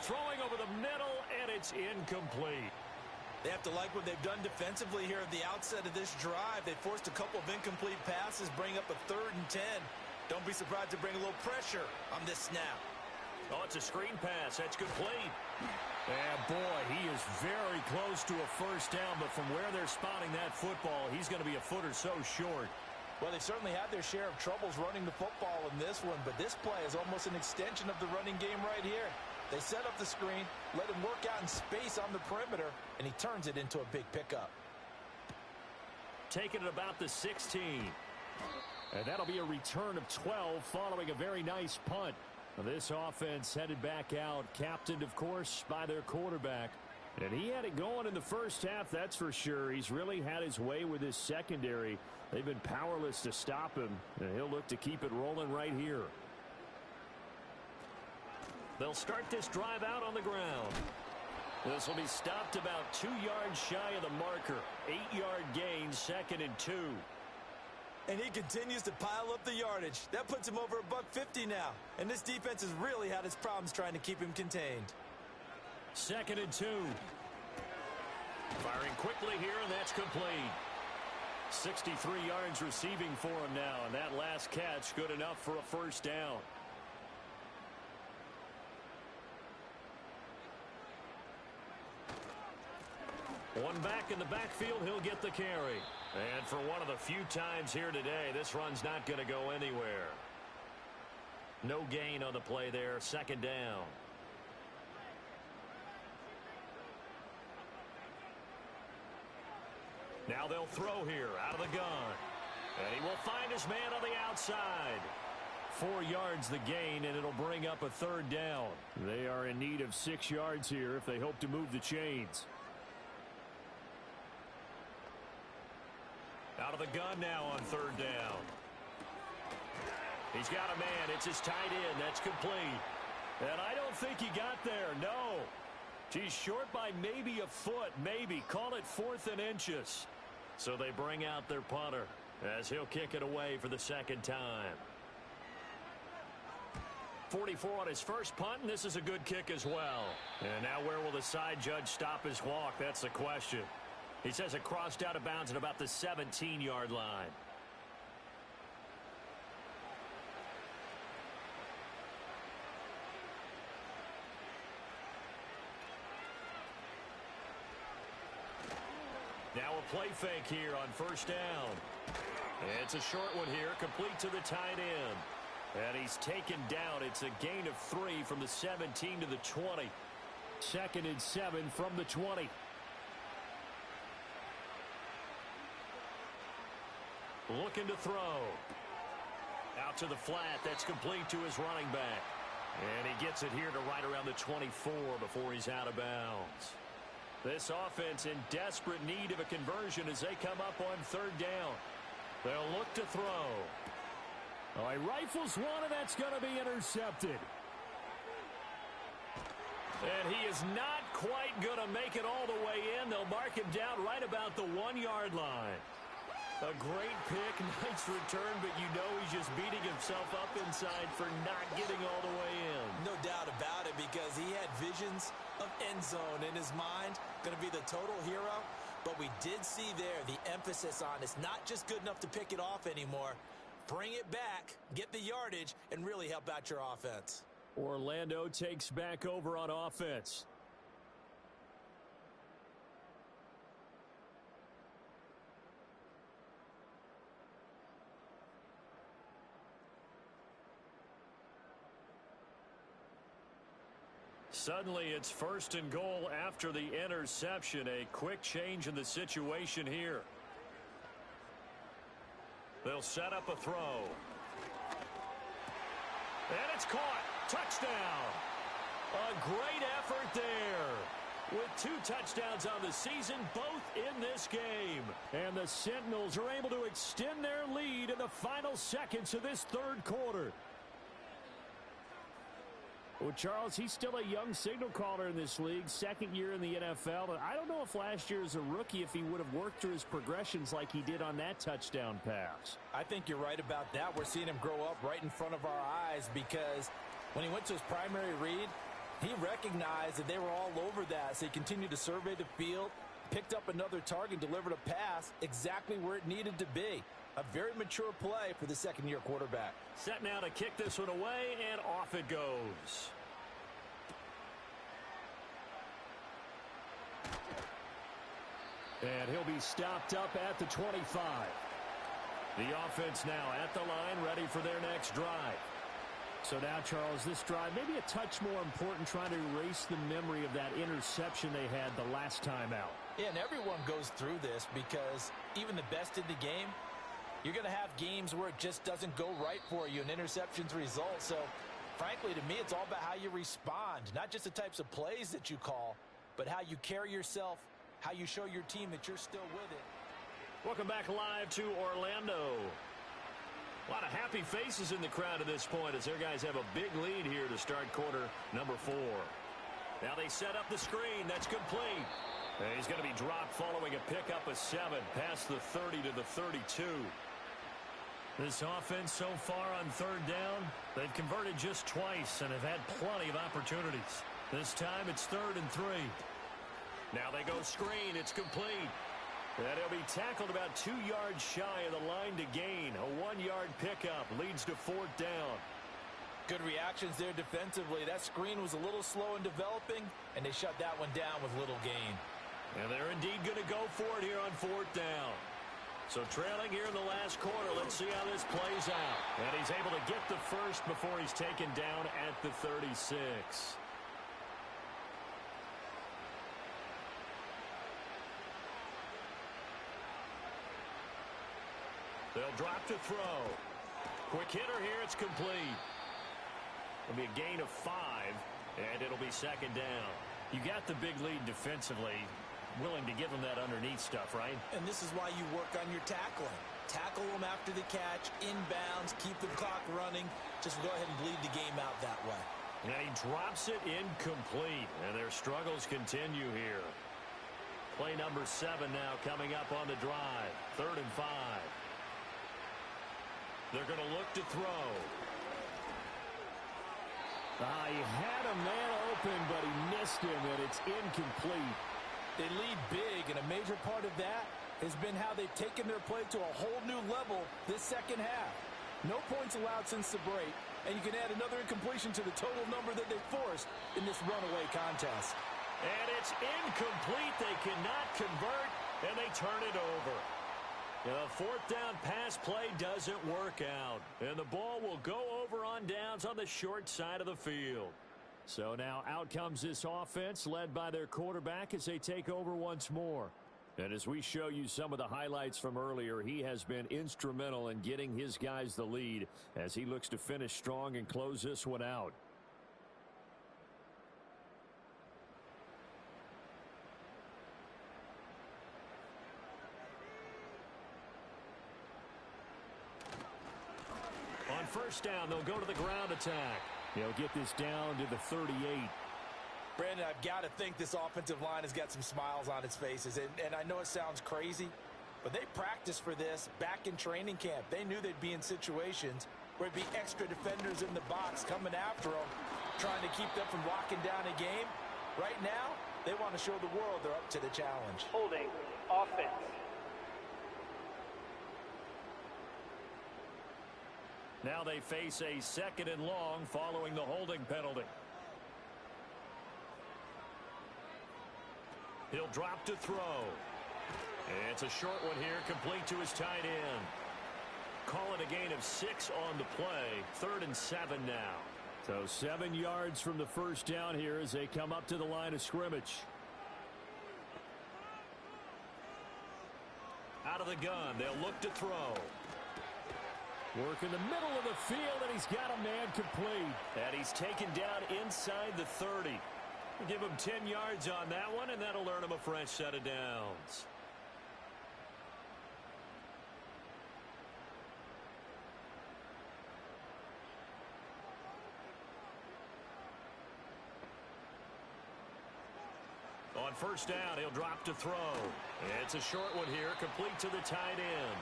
Throwing over the middle, and it's incomplete. They have to like what they've done defensively here at the outset of this drive. They forced a couple of incomplete passes, bring up a 3rd and 10. Don't be surprised to bring a little pressure on this snap. Oh, it's a screen pass. That's complete. And boy, he is very close to a 1st down, but from where they're spotting that football, he's going to be a foot or so short. Well, they've certainly had their share of troubles running the football in this one, but this play is almost an extension of the running game right here. They set up the screen, let him work out in space on the perimeter, and he turns it into a big pickup. Taking it about the 16. And that'll be a return of 12 following a very nice punt. This offense headed back out, captained, of course, by their quarterback. And he had it going in the first half, that's for sure. He's really had his way with his secondary. They've been powerless to stop him, and he'll look to keep it rolling right here. They'll start this drive out on the ground. This will be stopped about 2 yards shy of the marker. 8-yard gain, 2nd and 2. And he continues to pile up the yardage. That puts him over $150 now. And this defense has really had its problems trying to keep him contained. 2nd and 2. Firing quickly here, and that's complete. 63 yards receiving for him now, and that last catch good enough for a 1st down. One back in the backfield, he'll get the carry. And for one of the few times here today, this run's not going to go anywhere. No gain on the play there, 2nd down. Now they'll throw here out of the gun. And he will find his man on the outside. 4 yards the gain, and it'll bring up a 3rd down. They are in need of 6 yards here if they hope to move the chains. Out of the gun now on 3rd down. He's got a man. It's his tight end. That's complete. And I don't think he got there. No. He's short by maybe a foot. Maybe. Call it 4th and inches. So they bring out their punter as he'll kick it away for the 2nd time. 44 on his first punt, and this is a good kick as well. And now where will the side judge stop his walk? That's the question. He says it crossed out of bounds at about the 17-yard line. Now a play fake here on 1st down. It's a short one here, complete to the tight end. And he's taken down. It's a gain of 3 from the 17 to the 20. 2nd and 7 from the 20. Looking to throw. Out to the flat. That's complete to his running back. And he gets it here to right around the 24 before he's out of bounds. This offense in desperate need of a conversion as they come up on 3rd down. They'll look to throw. Oh, he rifles one, and that's going to be intercepted. And he is not quite going to make it all the way in. They'll mark him down right about the 1-yard line. A great pick, nice return, but you know he's just beating himself up inside for not getting all the way in. No doubt about it, because he had visions of end zone in his mind. Going to be the total hero. But we did see there the emphasis on it's not just good enough to pick it off anymore. Bring it back, get the yardage, and really help out your offense. Orlando takes back over on offense. Suddenly, it's 1st and goal after the interception. A quick change in the situation here. They'll set up a throw. And it's caught. Touchdown. A great effort there. With 2 touchdowns on the season, both in this game. And the Sentinels are able to extend their lead in the final seconds of this 3rd quarter. Well, Charles, he's still a young signal caller in this league, 2nd year in the NFL. And I don't know if last year as a rookie, if he would have worked through his progressions like he did on that touchdown pass. I think you're right about that. We're seeing him grow up right in front of our eyes, because when he went to his primary read, he recognized that they were all over that. So he continued to survey the field, picked up another target, delivered a pass exactly where it needed to be. A very mature play for the 2nd-year quarterback. Set now to kick this one away, and off it goes. And he'll be stopped up at the 25. The offense now at the line, ready for their next drive. So now, Charles, this drive maybe a touch more important, trying to erase the memory of that interception they had the last time out. Yeah, and everyone goes through this, because even the best in the game, you're going to have games where it just doesn't go right for you, and interceptions result. So, frankly, to me, it's all about how you respond, not just the types of plays that you call, but how you carry yourself, how you show your team that you're still with it. Welcome back live to Orlando. A lot of happy faces in the crowd at this point as their guys have a big lead here to start quarter number 4. Now they set up the screen. That's complete. And he's going to be dropped following a pickup of 7 past the 30 to the 32. This offense so far on 3rd down, they've converted just twice and have had plenty of opportunities. This time it's 3rd and 3. Now they go screen. It's complete. And he'll be tackled about 2 yards shy of the line to gain. A 1-yard pickup leads to 4th down. Good reactions there defensively. That screen was a little slow in developing, and they shut that one down with little gain. And they're indeed going to go for it here on 4th down. So trailing here in the last quarter, let's see how this plays out. And he's able to get the first before he's taken down at the 36. They'll drop to throw. Quick hitter here. It's complete. It'll be a gain of 5, and it'll be 2nd down. You got the big lead defensively. Willing to give them that underneath stuff, right? And this is why you work on your tackling. Tackle them after the catch, inbounds, keep the clock running. Just go ahead and bleed the game out that way. And he drops it incomplete, and their struggles continue here. Play number 7 now coming up on the drive. 3rd and 5. They're going to look to throw. He had a man open, but he missed him, and it's incomplete. They lead big, and a major part of that has been how they've taken their play to a whole new level this 2nd half. No points allowed since the break, and you can add another incompletion to the total number that they forced in this runaway contest. And it's incomplete. They cannot convert, and they turn it over. The 4th down pass play doesn't work out, and the ball will go over on downs on the short side of the field. So now out comes this offense led by their quarterback as they take over once more. And as we show you some of the highlights from earlier, he has been instrumental in getting his guys the lead as he looks to finish strong and close this one out. On first down, they'll go to the ground attack. They'll get this down to the 38. Brandon, I've got to think this offensive line has got some smiles on its faces. And I know it sounds crazy, but they practiced for this back in training camp. They knew they'd be in situations where it'd be extra defenders in the box coming after them, trying to keep them from locking down a game. Right now, they want to show the world they're up to the challenge. Holding offense. Now they face a 2nd and long following the holding penalty. He'll drop to throw. It's a short one here, complete to his tight end. Call it a gain of 6 on the play. 3rd and 7 now. So 7 yards from the first down here as they come up to the line of scrimmage. Out of the gun, they'll look to throw. Work in the middle of the field, and he's got a man complete. And he's taken down inside the 30. Give him 10 yards on that one, and that'll earn him a fresh set of downs. On first down, he'll drop to throw. It's a short one here, complete to the tight end.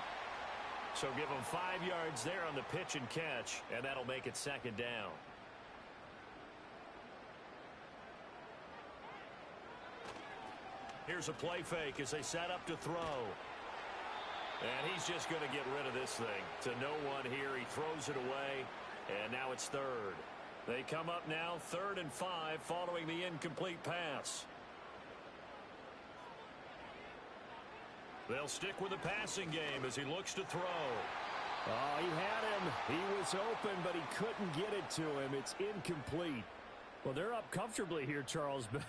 So give him 5 yards there on the pitch and catch, and that'll make it 2nd down. Here's a play fake as they set up to throw. And he's just going to get rid of this thing. To no one here, he throws it away, and now it's 3rd. They come up now 3rd and 5 following the incomplete pass. They'll stick with the passing game as he looks to throw. Oh, he had him. He was open, but he couldn't get it to him. It's incomplete. Well, they're up comfortably here, Charles, but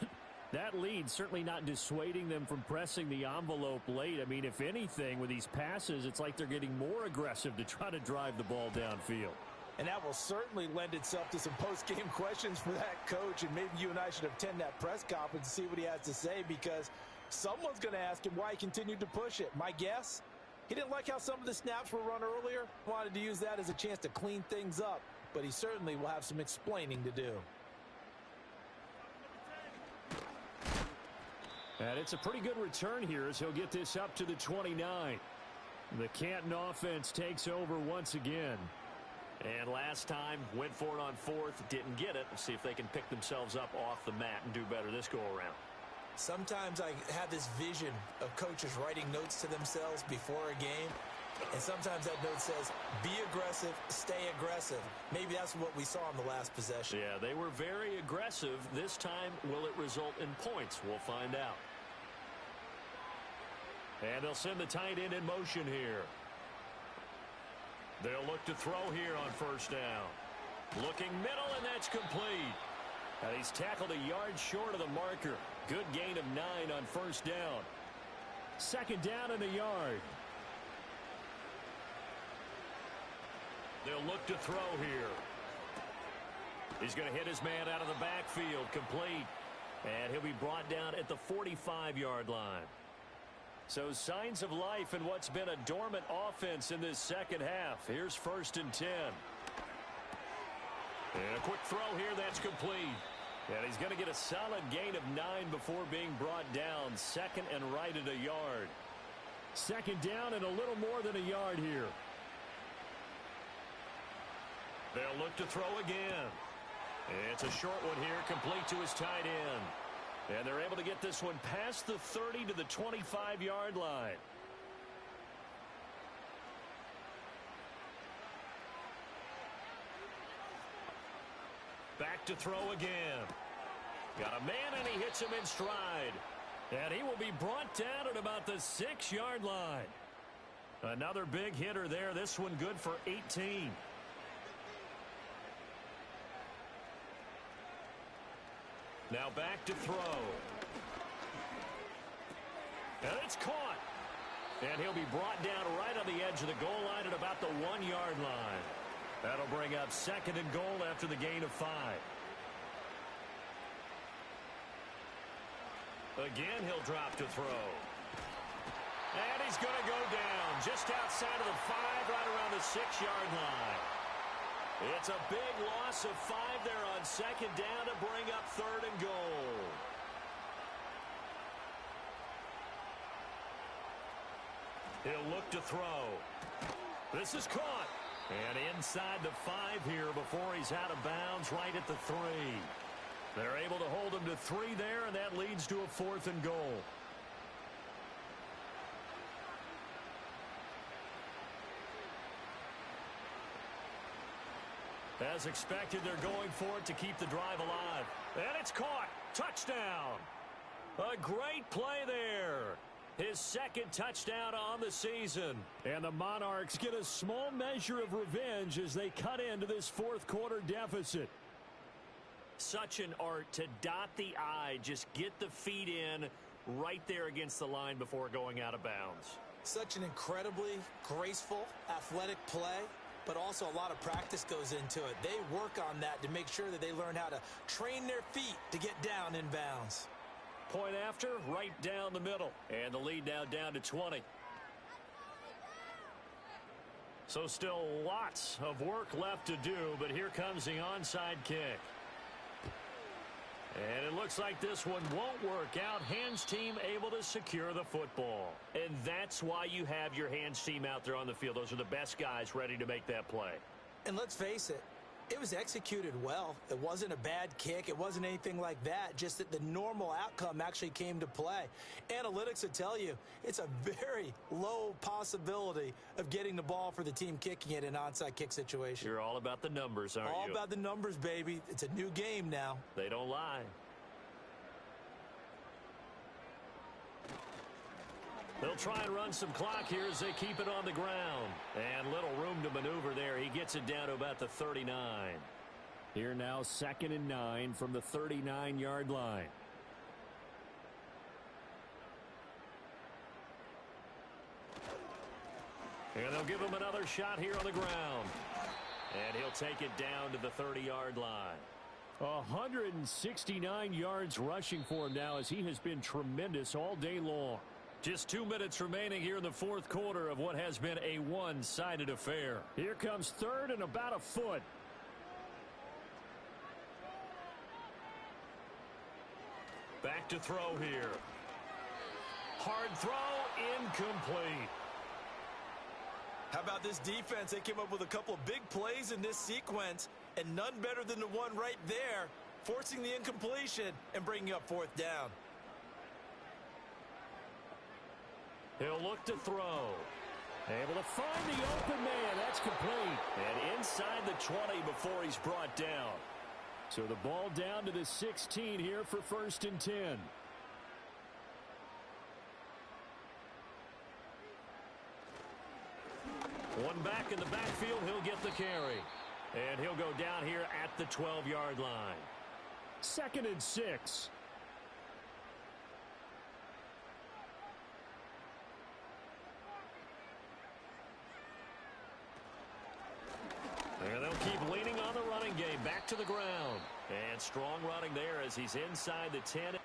that lead certainly not dissuading them from pressing the envelope late. I mean, if anything, with these passes, it's like they're getting more aggressive to try to drive the ball downfield. And that will certainly lend itself to some post-game questions for that coach, and maybe you and I should attend that press conference and see what he has to say, because someone's going to ask him why he continued to push it. My guess, he didn't like how some of the snaps were run earlier, wanted to use that as a chance to clean things up, but he certainly will have some explaining to do. And it's a pretty good return here as he'll get this up to the 29. The Canton offense takes over once again. And last time, went for it on 4th, didn't get it. Let's see if they can pick themselves up off the mat and do better this go-around. Sometimes I have this vision of coaches writing notes to themselves before a game, and sometimes that note says, be aggressive, stay aggressive. Maybe that's what we saw in the last possession. Yeah, they were very aggressive. This time, will it result in points? We'll find out. And they'll send the tight end in motion here. They'll look to throw here on first down. Looking middle, and that's complete. And he's tackled a yard short of the marker. Good gain of 9 on first down. 2nd down and a yard. They'll look to throw here. He's going to hit his man out of the backfield, complete. And he'll be brought down at the 45-yard line. So signs of life in what's been a dormant offense in this second half. Here's 1st and 10. And a quick throw here, that's complete. And he's going to get a solid gain of 9 before being brought down. 2nd and right at a yard. 2nd down and a little more than a yard here. They'll look to throw again. It's a short one here, complete to his tight end. And they're able to get this one past the 30 to the 25-yard line. Back to throw again. Got a man, and he hits him in stride. And he will be brought down at about the 6-yard line. Another big hitter there. This one good for 18. Now back to throw. And it's caught. And he'll be brought down right on the edge of the goal line at about the 1-yard line. That'll bring up 2nd and goal after the gain of 5. Again, he'll drop to throw. And he's going to go down just outside of the 5, right around the 6-yard line. It's a big loss of 5 there on 2nd down to bring up 3rd and goal. He'll look to throw. This is caught. And inside the 5 here before he's out of bounds right at the 3. They're able to hold him to 3 there, and that leads to a 4th and goal. As expected, they're going for it to keep the drive alive. And it's caught. Touchdown. A great play there. His 2nd touchdown on the season. And the Monarchs get a small measure of revenge as they cut into this 4th quarter deficit. Such an art to dot the I, just get the feet in right there against the line before going out of bounds. Such an incredibly graceful, athletic play, but also a lot of practice goes into it. They work on that to make sure that they learn how to train their feet to get down in bounds. Point after, right down the middle. And the lead now down to 20. So still lots of work left to do, but here comes the onside kick. And it looks like this one won't work out. Hands team able to secure the football. And that's why you have your hands team out there on the field. Those are the best guys ready to make that play. And let's face it, it was executed well. It wasn't a bad kick. It wasn't anything like that. Just that the normal outcome actually came to play. Analytics will tell you it's a very low possibility of getting the ball for the team kicking it in an onside kick situation. You're all about the numbers, aren't you? All about the numbers, baby. It's a new game now. They don't lie. They'll try and run some clock here as they keep it on the ground. And little room to maneuver there. He gets it down to about the 39. Here now, 2nd and 9 from the 39-yard line. And they'll give him another shot here on the ground. And he'll take it down to the 30-yard line. 169 yards rushing for him now as he has been tremendous all day long. Just 2 minutes remaining here in the 4th quarter of what has been a one-sided affair. Here comes 3rd and about a foot. Back to throw here. Hard throw, incomplete. How about this defense? They came up with a couple of big plays in this sequence, and none better than the one right there, forcing the incompletion and bringing up 4th down. He'll look to throw. Able to find the open man. That's complete. And inside the 20 before he's brought down. So the ball down to the 16 here for 1st and 10. One back in the backfield. He'll get the carry. And he'll go down here at the 12-yard line. 2nd and 6. And they'll keep leaning on the running game. Back to the ground. And strong running there as he's inside the 10.